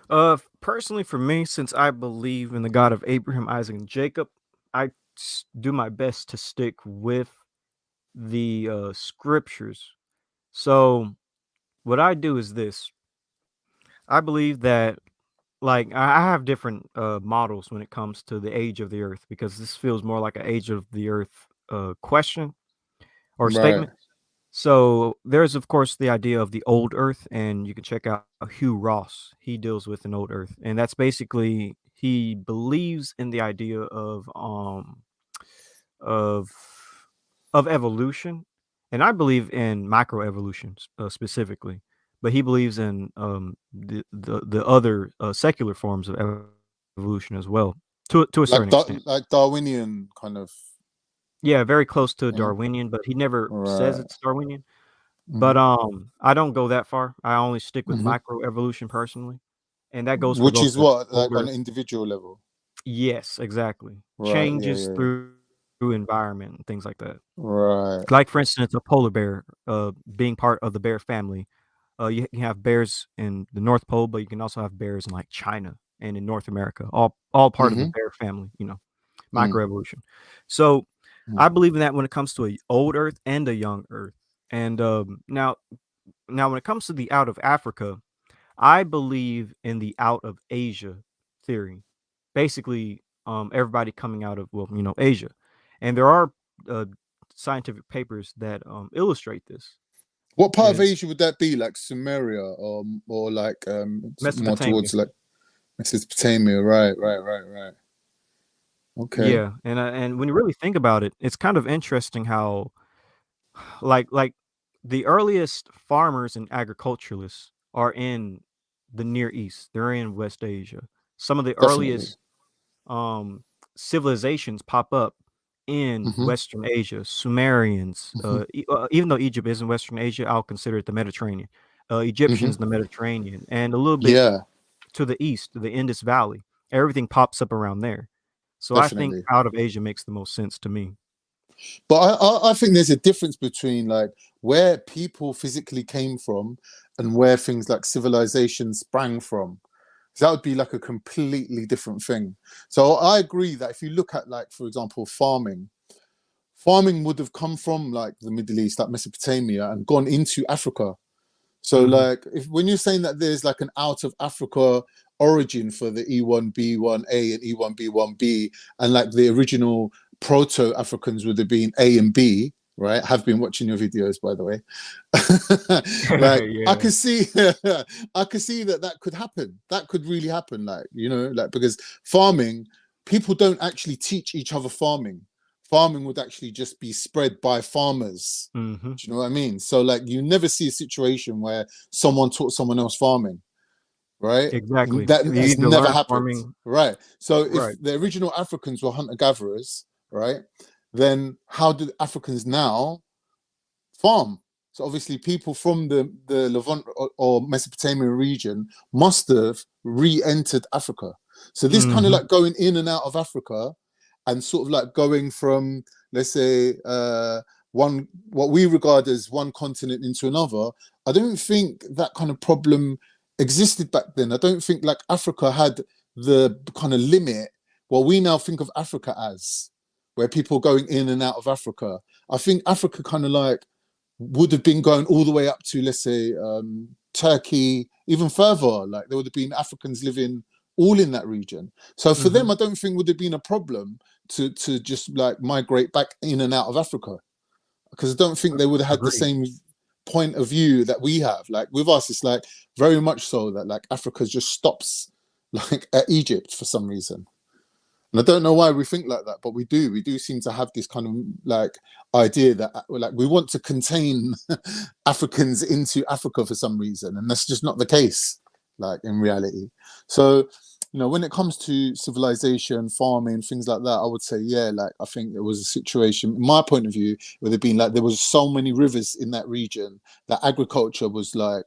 that? Personally, for me, since I believe in the God of Abraham, Isaac, and Jacob, I do my best to stick with the scriptures. So what I do is this: I believe that, like, I have different models when it comes to the age of the Earth, because this feels more like an age of the Earth question or Right. statement. So there's of course the idea of the old Earth, and you can check out Hugh Ross. He deals with an old Earth, and that's basically he believes in the idea of of evolution, and I believe in microevolution specifically. But he believes in the other secular forms of evolution as well, to a certain extent. Like Darwinian kind of. Yeah, very close to Yeah. Darwinian, but he never says Right. it's Darwinian. But Mhm. I don't go that far. I only stick with Mhm. microevolution personally, and that goes for Which both is the what, like, on older. an individual level. Yes, exactly. Right. Yeah. Changes Yeah. through environment and things like that. Right. Like for instance, a polar bear, being part of the bear family. You have bears in the North Pole, but you can also have bears in like China and in North America, all part of the Mhm. bear family. Mm. Microevolution. So Mm. I believe in that when it comes to a old Earth and a young Earth. And now when it comes to the out of Africa, I believe in the out of Asia theory. Basically, everybody coming out of, well, Asia. And there are uh, scientific papers that illustrate this. What part of And Asia would that be? Like Sumeria, or like more Mesopotamia. towards like Mesopotamia? Right. Okay. Yeah, and when you really think about it, it's kind of interesting how like the earliest farmers and agriculturalists are in the Near East. They're in West Asia. Some of the Definitely. earliest civilizations pop up in Hmm. Western Asia. Sumerians, Hmm. even though Egypt is in Western Asia, I'll consider it the Mediterranean. Hmm. Egyptians, the Mediterranean, and a little bit Yeah, to the east, the Indus Valley. Everything pops up around there. So I think definitely. out of Asia makes the most sense to me. But I think there's a difference between like where people physically came from and where things like civilization sprang from. That would be like a completely different thing. So I agree that if you look at like, for example, farming would have come from like the Middle East, like Mesopotamia, and gone into Africa. So Mhm. like if when you're saying that there's like an out of Africa origin for the E1B1A and E1B1B, and like the original proto-Africans would have been A and B, right? Have been watching your videos, by the way. Like I Yeah. could see I could see that that could happen. That could really happen, like, you know, like because farming, people don't actually teach each other farming. Farming would actually just be spread by farmers. Mhm. Do you know what I mean? So like you never see a situation where someone taught someone else farming, right? Exactly. That You has either never learn happened, farming right? So if right. the original Africans were hunter-gatherers, right, then how did Africans now farm? So obviously people from the Levant or Mesopotamian region must have re-entered Africa. So this kind of Mhm. like going in and out of Africa and sort of like going from, let's say, one what we regard as one continent into another, I don't think that kind of problem existed back then. I don't think like Africa had the kind of limit what we now think of Africa as, where people going in and out of Africa. I think Africa kind of like would have been going all the way up to, let's say, Turkey, even further. Like there would have been Africans living all in that region. So for them, Mhm. I don't think would have been a problem to just like migrate back in and out of Africa, because I don't think they would have had the Agreed. same point of view that we have. Like with us, it's like very much so that like Africa just stops like at Egypt for some reason. And I don't know why we think like that, but we do. We do seem to have this kind of like idea that like we want to contain Africans into Africa for some reason, and that's just not the case, like in reality. So, you know, when it comes to civilization, farming, things like that, I would say, yeah, like I think there was a situation, in my point of view, where there'd been like there was so many rivers in that region that agriculture was like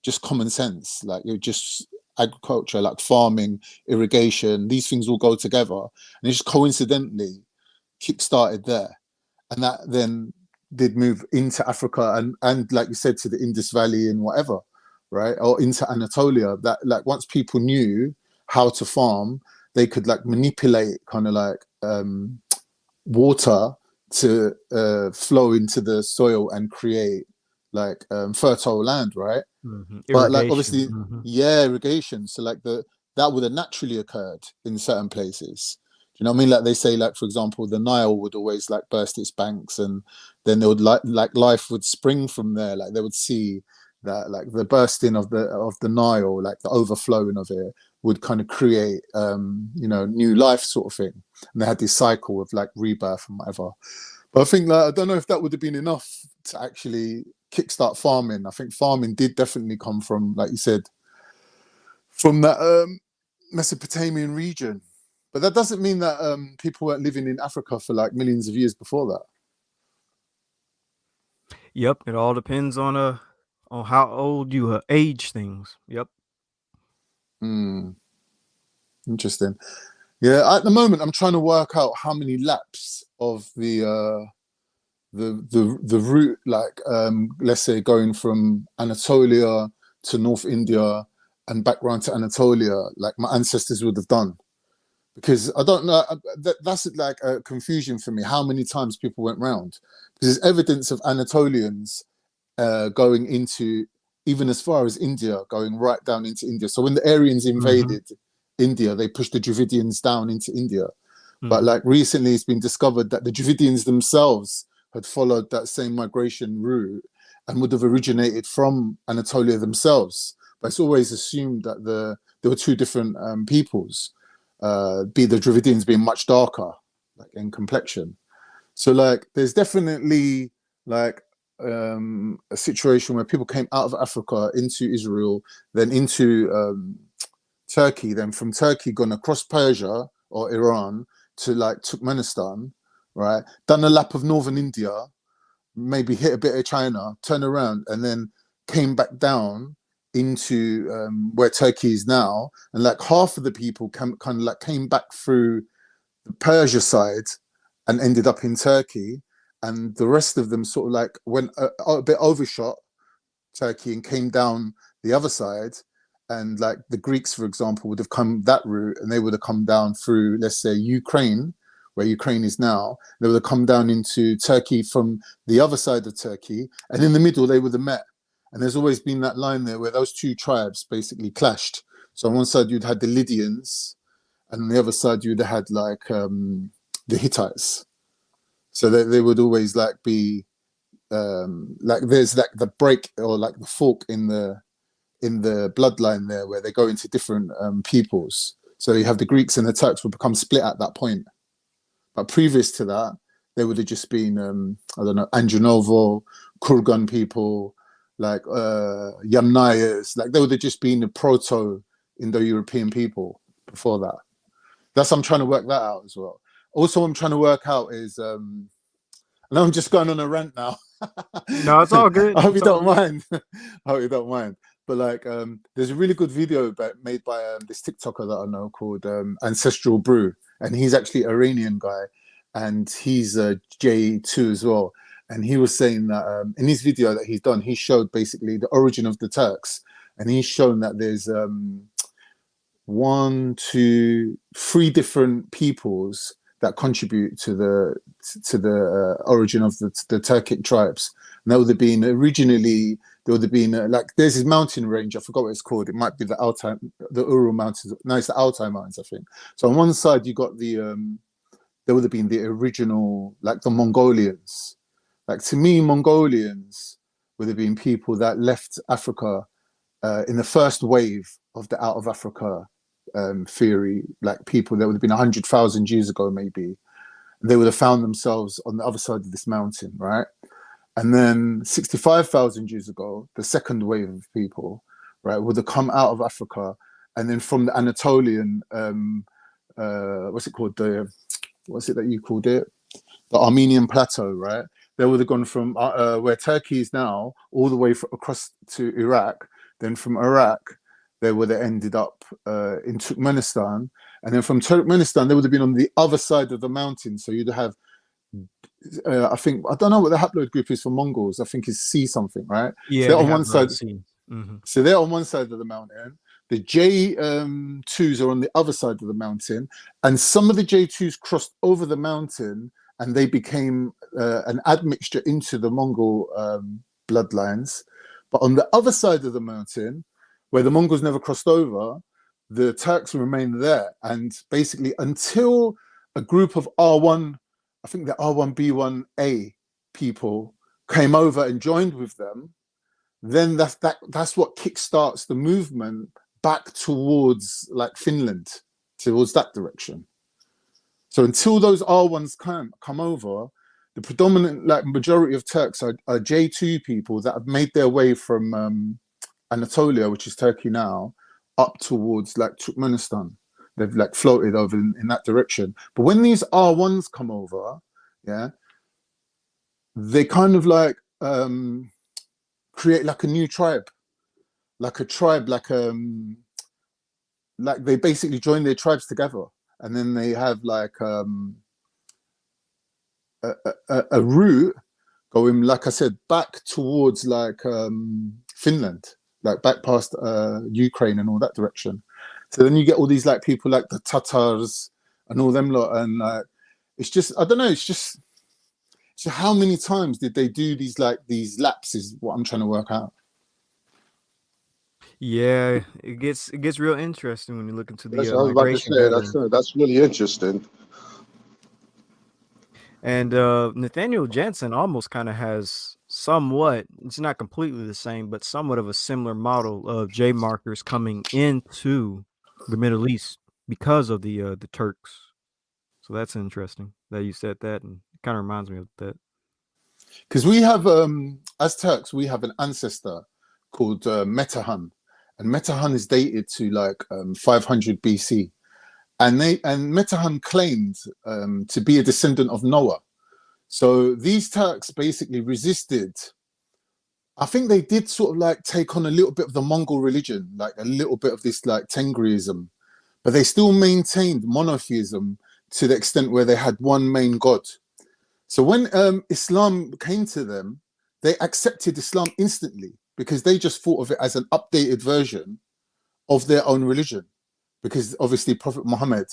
just common sense. Like it just agriculture, like farming, irrigation, these things all go together. And it just coincidentally kick-started there. And that then did move into Africa and like you said, to the Indus Valley and whatever, right? Or into Anatolia. That like once people knew how to farm, they could like manipulate kind of like water to flow into the soil and create like fertile land, right? Mhm. But like Irrigation. obviously, Mhm. yeah, irrigation. So like that would have naturally occurred in certain places. Do you know what I mean? Like they say, like for example, the Nile would always like burst its banks, and then they would like life would spring from there. Like they would see that like the bursting of the Nile, like the overflowing of it, would kind of create you know, new life sort of thing. And they had this cycle of like rebirth and whatever. But I think like I don't know if that would have been enough to actually kickstart farming. I think farming did definitely come from, like you said, from that Mesopotamian region. But that doesn't mean that people weren't living in Africa for like millions of years before that. Yep, it all depends on how old you age things. Yep. Hmm, interesting. Yeah, at the moment I'm trying to work out how many laps of the route, like let's say going from Anatolia to North India and back round to Anatolia, like my ancestors would have done. Because I don't know, that's like a confusion for me. How many times people went round? Because there's evidence of Anatolians going into even as far as India, going right down into India. So when the Aryans Mhm. invaded India, they pushed the Dravidians down into India. But Mhm. like recently, it's been discovered that the Dravidians themselves had followed that same migration route and would have originated from Anatolia themselves. But it's always assumed that there were two different peoples, be the Dravidians being much darker, like in complexion. So like, there's definitely like a situation where people came out of Africa into Israel, then into Turkey, then from Turkey gone across Persia or Iran to like Turkmenistan, right? Done a lap of northern India, maybe hit a bit of China, turn around, and then came back down into where Turkey is now, and like half of the people kind of like came back through the Persia side and ended up in Turkey, and the rest of them sort of like went a bit overshot Turkey and came down the other side. And like the Greeks, for example, would have come that route, and they would have come down through, let's say, Ukraine, where Ukraine is now. They would have come down into Turkey from the other side of Turkey, and in the middle they would have met. And there's always been that line there where those two tribes basically clashed. So on one side you'd had the Lydians, and on the other side you'd have had like the Hittites. So they would always like be like there's like the break or like the fork in the bloodline there where they go into different peoples. So you have the Greeks and the Turks would become split at that point. But previous to that, they would have just been I don't know, Anjanovo, Kurgan people, like Yamnayas, like they would have just been the proto-Indo-European people before that. That's I'm trying to work that out as well. Also, what I'm trying to work out is I know I'm just going on a rant now. No, it's all good. I hope you It's all don't mind. I hope you don't mind. But like, there's a really good video made by this TikToker that I know called Ancestral Brew, and he's actually an Iranian guy, and he's a J2 as well. And he was saying that in his video that he's done, he showed basically the origin of the Turks, and he's shown that there's 1, 2, 3 different peoples that contribute to the origin of the Turkic tribes. And that would have been originally, there would have been like there's this mountain range, I forgot what it's called. It might be the Ural Mountains. No, it's the Altai Mountains, I think. So on one side you got the there would have been the original, like the Mongolians. Like to me, Mongolians would have been people that left Africa in the first wave of the out of Africa theory, like people that would have been 100,000 years ago, maybe. They would have found themselves on the other side of this mountain, right? And then 65,000 years ago, the second wave of people, right, would have come out of Africa, and then from the Anatolian, what's it called? What's it that you called it? The Armenian Plateau, right? They would have gone from where Turkey is now all the way across to Iraq. Then from Iraq, they would have ended up in Turkmenistan. And then from Turkmenistan, they would have been on the other side of the mountain. So you'd have, I think, I don't know what the haploid group is for Mongols. I think it's C something, right? Yeah, so they're they on one have side. Mm-hmm. So they're on one side of the mountain. The J2s are on the other side of the mountain. And some of the J2s crossed over the mountain and they became an admixture into the Mongol bloodlines. But on the other side of the mountain, where the Mongols never crossed over, the Turks remained there. And basically until a group of R1, I think the R1B1A people came over and joined with them, then that's what kickstarts the movement back towards like Finland, towards that direction. So until those R1s come over, the predominant like majority of Turks are J2 people that have made their way from Anatolia, which is Turkey now, up towards like Turkmenistan. They've like floated over in that direction. But when these R1s come over, yeah, they kind of like create like a new tribe, like they basically join their tribes together, and then they have like a route going, like I said, back towards like Finland, like back past Ukraine and all that direction. So then you get all these like people like the Tatars and all them lot, and like it's just, I don't know, it's just, so how many times did they do these laps is what I'm trying to work out. Yeah, it gets real interesting when you look into the I was about to migration say pattern. that's really interesting. And Nathaniel Jansen almost kind of has somewhat, it's not completely the same, but somewhat of a similar model of J markers coming into the Middle East because of the Turks. So that's interesting that you said that, and it kind of reminds me of that. Because we have, as Turks, we have an ancestor called Metahan, and Metahan is dated to like 500 BC, and Metahan claimed to be a descendant of Noah. So these Turks basically resisted. I think they did sort of like take on a little bit of the Mongol religion, like a little bit of this like Tengriism, but they still maintained monotheism to the extent where they had one main god. So when Islam came to them, they accepted Islam instantly because they just thought of it as an updated version of their own religion. Because obviously Prophet Muhammad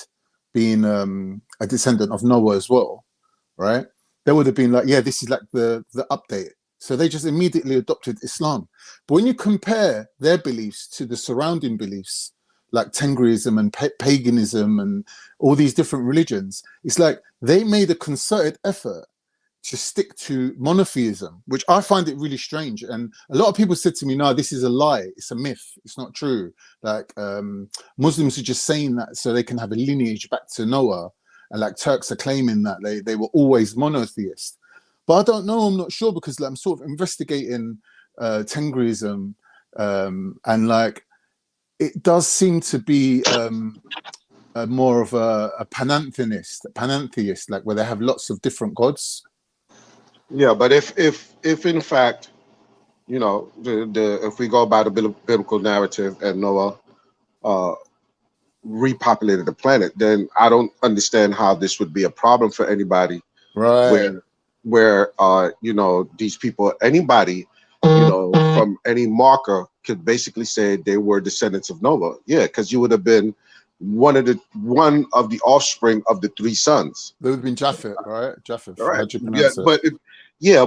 being a descendant of Noah as well, right? They would have been like, yeah, this is like the update. So they just immediately adopted Islam. But when you compare their beliefs to the surrounding beliefs, like Tengriism and paganism and all these different religions, it's like they made a concerted effort to stick to monotheism, which I find it really strange. And a lot of people said to me, no, this is a lie. It's a myth. It's not true. Like Muslims are just saying that so they can have a lineage back to Noah. And like Turks are claiming that they were always monotheist. But I don't know. I'm not sure because like, I'm sort of investigating Tengriism and like it does seem to be more of a panentheist, like where they have lots of different gods. Yeah, but if in fact, you know, if we go by the biblical narrative and Noah repopulated the planet, then I don't understand how this would be a problem for anybody. Right. Where you know, these people, anybody, you know, from any marker could basically say they were descendants of Noah. Yeah, because you would have been one of the offspring of the three sons. They would have been Japheth, right? Japheth. Right. How'd you pronounce it?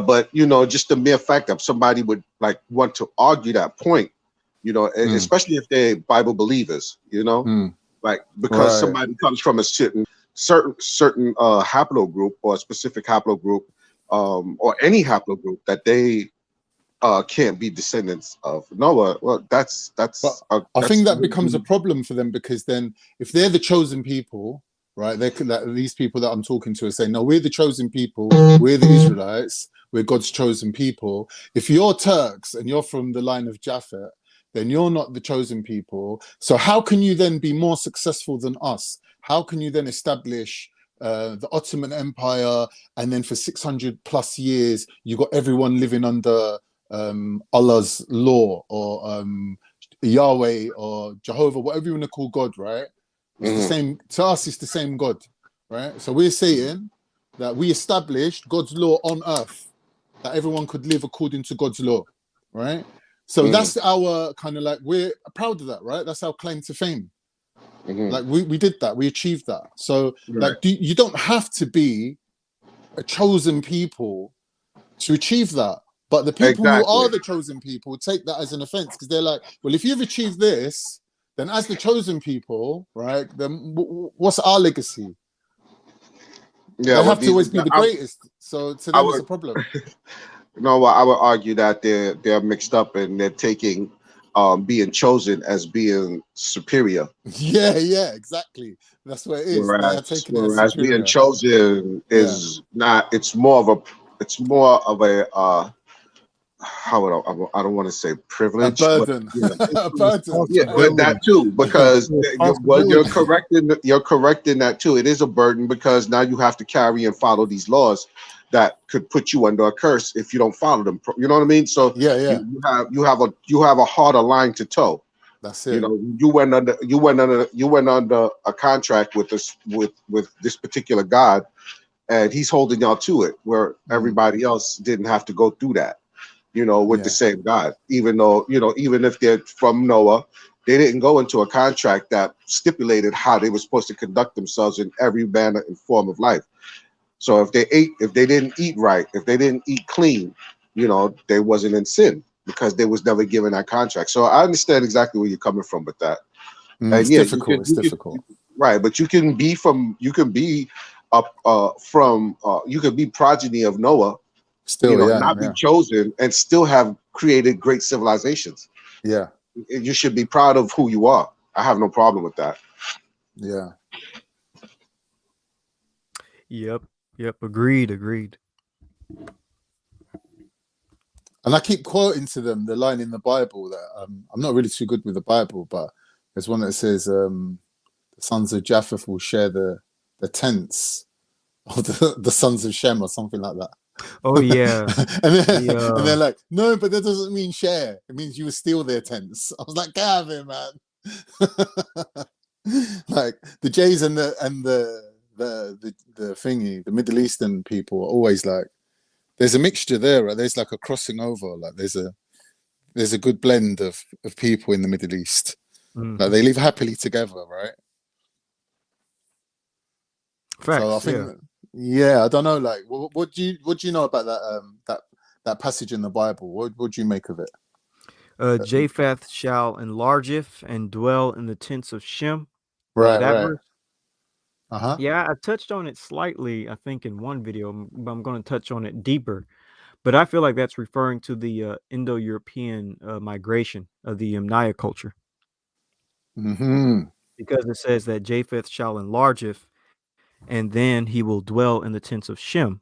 But you know, just the mere fact that somebody would like want to argue that point, you know, especially if they're Bible believers, you know, like because somebody comes from a certain haplogroup or a specific haplogroup, or any haplogroup that they can't be descendants of Noah. Well, that's I think that becomes a problem for them because then if they're the chosen people, right, they could, like, these people that I'm talking to are saying, no, we're the chosen people, we're the Israelites, we're God's chosen people. If you're Turks and you're from the line of Japheth, then you're not the chosen people. So how can you then be more successful than us? How can you then establish the Ottoman Empire, and then for 600 plus years you got everyone living under Allah's law or Yahweh or Jehovah, whatever you want to call God, right? It's the same to us. It's the same God, right? So we're saying that we established God's law on earth, that everyone could live according to God's law, right? So that's our kind of like, we're proud of that, right? That's our claim to fame. Like we did that, we achieved that. So like you don't have to be a chosen people to achieve that. But the people who are the chosen people take that as an offense because they're like, well, if you've achieved this, then as the chosen people, right, then what's our legacy? Yeah, they have to always be the greatest. So to them, it's a problem. No, I would argue that they're mixed up and they're taking being chosen as being superior. Yeah, exactly. That's what it is. Whereas being chosen is not. It's more of a I don't want to say privilege, a burden. But, a burden. But that too, because you're correcting that too. It is a burden because now you have to carry and follow these laws that could put you under a curse if you don't follow them. You know what I mean? So you have a harder line to toe. That's it. You know, you went under a contract with this particular God, and he's holding y'all to it, where everybody else didn't have to go through that. You know, with the same God, even though, you know, even if they're from Noah, they didn't go into a contract that stipulated how they were supposed to conduct themselves in every manner and form of life. So if they didn't eat right, if they didn't eat clean, you know, they wasn't in sin because they was never given that contract. So I understand exactly where you're coming from with that. And it's difficult. It's difficult. Right, but you can be progeny of Noah. Still, you know, not be chosen and still have created great civilizations. Yeah. You should be proud of who you are. I have no problem with that. Yeah. Yep. Agreed. And I keep quoting to them the line in the Bible that I'm not really too good with the Bible, but there's one that says the sons of Japheth will share the tents of the sons of Shem or something like that. Oh yeah, And they're the like, no, but that doesn't mean share. It means you will steal their tents. I was like, get out of here, man. Like the Jays and the thingy, the Middle Eastern people are always like, there's a mixture there, right? There's like a crossing over. Like there's a good blend of people in the Middle East. Like they live happily together, right? facts. So I think, yeah, I don't know. Like, what do you know about that passage in the Bible? What do you make of it? Japheth shall enlargeth and dwell in the tents of Shem. Right, That right. verse. Uh-huh. Yeah, I touched on it slightly, I think, in one video, but I'm going to touch on it deeper. But I feel like that's referring to the Indo-European migration of the Yamnaya culture, because it says that Japheth shall enlargeth, and then he will dwell in the tents of Shem.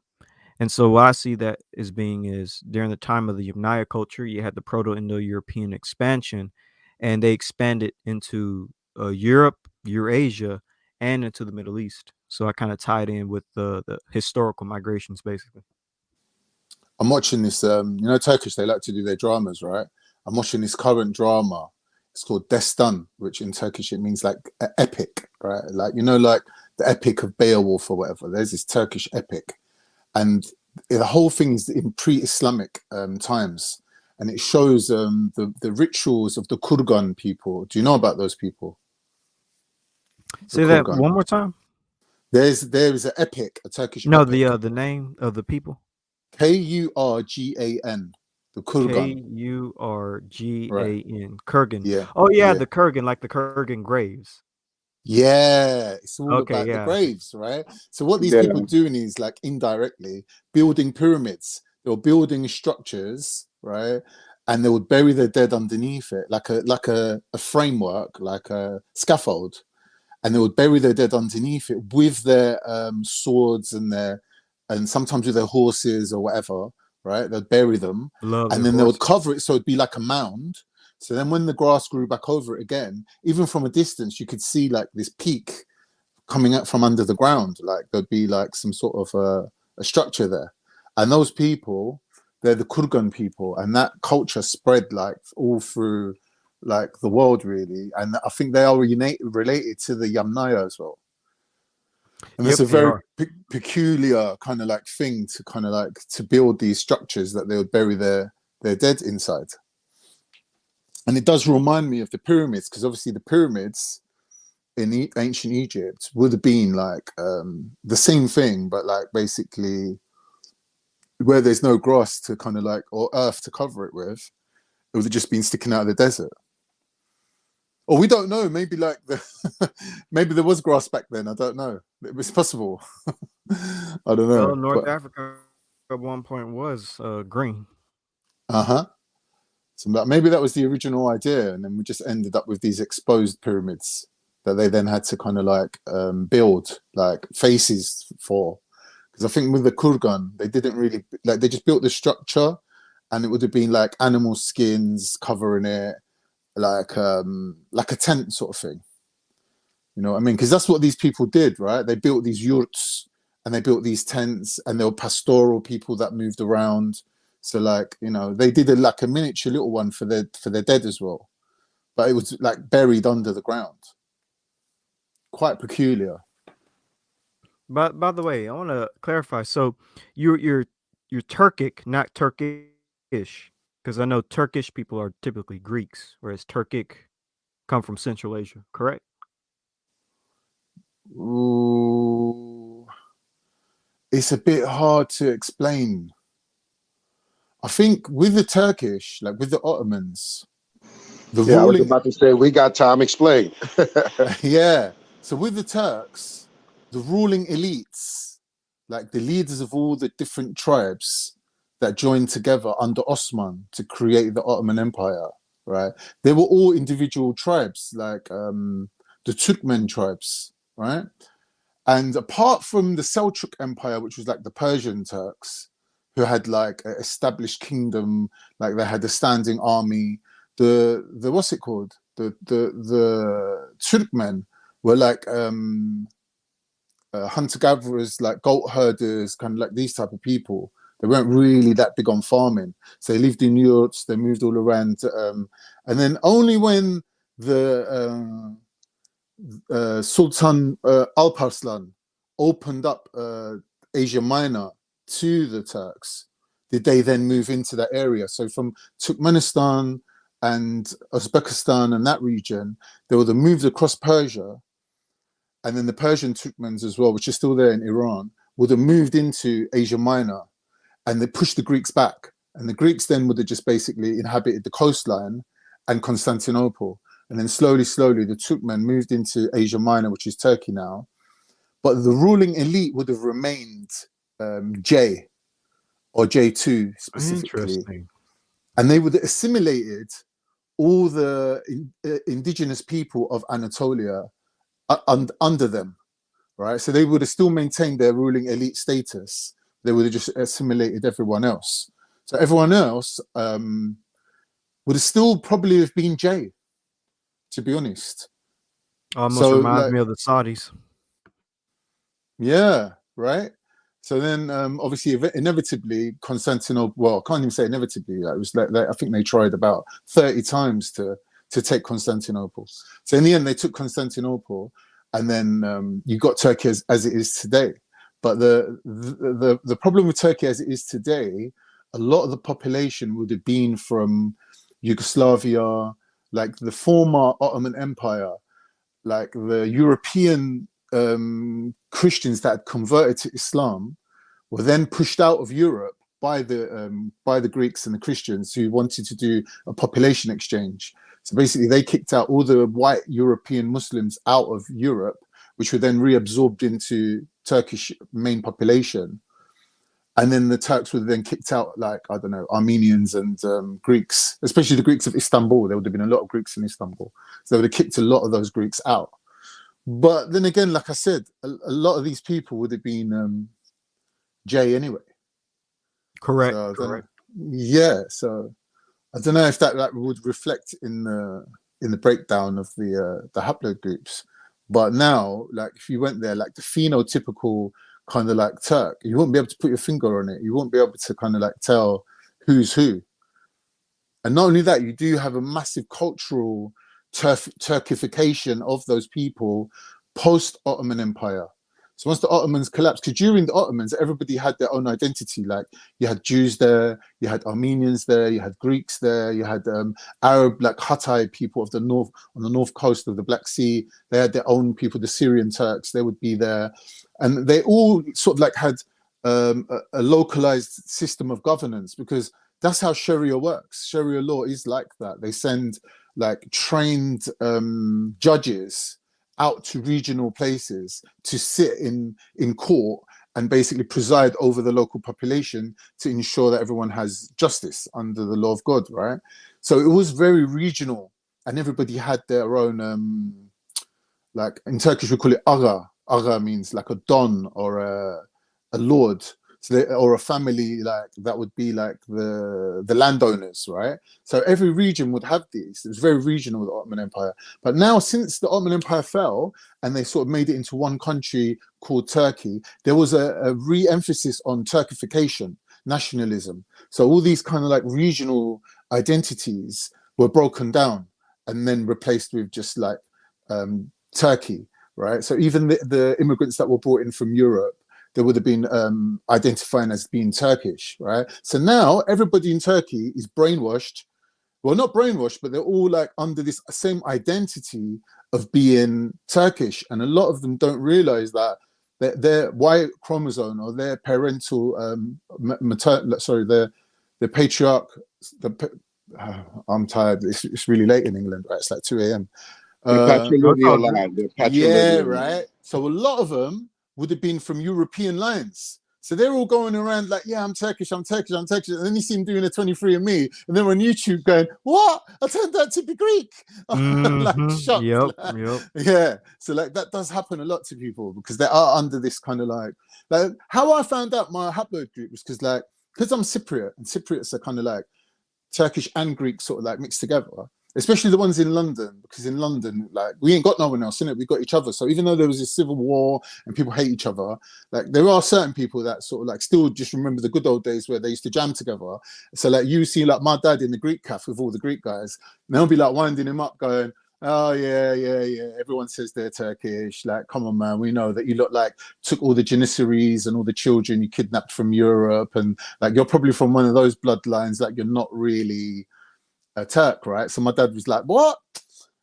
And so what I see that as being is during the time of the Yamnaya culture, you had the Proto-Indo-European expansion, and they expanded into Europe, Eurasia, and into the Middle East. So I kind of tied in with the historical migrations, basically. I'm watching this. Turkish, they like to do their dramas, right? I'm watching this current drama. It's called Destan, which in Turkish it means like epic, right? Like like the epic of Beowulf or whatever. There's this Turkish epic, and the whole thing is in pre-Islamic times, and it shows the rituals of the Kurgan people. Do you know about those people? Say that one more time. There is an epic, a Turkish No, epic. the name of the people. Kurgan, the Kurgan. Kurgan. Right. Kurgan. Yeah. Oh yeah, Yeah. the Kurgan, like the Kurgan graves. Yeah, it's all Okay, about the yeah. graves, right? So what these Yeah. people doing is like indirectly building pyramids. They were building structures, right? And they would bury their dead underneath it, like a framework, like a scaffold. And they would bury their dead underneath it with their swords and sometimes with their horses or whatever, right? They'd bury them, Love and their then they would horses. cover it so it'd be like a mound. So then when the grass grew back over it again, even from a distance, you could see like this peak coming up from under the ground. Like there'd be like some sort of a structure there. And those people, they're the Kurgan people. And that culture spread like all through like the world really. And I think they are related to the Yamnaya as well. And Yep, it's a they very are. peculiar kind of like thing to kind of like to build these structures that they would bury their dead inside. And it does remind me of the pyramids, because obviously the pyramids in ancient Egypt would have been like the same thing, but like basically where there's no grass to kind of like, or earth to cover it with, it would have just been sticking out of the desert. Or we don't know, maybe like maybe there was grass back then, I don't know. It was possible. I don't know. Well, North But Africa at one point was green. So maybe that was the original idea, and then we just ended up with these exposed pyramids that they then had to kind of like build like faces for. Because I think with the Kurgan, they didn't really like, they just built the structure, and it would have been like animal skins covering it, like a tent sort of thing. You know what I mean? Because that's what these people did, right? They built these yurts and they built these tents, and they were pastoral people that moved around. So like, they did like a miniature little one for their dead as well, but it was like buried under the ground. Quite peculiar. But by the way, I want to clarify. So you're Turkic, not Turkish, because I know Turkish people are typically Greeks, whereas Turkic come from Central Asia. Correct? Ooh, it's a bit hard to explain. I think with the Turkish, like with the Ottomans, the Yeah, I was ruling, about to say, we got time. Explain. yeah. So with the Turks, the ruling elites, like the leaders of all the different tribes that joined together under Osman to create the Ottoman Empire, right? They were all individual tribes, like the Turkmen tribes, right? And apart from the Seljuk Empire, which was like the Persian Turks, who had like an established kingdom, like they had a standing army. The what's it called? The Turkmen were like hunter-gatherers, like goat herders, kind of like these type of people. They weren't really that big on farming, so they lived in yurts. They moved all around, and then only when the Sultan Alparslan opened up Asia Minor to the Turks did they then move into that area. So from Turkmenistan and Uzbekistan and that region, they would have moved across Persia, and then the Persian Turkmens as well, which is still there in Iran, would have moved into Asia Minor, and they pushed the Greeks back. And the Greeks then would have just basically inhabited the coastline and Constantinople. And then slowly, the Turkmen moved into Asia Minor, which is Turkey now. But the ruling elite would have remained J or J2 specifically. Interesting. And they would have assimilated all the indigenous people of Anatolia under them, right? So they would have still maintained their ruling elite status. They would have just assimilated everyone else. So everyone else would have still probably have been J, to be honest. Almost reminds me of the Saudis. Yeah, right. So then, obviously, inevitably, Constantinople. Well, I can't even say inevitably. It was like I think they tried about 30 times to take Constantinople. So in the end, they took Constantinople, and then you got Turkey as it is today. But the problem with Turkey as it is today, a lot of the population would have been from Yugoslavia, like the former Ottoman Empire, like the European Christians that had converted to Islam were then pushed out of Europe by the Greeks and the Christians who wanted to do a population exchange. So basically, they kicked out all the white European Muslims out of Europe, which were then reabsorbed into Turkish main population. And then the Turks were then kicked out, like, I don't know, Armenians and Greeks, especially the Greeks of Istanbul. There would have been a lot of Greeks in Istanbul. So they would have kicked a lot of those Greeks out. But then again, like I said, a lot of these people would have been J anyway. Correct. So correct. Yeah. So I don't know if that would reflect in the breakdown of the haplogroups. But now, like, if you went there, like the phenotypical kind of like Turk, you won't be able to put your finger on it. You won't be able to kind of like tell who's who. And not only that, you do have a massive cultural Turkification of those people post-Ottoman Empire. So once the Ottomans collapsed, because during the Ottomans, everybody had their own identity. Like you had Jews there, you had Armenians there, you had Greeks there, you had Arab, like Hatay people of the north, on the north coast of the Black Sea. They had their own people, the Syrian Turks, they would be there. And they all sort of like had a localized system of governance, because that's how Sharia works. Sharia law is like that. They send like trained judges out to regional places to sit in court and basically preside over the local population to ensure that everyone has justice under the law of God, right? So it was very regional, and everybody had their own, like in Turkish we call it aga. Aga means like a don or a lord. So or a family, like that would be like the landowners, right? So every region would have these. It was very regional with the Ottoman Empire. But now, since the Ottoman Empire fell and they sort of made it into one country called Turkey, there was a re-emphasis on Turkification, nationalism. So all these kind of like regional identities were broken down and then replaced with just like Turkey, right? So even the immigrants that were brought in from Europe, they would have been identifying as being Turkish, right? So now everybody in Turkey is brainwashed. Well, not brainwashed, but they're all like under this same identity of being Turkish. And a lot of them don't realize that their Y chromosome or their parental, their patriarch, I'm tired. It's really late in England, right? It's like 2 a.m. Yeah, right. So a lot of them would have been from European lines. So they're all going around like, yeah, I'm Turkish. And then you see them doing a 23andMe. And then on YouTube going, what? I turned out to be Greek. Like shocked. Yep. Yeah. So like that does happen a lot to people because they are under this kind of like how I found out my haplogroup was because like because I'm Cypriot, and Cypriots are kind of like Turkish and Greek sort of like mixed together, especially the ones in London, because in London, like, we ain't got no one else in it, we got each other. So even though there was a civil war and people hate each other, like, there are certain people that sort of like still just remember the good old days where they used to jam together. So like, you see like my dad in the Greek cafe with all the Greek guys, and they'll be like winding him up going, oh yeah, everyone says they're Turkish, like, come on man, we know that you look like took all the janissaries and all the children you kidnapped from Europe, and like, you're probably from one of those bloodlines, like, you're not really a Turk, right? So my dad was like, what?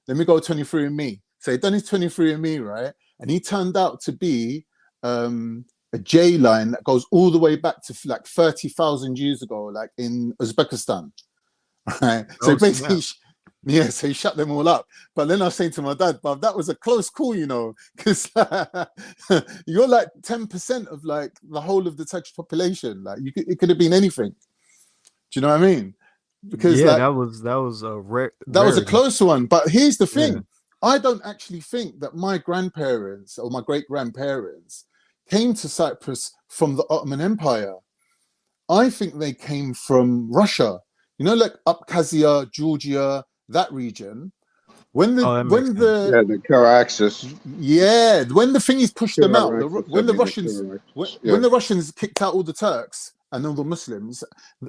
Let me go 23andMe. So he done his 23andMe, right? And he turned out to be a J line that goes all the way back to like 30,000 years ago, like in Uzbekistan, right? So basically, yeah, so he shut them all up. But then I was saying to my dad, but that was a close call, you know, because you're like 10% of like the whole of the Turkish population. Like, it could have been anything. Do you know what I mean? Because yeah, like, that was a that was a close one. But here's the thing. Yeah. I don't actually think that my grandparents or my great-grandparents came to Cyprus from the Ottoman Empire. I think they came from Russia. You know, like Abkhazia, Georgia, that region. When the the Karaxis. Yeah, when the thingies pushed them out, when the Russians kicked out all the Turks and all the Muslims,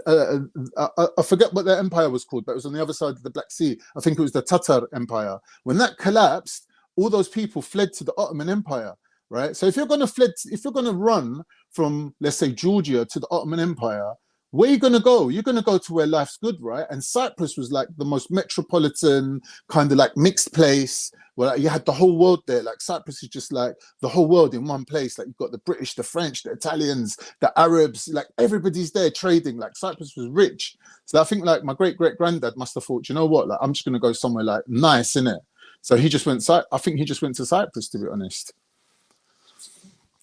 I forget what their empire was called, but it was on the other side of the Black Sea. I think it was the Tatar Empire. When that collapsed, all those people fled to the Ottoman Empire, right? So if you're going to run from, let's say, Georgia to the Ottoman Empire, where are you going to go? You're going to go to where life's good, right? And Cyprus was like the most metropolitan, kind of like mixed place where like, you had the whole world there. Like, Cyprus is just like the whole world in one place. Like, you've got the British, the French, the Italians, the Arabs, like everybody's there trading. Like, Cyprus was rich. So I think like my great-great-granddad must have thought, you know what? Like, I'm just going to go somewhere like nice, innit? So he just went, I think he just went to Cyprus, to be honest.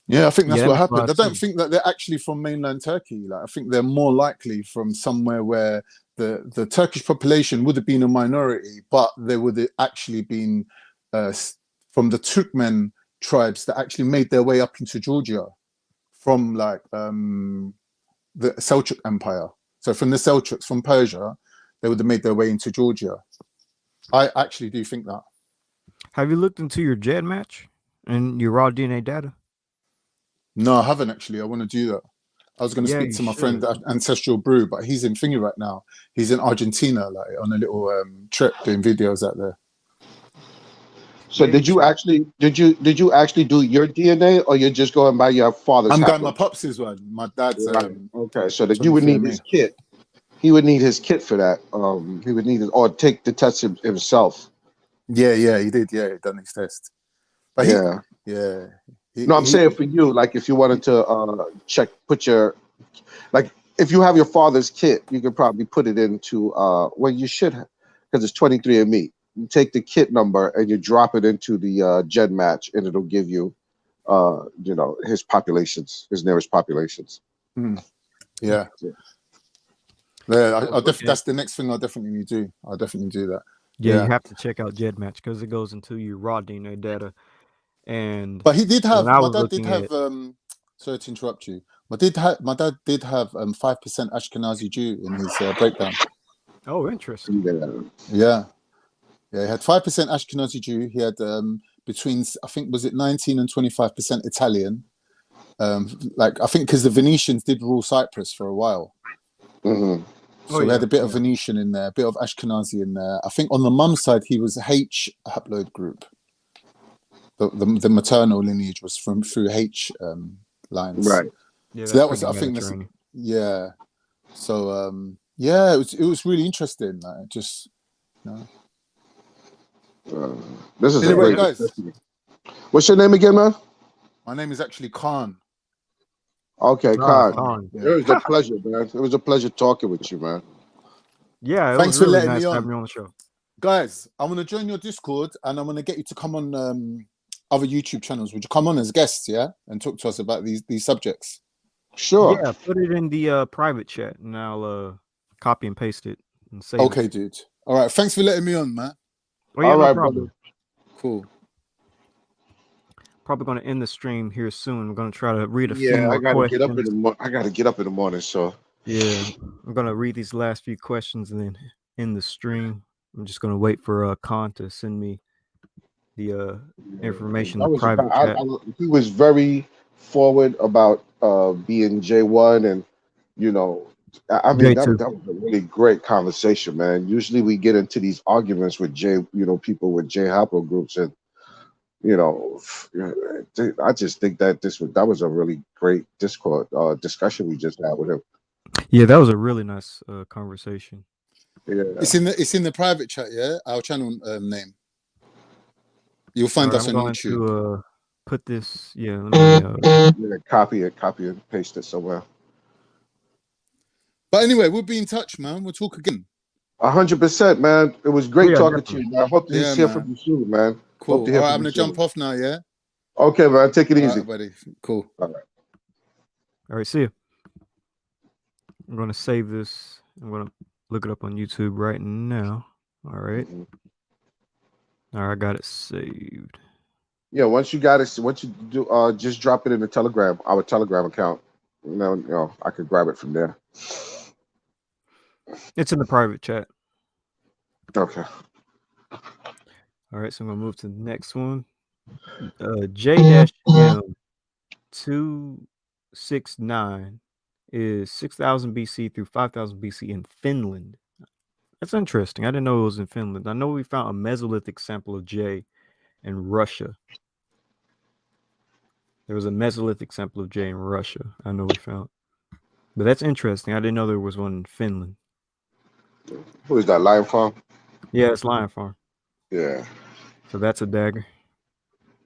Yeah, I think that's what happened. I don't think that they're actually from mainland Turkey. Like, I think they're more likely from somewhere where the Turkish population would have been a minority, but they would have actually been from the Turkmen tribes that actually made their way up into Georgia from like the Seljuk Empire. So from the Seljuks, from Persia, they would have made their way into Georgia. I actually do think that. Have you looked into your GED match and your raw DNA data? No, I haven't actually. I want to do that. I was going to speak to my friend Ancestral Brew, but he's in thingy right now. He's in Argentina, like on a little trip doing videos out there. So did you actually do your DNA, or you're just going by your father's? I'm going my pops' one. My dad's. Okay, so that you would need his kit. He would need his kit for that. He would need it, or take the test himself. Yeah, he did. Yeah, he done his test. But no, I'm saying for you, like if you wanted to put your, like if you have your father's kit, you could probably put it into, well, you should, because it's 23andMe. You take the kit number and you drop it into the gen match, and it'll give you, you know, his populations, his nearest populations. Yeah. That's the next thing I'll definitely do. I'll definitely do that. Yeah, you have to check out GED match because it goes into your raw DNA data. But he did have, my dad did have, sorry to interrupt you. My dad did have 5% Ashkenazi Jew in his breakdown. Oh, interesting. Yeah, he had 5% Ashkenazi Jew. He had between, I think, was it 19 and 25% Italian. Like, I think because the Venetians did rule Cyprus for a while. So we had a bit of Venetian in there, a bit of Ashkenazi in there. I think on the mum's side, he was H haplogroup. The maternal lineage was through H lines, right? Yeah, so that was, I think, yeah. So it was really interesting. Like, just, you know. This is anyway, guys. What's your name again, man? My name is actually Khan. Okay, Khan. Yeah. It was a pleasure, man. It was a pleasure talking with you, man. Yeah, thanks for letting me having me on the show, guys. I'm gonna join your Discord and I'm gonna get you to come on other YouTube channels. Would you come on as guests, and talk to us about these subjects? Sure. Yeah, put it in the private chat and I'll copy and paste it and save it. Dude. All right, thanks for letting me on, man. Oh, yeah, no problem. Brother. Cool. Probably going to end the stream here soon. We're going to try to read a few more questions. I got to get up in the morning, so Yeah, I'm gonna read these last few questions and then end the stream. I'm just gonna wait for Khan to send me the information, That the was private chat. he was very forward about being J1, and you know, I mean that J2. was a really great conversation, man. Usually we get into these arguments with people with J haplogroups, and you know, I just think that that was a really great discussion we just had with him. Yeah, that was a really nice conversation. Yeah. It's in the private chat, yeah. Our channel name. You'll find All right, us I'm on going YouTube. to put this. Yeah, let me. Yeah, copy and paste it somewhere. But anyway, we'll be in touch, man. We'll talk again. 100%, man. It was great Yeah, talking definitely. to you, man. I hope to Yeah, hear man. from you soon, man. Hope Cool. to All hear right, from I'm you gonna soon. jump off now, yeah? Okay, man. Take it All easy. right, buddy. Cool. All right. All right, see you. I'm gonna save this. I'm gonna look it up on YouTube right now. All right. Mhm. All right, I got it saved. Yeah, once you do, just drop it in our Telegram account. You know, I could grab it from there. It's in the private chat. Okay. All right, so I'm gonna move to the next one. J-M 269 is 6000 BC through 5000 BC in Finland. That's interesting. I didn't know it was in Finland. I know we found a Mesolithic sample of J in Russia. There was a Mesolithic sample of J in Russia. I know we found. But that's interesting. I didn't know there was one in Finland. Who is that? Lion Farm? Yeah, it's Lion Farm. Yeah. So that's a dagger.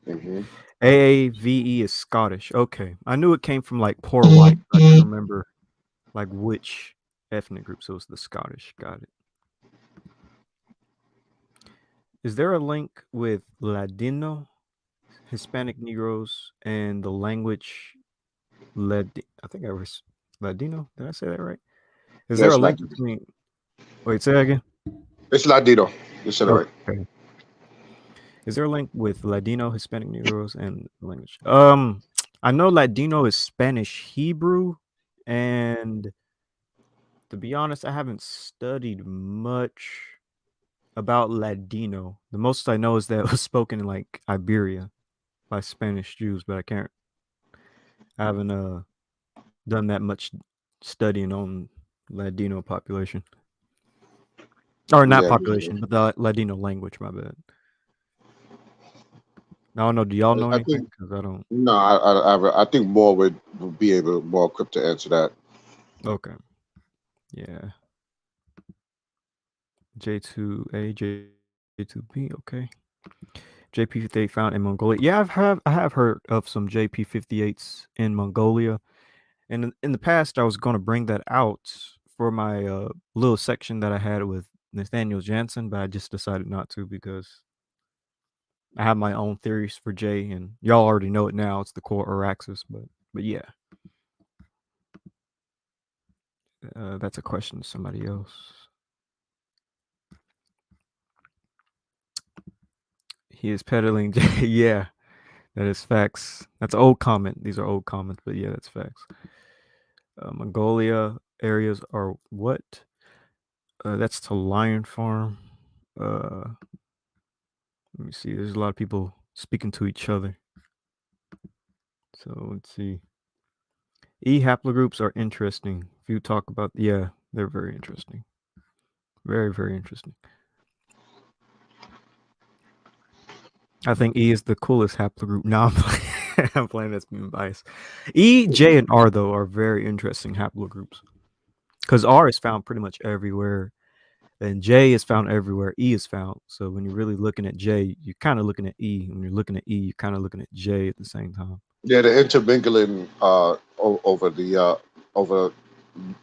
Mm-hmm. AAVE is Scottish. Okay. I knew it came from like poor white. I just remember like which ethnic group. So it's the Scottish. Got it. Is there a link with Ladino, Hispanic Negroes, and the language I think I was Ladino. Did I say that right? Is there Yes, a link Ladino. between? Wait, say that again. It's Ladino. You said it right. Okay. Is there a link with Ladino, Hispanic Negroes, and language? I know Ladino is Spanish Hebrew, and to be honest, I haven't studied much about Ladino. The most I know is that it was spoken in like Iberia by Spanish Jews, but I haven't done that much studying on Ladino population. Or not Yeah. population, but the Ladino language, my bad. I don't know. Do y'all know I anything? think Because I don't. no. I think more would be more equipped to answer that. Okay. Yeah. J2A, J2B, okay. JP58 found in Mongolia. Yeah, I have heard of some JP58s in Mongolia. And in the past I was going to bring that out for my little section that I had with Nathaniel Jansen, but I just decided not to because I have my own theories for J, and y'all already know it now. It's the core Araxis, but yeah. That's a question to somebody else. He is peddling J. Yeah, that is facts. That's an old comment. These are old comments, but yeah, that's facts. Mongolia areas are what? That's to Lion Farm. Let me see. There's a lot of people speaking to each other. So let's see. E haplogroups are interesting. If you talk about, yeah, they're very interesting. Very, very interesting. I think E is the coolest haplogroup. No, I'm playing, I'm playing that's being biased. E, J, and R, though, are very interesting haplogroups. Because R is found pretty much everywhere, and J is found everywhere. E is found. So when you're really looking at J, you're kind of looking at E. When you're looking at E, you're kind of looking at J at the same time. Yeah, the intermingling over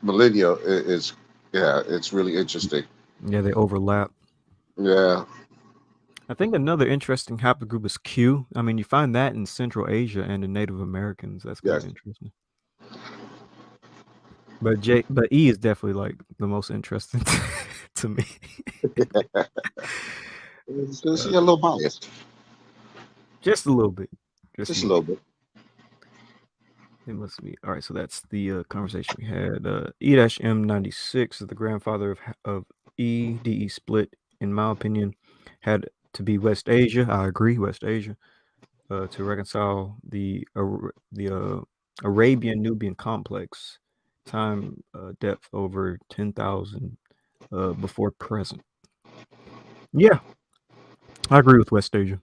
millennia is it's really interesting. Yeah, they overlap. Yeah. I think another interesting haplogroup is Q. I mean, you find that in Central Asia and in Native Americans. That's kind of Yes. interesting. But E is definitely like the most interesting to me. It's a little biased. Just a little bit. Just a little bit. It must be all right. So that's the conversation we had. E-M96 is the grandfather of E. DE split, in my opinion, had to be West Asia. I agree, West Asia, to reconcile the Arabian Nubian complex, time depth over 10,000 before present. Yeah, I agree with West Asia.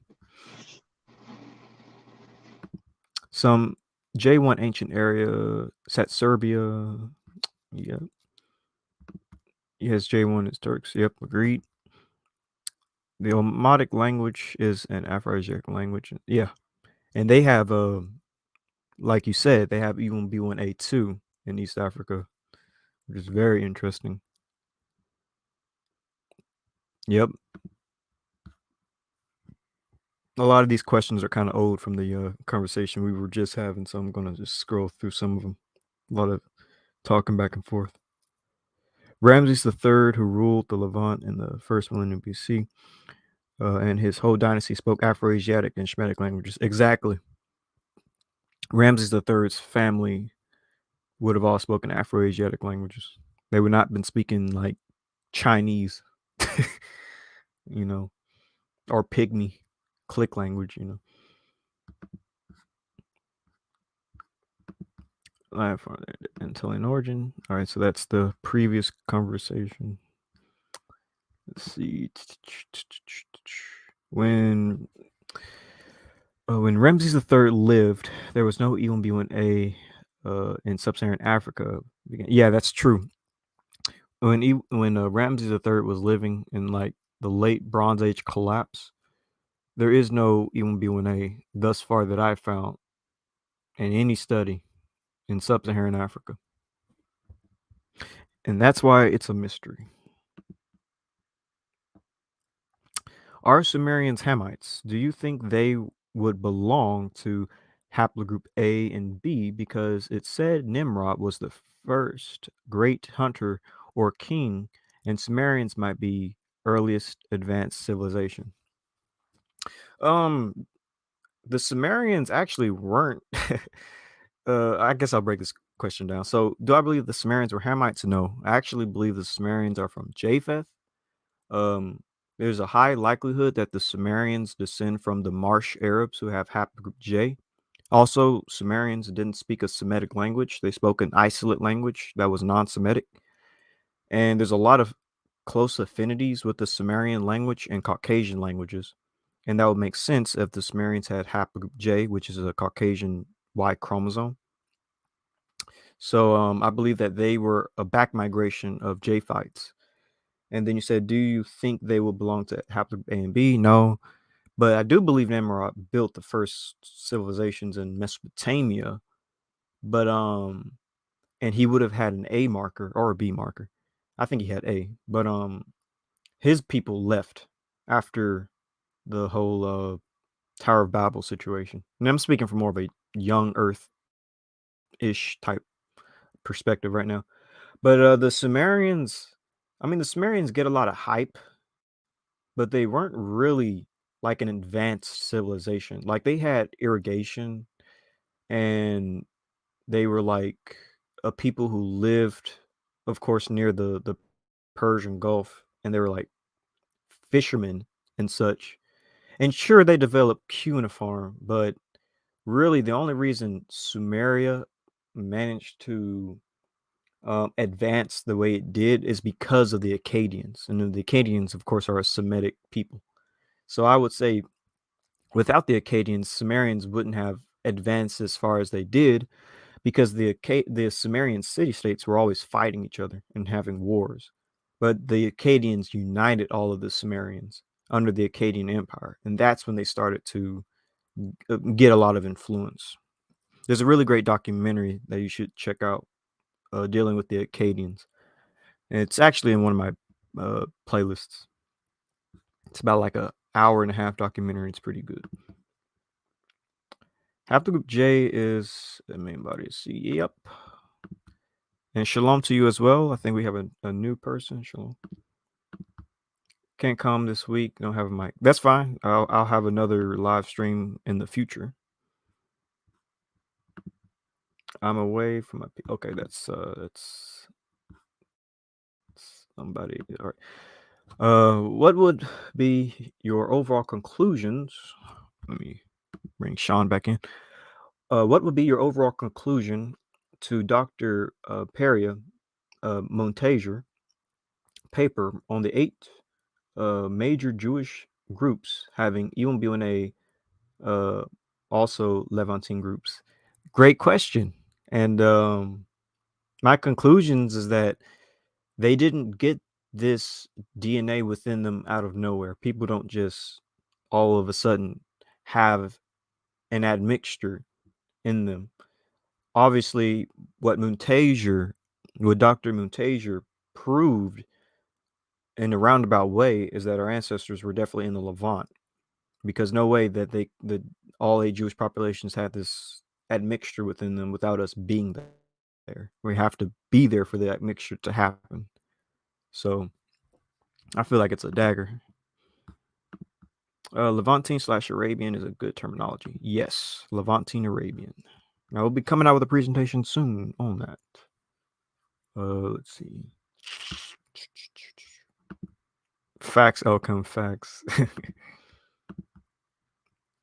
Some J1 ancient area, Sat Serbia. Yeah. Yes, J1 is Turks. Yep, agreed. The Omotic language is an Afro-Asiatic language. Yeah. And they have like you said, they have even B1A2 in East Africa, which is very interesting. Yep. A lot of these questions are kind of old from the conversation we were just having, so I'm gonna just scroll through some of them. A lot of talking back and forth. Ramses III, who ruled the Levant in the first millennium BC, and his whole dynasty spoke Afro-Asiatic and Shemitic languages. Exactly. Ramses III's family would have all spoken Afro-Asiatic languages. They would not have been speaking like Chinese, you know, or Pygmy click language, you know. Until in origin. All right, so that's the previous conversation. Let's see. When Ramses III lived, there was no E1B1A in sub-Saharan Africa. Yeah, that's true. When Ramses III was living in like the late Bronze Age collapse, there is no E1B1A thus far that I found in any study in sub-Saharan Africa. And that's why it's a mystery. Are Sumerians Hamites? Do you think they would belong to haplogroup A and B because it said Nimrod was the first great hunter or king, and Sumerians might be earliest advanced civilization? The Sumerians actually weren't. I guess I'll break this question down. So, do I believe the Sumerians were Hamites? No, I actually believe the Sumerians are from Japheth. Um, there's a high likelihood that the Sumerians descend from the Marsh Arabs who have haplogroup J. Also, Sumerians didn't speak a Semitic language. They spoke an isolate language that was non-Semitic. And there's a lot of close affinities with the Sumerian language and Caucasian languages. And that would make sense if the Sumerians had haplogroup J, which is a Caucasian Y chromosome. So I believe that they were a back migration of Japhites. And then you said, do you think they will belong to haplogroup A and B? No. But I do believe Nimrod built the first civilizations in Mesopotamia. But and he would have had an A marker or a B marker. I think he had A. But his people left after the whole Tower of Babel situation. And I'm speaking from more of a young Earth-ish type perspective right now. But the Sumerians, the Sumerians get a lot of hype, but they weren't really like an advanced civilization. Like they had irrigation, and they were like a people who lived, of course, near the Persian Gulf, and they were like fishermen and such. And sure, they developed cuneiform, but really the only reason Sumeria managed to advance the way it did is because of the Akkadians. And the Akkadians, of course, are a Semitic people. So I would say without the Akkadians, Sumerians wouldn't have advanced as far as they did because the Sumerian city-states were always fighting each other and having wars. But the Akkadians united all of the Sumerians under the Akkadian Empire, and that's when they started to get a lot of influence. There's a really great documentary that you should check out dealing with the Akkadians. And it's actually in one of my playlists. It's about like an hour and a half documentary. It's pretty good. Haplogroup J is the main body. Yep. And shalom to you as well. I think we have a new person. Shalom. Can't come this week. Don't have a mic. That's fine. I'll have another live stream in the future. I'm away from my. Okay, that's somebody. All right. What would be your overall conclusions? Let me bring Sean back in. What would be your overall conclusion to Dr. Peria Montager paper on the 8 major Jewish groups having Iwan also Levantine groups? Great question. And my conclusions is that they didn't get this DNA within them out of nowhere. People don't just all of a sudden have an admixture in them. Obviously, what Dr. Montager proved in a roundabout way is that our ancestors were definitely in the Levant, because no way that all 8 Jewish populations had this admixture within them without us being there. We have to be there for that mixture to happen. So I feel like it's a dagger. Levantine/Arabian is a good terminology. Yes, Levantine Arabian. I will be coming out with a presentation soon on that. Let's see. Facts, outcome, facts.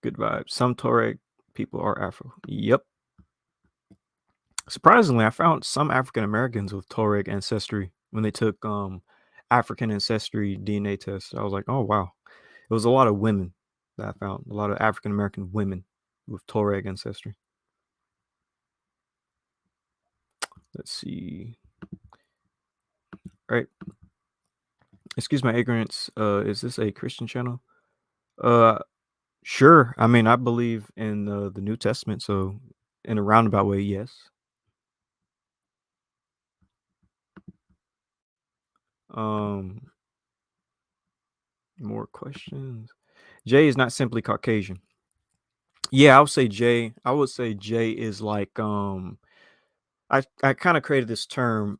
Good vibes. Some Tuareg people are Afro. Yep. Surprisingly, I found some African Americans with Tuareg ancestry when they took African ancestry DNA tests. I was like, oh wow. It was a lot of women that I found. A lot of African American women with Tuareg ancestry. Let's see. Right. Excuse my ignorance. Is this a Christian channel? Sure. I mean, I believe in the New Testament, so in a roundabout way, yes. More questions. Jay is not simply Caucasian. Yeah, I would say Jay is like I kind of created this term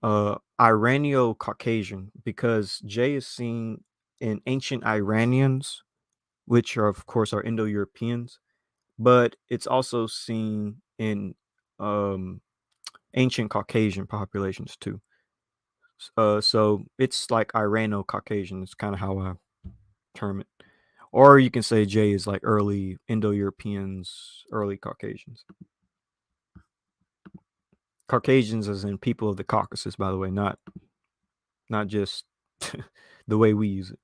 Iranio-Caucasian, because Jay is seen in ancient Iranians, which are of course are Indo-Europeans, but it's also seen in ancient Caucasian populations too. So it's like Irano-Caucasian. It's kind of how I term it. Or you can say J is like early Indo-Europeans, early Caucasians. Caucasians as in people of the Caucasus, by the way, not just the way we use it.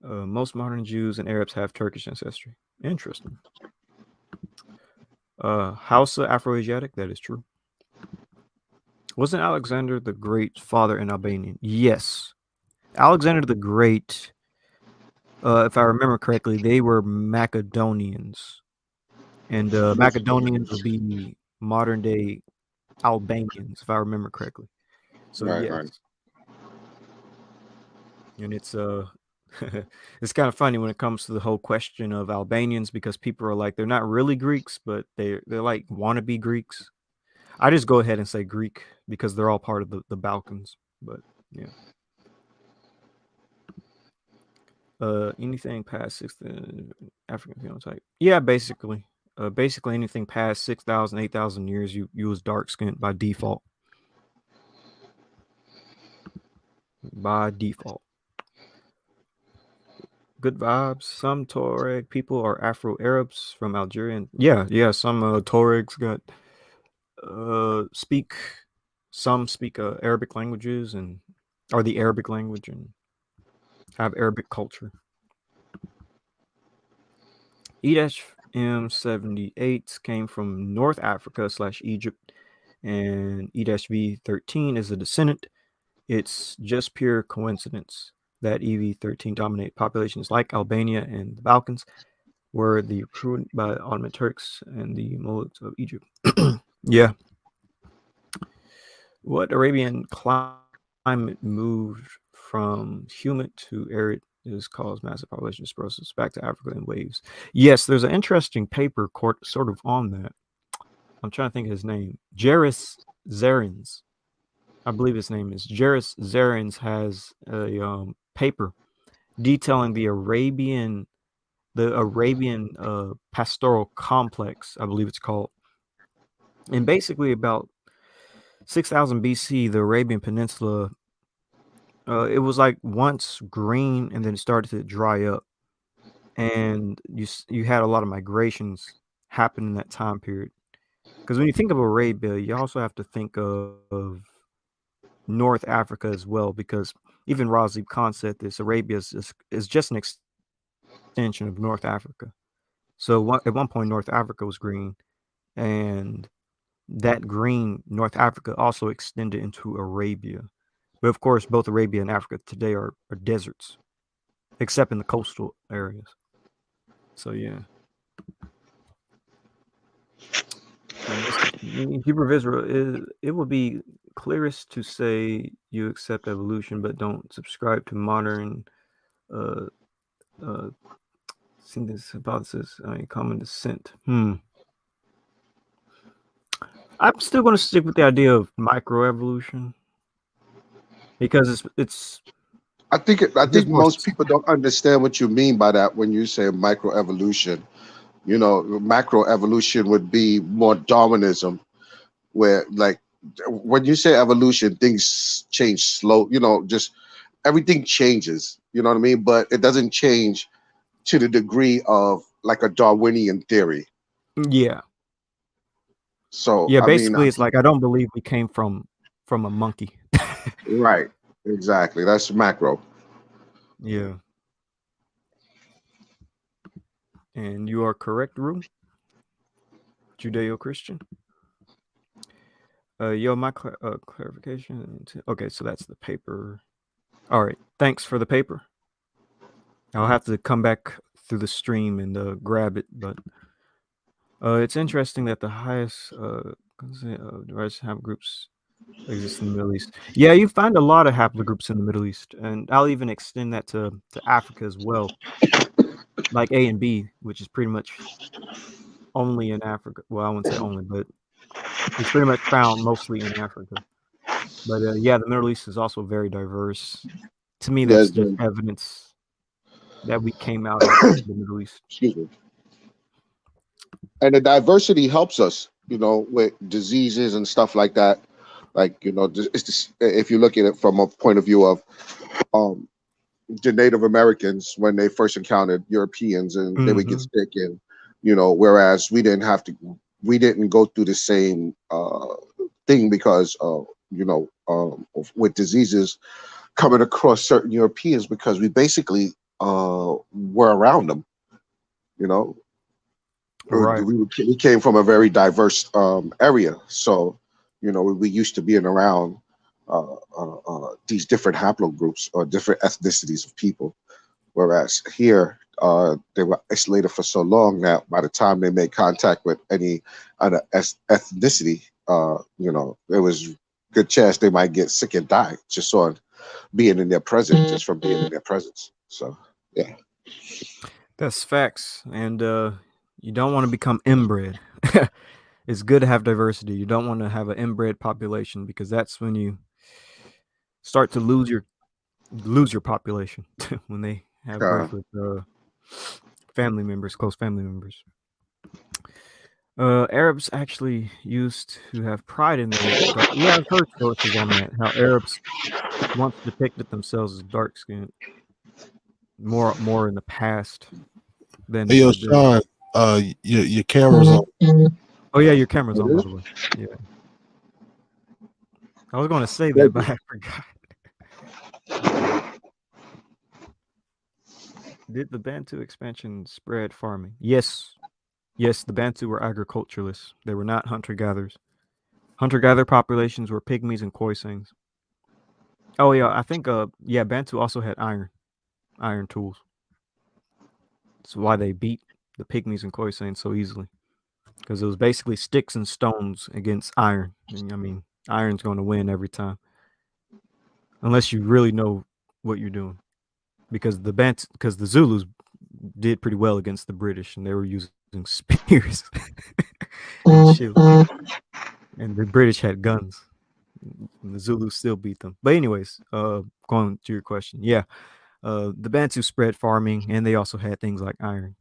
Most modern Jews and Arabs have Turkish ancestry. Interesting. Hausa Afroasiatic, that is true. Wasn't Alexander the Great father in Albanian? Yes. Alexander the Great, if I remember correctly, they were Macedonians. And Macedonians would be modern day Albanians, if I remember correctly. So Right, yes. right. And it's it's kind of funny when it comes to the whole question of Albanians, because people are like, they're not really Greeks, but they're like wannabe Greeks. I just go ahead and say Greek because they're all part of the Balkans. But yeah. Anything past 6,000 African phenotype. Yeah, basically. Basically anything past 6,000, 8,000 years, you was dark skinned by default. By default. Good vibes. Some Tuareg people are Afro-Arabs from Algeria. Yeah. Some Tuaregs got speak Arabic languages or the Arabic language and have Arabic culture. E-M78 came from North Africa / Egypt, and E-V13 is a descendant. It's just pure coincidence that EV13 dominate populations like Albania and the Balkans were the recruited by Ottoman Turks and the Mullahs of Egypt. Yeah. What Arabian climate moved from humid to arid is caused massive population dispersals back to Africa in waves? Yes, there's an interesting paper sort of on that. I'm trying to think of his name. Jairus Zarins. I believe his name is Jairus Zarins, has a paper detailing the Arabian pastoral complex, I believe it's called, And basically, about 6,000 BC, the Arabian Peninsula, it was like once green, and then it started to dry up. And you had a lot of migrations happen in that time period. Because when you think of Arabia, you also have to think of North Africa as well, because even Razib Khan said this: Arabia is just an extension of North Africa. So at one point, North Africa was green, and that green North Africa also extended into Arabia. But of course, both Arabia and Africa today are deserts, except in the coastal areas. So yeah. Hebrew of Israel, it would be clearest to say you accept evolution, but don't subscribe to modern synthesis hypothesis, common descent. I'm still going to stick with the idea of microevolution because it's. I think most people don't understand what you mean by that when you say microevolution. You know, macroevolution would be more Darwinism, where like when you say evolution, things change slow. You know, just everything changes. You know what I mean? But it doesn't change to the degree of like a Darwinian theory. Yeah. So Yeah, I basically, mean, it's like I don't believe we came from a monkey. right? Exactly. That's macro. Yeah. And you are correct, Rue. Judeo-Christian. My clarification. Okay, so that's the paper. All right, thanks for the paper. I'll have to come back through the stream and grab it, but it's interesting that the highest diverse haplogroups exist in the Middle East. Yeah, you find a lot of haplogroups in the Middle East, and I'll even extend that to Africa as well, like A and B, which is pretty much only in Africa. Well, I wouldn't say only, but it's pretty much found mostly in Africa. But yeah, the Middle East is also very diverse. To me, that's just evidence that we came out of the Middle East. Excuse me. And the diversity helps us, you know, with diseases and stuff like that. Like, you know, it's just, if you look at it from a point of view of the Native Americans when they first encountered Europeans and they would get sick, and you know, whereas we didn't go through the same thing because you know, with diseases coming across certain Europeans, because we basically were around them, you know. Right. We came from a very diverse area, so you know, we used to being around these different haplogroups or different ethnicities of people. Whereas here, they were isolated for so long that by the time they made contact with any other ethnicity, you know, there was good chance they might get sick and die just on being in their presence, just from being in their presence. So, yeah. That's facts. And you don't want to become inbred. It's good to have diversity. You don't want to have an inbred population, because that's when you start to lose your population when they have birth with family members, close family members. Arabs actually used to have pride in their dark. Yeah, I've heard sources on that. How Arabs once depicted themselves as dark skinned more in the past than Hey, yo, today. Sean, your camera's on. Oh yeah, your camera's on, by the way. Yeah. I was going to say that, but I forgot. Did the Bantu expansion spread farming? Yes. Yes, the Bantu were agriculturalists. They were not hunter-gatherers. Hunter-gatherer populations were pygmies and Khoisans. Oh yeah, I think Bantu also had iron tools. That's why they beat the pygmies and Khoisans so easily, because it was basically sticks and stones against iron. And, I mean, iron's going to win every time, unless you really know what you're doing. Because the Zulus did pretty well against the British, and they were using spears and shields, and the British had guns. And the Zulus still beat them. But anyways, going to your question, yeah, the Bantu spread farming, and they also had things like iron.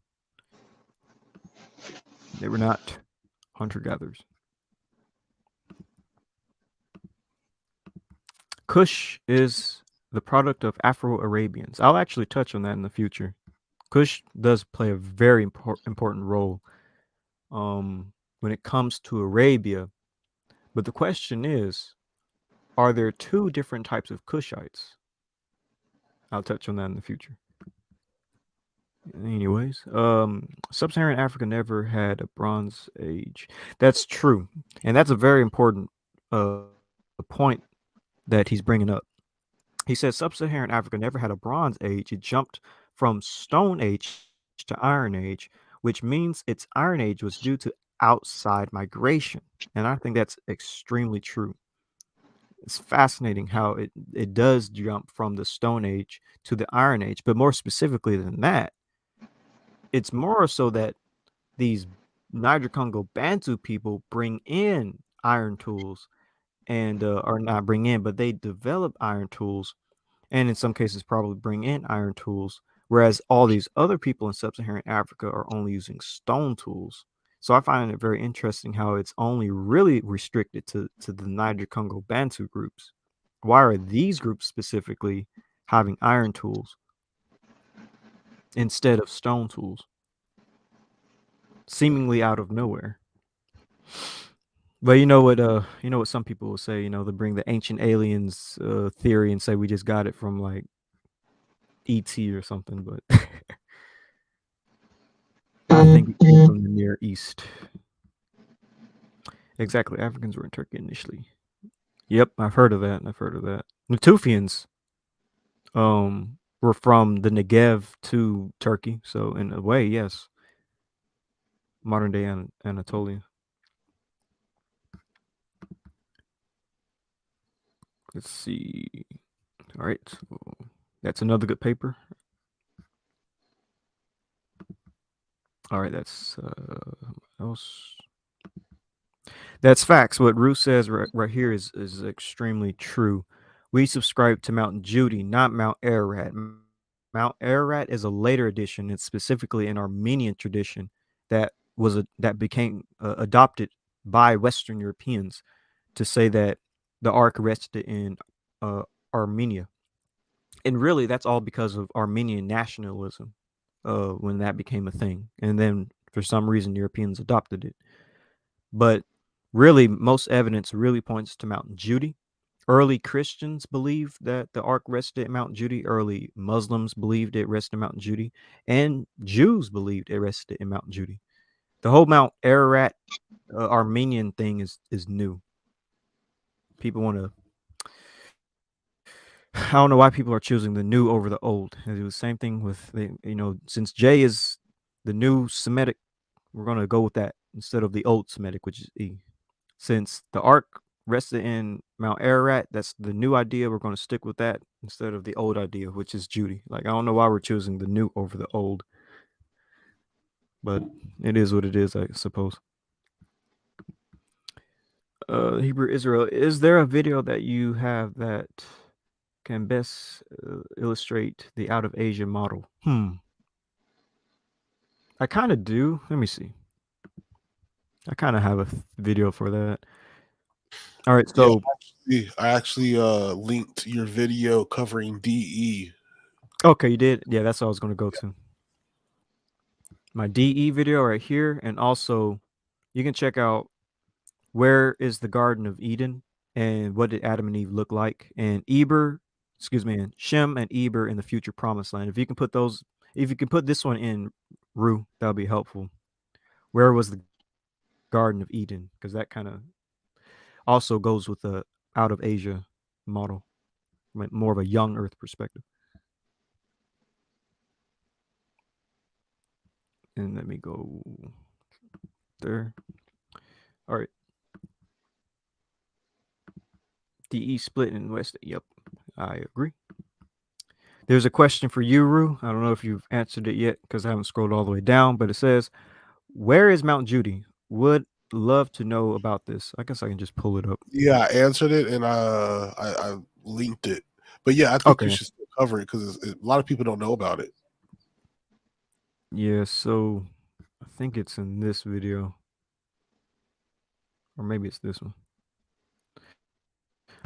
They were not hunter-gatherers. Kush is the product of Afro-Arabians. I'll actually touch on that in the future. Kush does play a very important role when it comes to Arabia. But the question is, are there two different types of Kushites? I'll touch on that in the future. Anyways, sub-Saharan Africa never had a Bronze Age. That's true, and that's a very important point that he's bringing up. He says sub-Saharan Africa never had a Bronze Age. It jumped from Stone Age to Iron Age, which means its Iron Age was due to outside migration, and I think that's extremely true. It's fascinating how it does jump from the Stone Age to the Iron Age, but more specifically than that, it's more so that these Niger-Congo Bantu people bring in iron tools and or not bring in, but they develop iron tools, and in some cases probably bring in iron tools, whereas all these other people in sub-Saharan Africa are only using stone tools. So I find it very interesting how it's only really restricted to the Niger-Congo Bantu groups. Why are these groups specifically having iron tools instead of stone tools? Seemingly out of nowhere. But you know what some people will say, they bring the ancient aliens theory and say we just got it from like ET or something, but I think it came from the Near East. Exactly. Africans were in Turkey initially. Yep, I've heard of that. Natufians were from the Negev to Turkey, so in a way, yes. Modern day Anatolia. Let's see. All right, so that's another good paper. All right, that's else. That's facts. What Ruth says right here is extremely true. We subscribe to Mount Judy, not Mount Ararat. Mount Ararat is a later addition. It's specifically an Armenian tradition that became adopted by Western Europeans to say that the Ark rested in Armenia, and really that's all because of Armenian nationalism when that became a thing, and then for some reason Europeans adopted it. But really, most evidence really points to Mount Judy. Early Christians believed that the ark rested at Mount Judy. Early Muslims believed it rested in Mount Judy. And Jews believed it rested in Mount Judy. The whole Mount Ararat Armenian thing is new. People want to... I don't know why people are choosing the new over the old. It was the same thing with, since J is the new Semitic, we're going to go with that instead of the old Semitic, which is E. Since the ark rested in Mount Ararat, that's the new idea. We're going to stick with that instead of the old idea, which is Judy. Like, I don't know why we're choosing the new over the old, but it is what it is, I suppose. Hebrew Israel, is there a video that you have that can best illustrate the out of Asia model? I kind of do. Let me see. I kind of have a video for that. All right, so I actually linked your video covering DE. Okay, you did? Yeah, that's what I was going to go to. My DE video right here, and also you can check out where is the Garden of Eden and what did Adam and Eve look like, and and Shem and Eber in the future promised land. If you can put this one in, Ru, that'll be helpful. Where was the Garden of Eden? Because that kind of also goes with the out of Asia model, more of a young Earth perspective. And let me go there. All right. DE split in West. Yep, I agree. There's a question for you, Ru. I don't know if you've answered it yet because I haven't scrolled all the way down, but it says, where is Mount Judy? Would love to know about this. I guess I can just pull it up. Yeah, I answered it and I linked it. But yeah, I think you should still cover it because a lot of people don't know about it. Yeah, so I think it's in this video. Or maybe it's this one.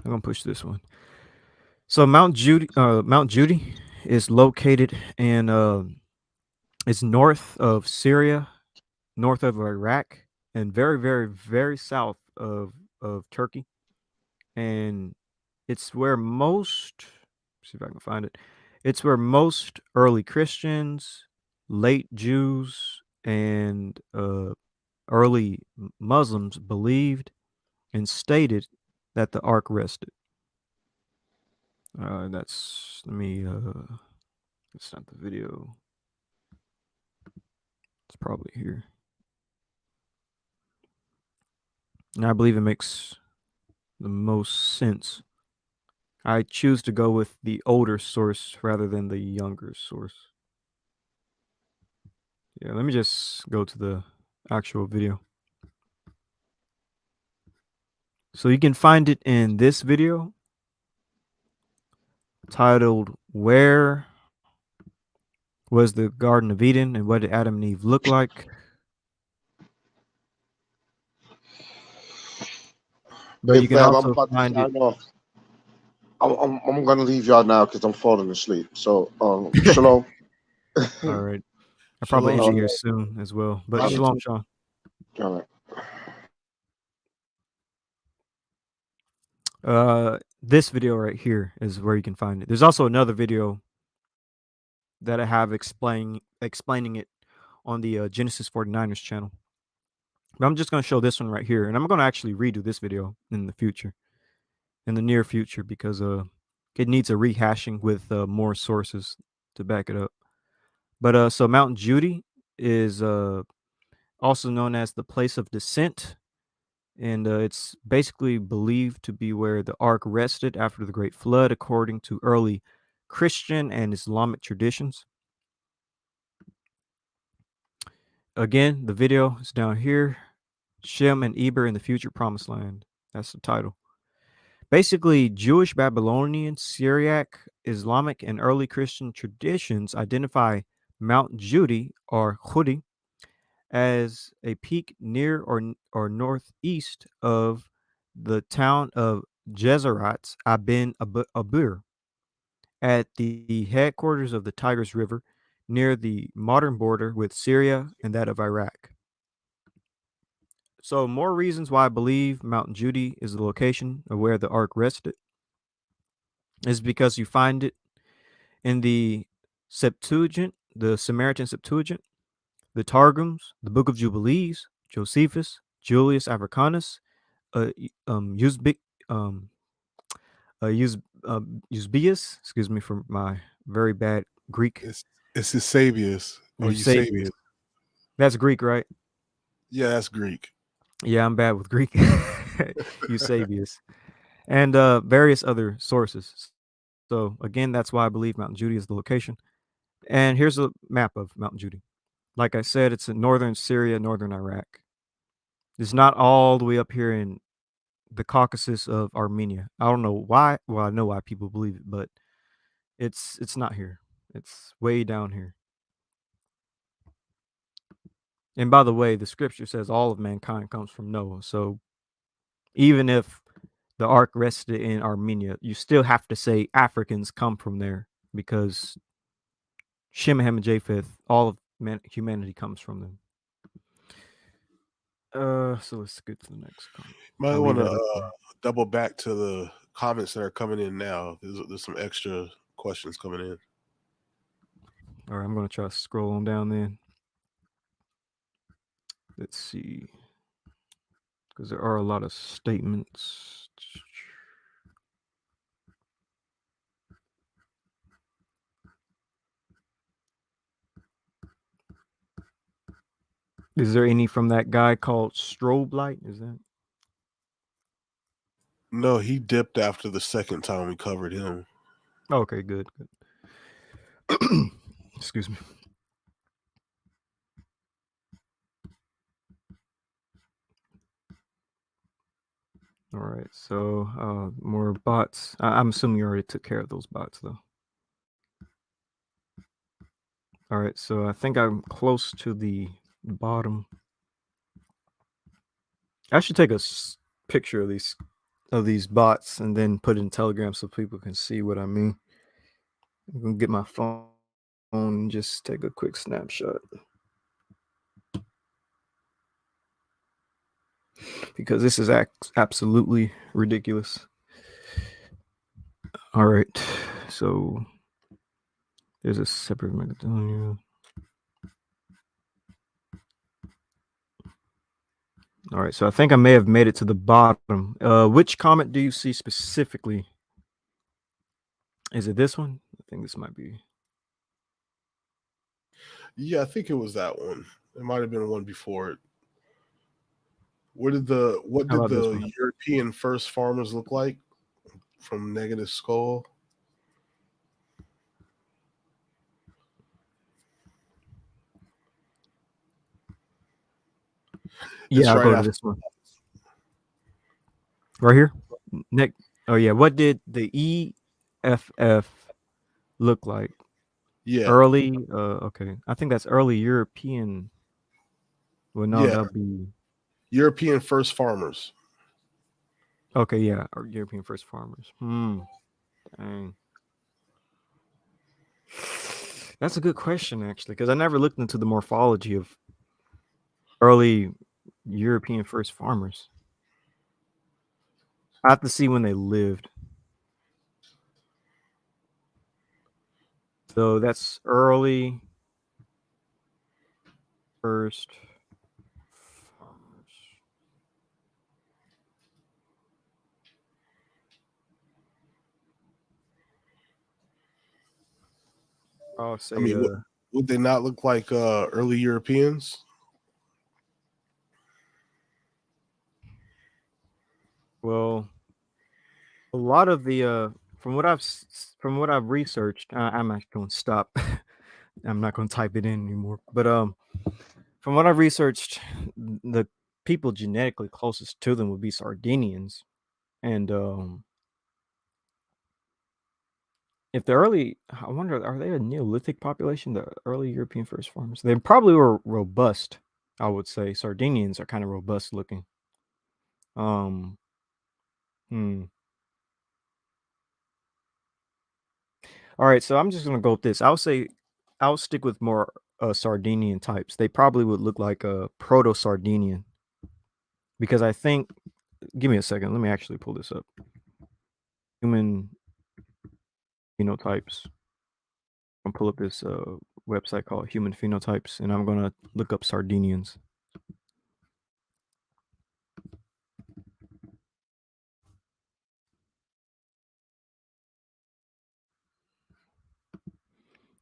I'm going to push this one. So Mount Judy is located in it's north of Syria, north of Iraq, and very, very, very south of Turkey. And it's where most see if I can find it. It's where most early Christians, late Jews, and early Muslims believed and stated that the ark rested. That's let me. It's not the video. It's probably here. And I believe it makes the most sense. I choose to go with the older source rather than the younger source. Yeah, let me just go to the actual video. So you can find it in this video titled Where Was the Garden of Eden and What Did Adam and Eve Look Like? But Hey you can fam, I'm also about to find it. sign off. I'm gonna leave y'all now because I'm falling asleep. So shalom. All right. I'll probably Shalom, end it All here shalom. soon as well. But Bye. shalom, Sean. right. This video right here is where you can find it. There's also another video that I have explaining it on the Genesis 49ers channel. But I'm just going to show this one right here, and I'm going to actually redo this video in the near future, because it needs a rehashing with more sources to back it up. But so Mount Judy is also known as the place of descent, and it's basically believed to be where the ark rested after the Great Flood, according to early Christian and Islamic traditions. Again, the video is down here. Shem and Eber in the Future Promised Land. That's the title. Basically, Jewish, Babylonian, Syriac, Islamic, and early Christian traditions identify Mount Judy, or Hudi, as a peak near or northeast of the town of Gezerat Abin Abur, at the headquarters of the Tigris River, near the modern border with Syria and that of Iraq. So, more reasons why I believe Mount Judy is the location of where the ark rested is because you find it in the Septuagint, the Samaritan Septuagint, the Targums, the Book of Jubilees, Josephus, Julius Africanus, Usbic, um, Eusebius. Excuse me for my very bad Greek. It's Sabians or Eusebius. Eusebius. That's Greek, right? Yeah, that's Greek. Yeah, I'm bad with Greek. Eusebius, and various other sources. So again, that's why I believe Mount Judy is the location. And here's a map of Mount Judy. Like I said, it's in northern Syria, northern Iraq. It's not all the way up here in the Caucasus of Armenia. I don't know why. Well, I know why people believe it, but it's not here. It's way down here. And by the way, the scripture says all of mankind comes from Noah. So even if the ark rested in Armenia, you still have to say Africans come from there, because Shem, Ham, and Japheth, all of humanity comes from them. So let's get to the next comment. Might I'll leave want that up to there. double back to the comments that are coming in now. There's some extra questions coming in. All right, I'm going to try to scroll on down then. Let's see. Because there are a lot of statements. Is there any from that guy called Strobe Light? Is that? No, he dipped after the second time we covered him. Okay, good. Excuse me. All right, so more bots. I'm assuming you already took care of those bots, though. All right, so I think I'm close to the bottom. I should take a picture of these of these bots and then put it in Telegram so people can see what I mean. I'm gonna get my phone and just take a quick snapshot because this is absolutely ridiculous. All right, so there's a separate Macedonia. All right, so I think I may have made it to the bottom. Which comment do you see specifically? Is it this one? I think this might be. Yeah, I think it was that one. It might have been one before it. What did the European first farmers look like from Negative Skull? Yeah, I'll go to this one. Right here? Nick. Oh, yeah. What did the EFF look like? Yeah. Early. Okay. I think that's early European. Well, no, that'll be European first farmers. Okay, yeah. Or European first farmers. Dang. That's a good question, actually, because I never looked into the morphology of early European first farmers. I have to see when they lived. So that's early first farmers. I'll say, I mean, would they not look like early Europeans? Well, a lot of the from what I've researched, I'm actually going to stop. I'm not going to type it in anymore. But from what I've researched, the people genetically closest to them would be Sardinians, and if the early, I wonder, are they a Neolithic population? The early European first farmers, they probably were robust. I would say Sardinians are kind of robust looking. All right, so I'm just gonna go with this. I'll stick with more Sardinian types. They probably would look like a Proto-Sardinian because I think. Give me a second. Let me actually pull this up. Human phenotypes. I'm gonna pull up this website called Human Phenotypes, and I'm gonna look up Sardinians.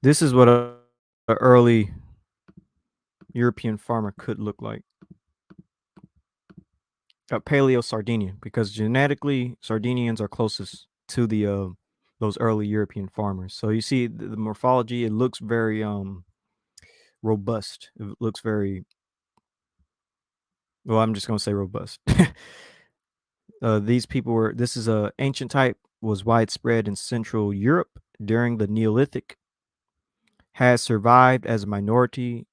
This is what a early European farmer could look like. A Paleo Sardinian, because genetically Sardinians are closest to the those early European farmers. So you see the morphology, it looks very robust. It looks very, well, I'm just going to say robust. These people were, this is a ancient type, was widespread in Central Europe during the Neolithic, has survived as a minority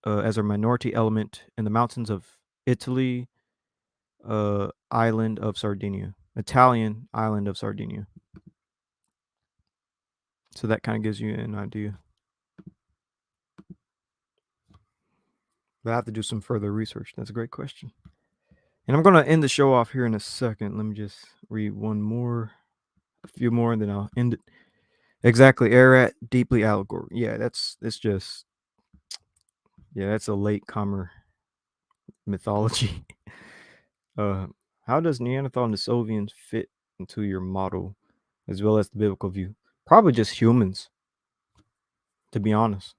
element in the mountains of Italy, island of Sardinia, Italian island of Sardinia. So that kind of gives you an idea. But I have to do some further research. That's a great question. And I'm going to end the show off here in a second. Let me just read a few more, and then I'll end it. Exactly. Ararat, deeply allegory. Yeah, that's a latecomer mythology. How does Neanderthal and the Denisovans fit into your model as well as the biblical view? Probably just humans, to be honest,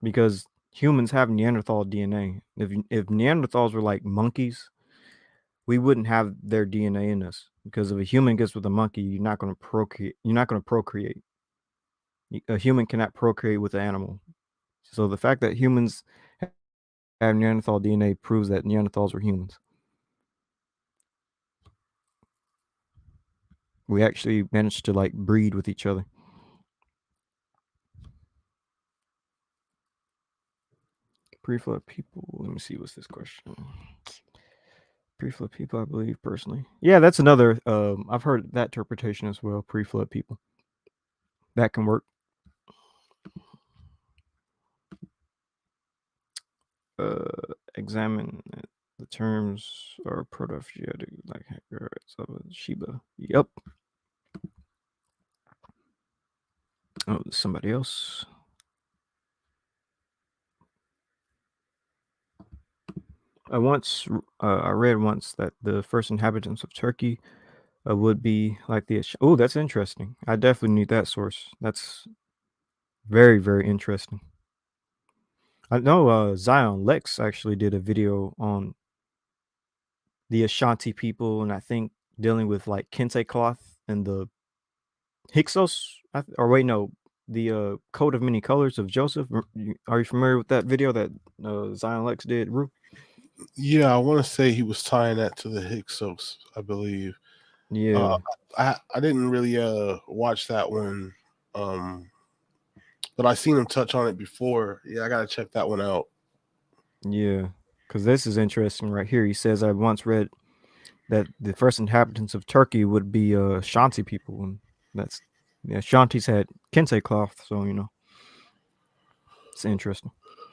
because humans have Neanderthal DNA. If Neanderthals were like monkeys, we wouldn't have their DNA in us, because if a human gets with a monkey, you're not going to procreate. A human cannot procreate with an animal. So the fact that humans have Neanderthal DNA proves that Neanderthals were humans. We actually managed to like breed with each other. Pre-flood people. Let me see. What's this question? Pre-flood people, I believe, personally. Yeah, that's another. I've heard that interpretation as well. Pre-flood people. That can work. Examine the terms or proto-physiologic like of Sheba. Yep. Oh, somebody else. I read once that the first inhabitants of Turkey would be like the. Oh, that's interesting. I definitely need that source. That's very, very interesting. I know Zion Lex actually did a video on the Ashanti people, and I think dealing with like kente cloth and the Hyksos, or wait, no, the coat of many colors of Joseph. Are you familiar with that video that Zion Lex did, Ru? Yeah, I want to say he was tying that to the Hyksos, I believe. Yeah. I didn't really watch that one, but I seen him touch on it before. Yeah, I gotta check that one out. Yeah, because this is interesting right here. He says, I once read that the first inhabitants of Turkey would be Shanti people, and that's Shantis had kente cloth, so it's interesting.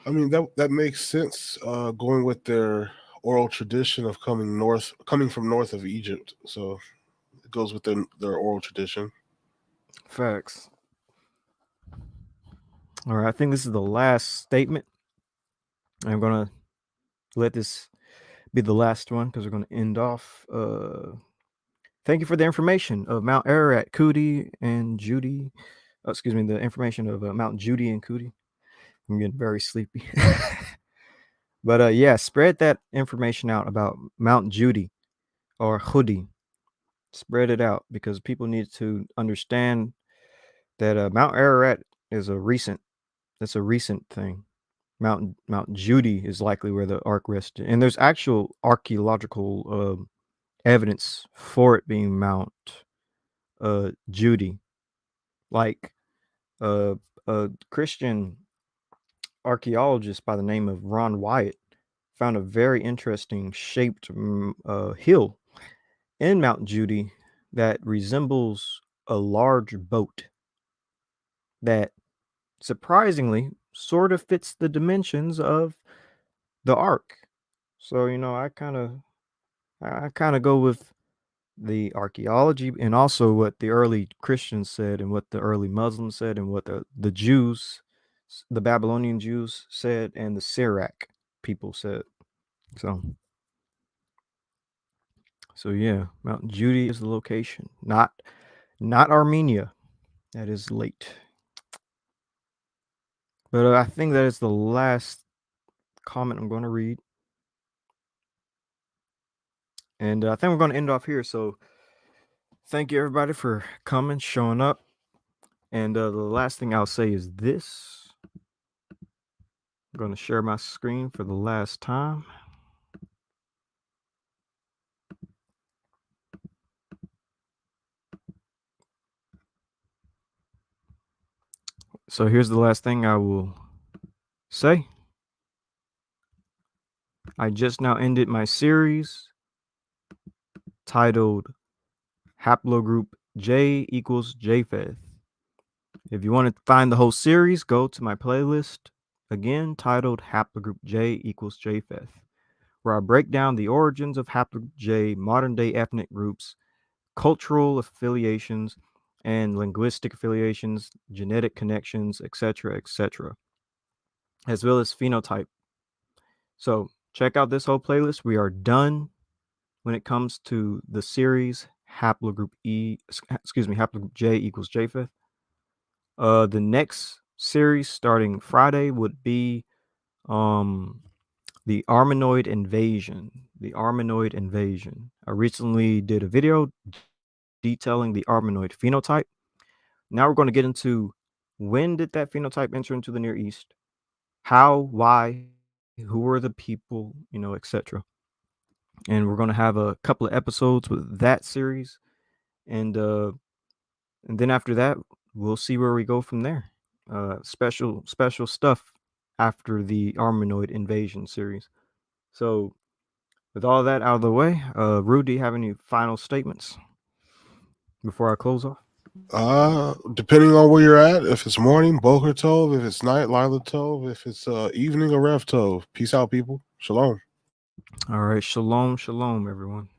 I mean that makes sense. Going with their oral tradition of coming from north of Egypt, so it goes with their oral tradition. Facts. All right, I think this is the last statement. I'm gonna let this be the last one because we're gonna end off. Thank you for the information of Mount Ararat, Cootie, and Judy. Excuse me, the information of Mount Judy and Cootie. I'm getting very sleepy. But yeah, spread that information out about Mount Judy or Hudi. Spread it out because people need to understand that Mount Ararat is a recent. That's a recent thing. Mount Judy is likely where the ark rested, and there's actual archaeological evidence for it being Mount Judy. Like a Christian archaeologist by the name of Ron Wyatt found a very interesting shaped hill in Mount Judy that resembles a large boat that surprisingly sort of fits the dimensions of the ark. So, I kind of go with the archaeology and also what the early Christians said and what the early Muslims said and what the Jews, the Babylonian Jews said and the Syriac people said. So yeah, Mount Judy is the location, not Armenia. That is late. But I think that is the last comment I'm going to read. And I think we're going to end off here. So thank you, everybody, for coming, showing up. And the last thing I'll say is this. I'm going to share my screen for the last time. So here's the last thing I will say. I just now ended my series titled Haplogroup J equals Japheth. If you want to find the whole series, go to my playlist, again titled Haplogroup J equals Japheth, where I break down the origins of Haplogroup J, modern day ethnic groups, cultural affiliations, and linguistic affiliations, genetic connections, etc., as well as phenotype. So check out this whole playlist. We are done when it comes to the series Haplogroup Haplogroup J equals Japheth. The next series starting Friday would be the Armenoid invasion. The Armenoid invasion. I recently did a video detailing the Armenoid phenotype. Now we're going to get into when did that phenotype enter into the Near East? How, why, who were the people, etc. And we're going to have a couple of episodes with that series. And then after that, we'll see where we go from there. Special stuff after the Armenoid invasion series. So with all that out of the way, Rude, do you have any final statements before I close off? Depending on where you're at, if it's morning, Boker Tov, if it's night, Lila Tov, if it's evening, or Rev Tov. Peace out, people. Shalom. All right, shalom, shalom, everyone.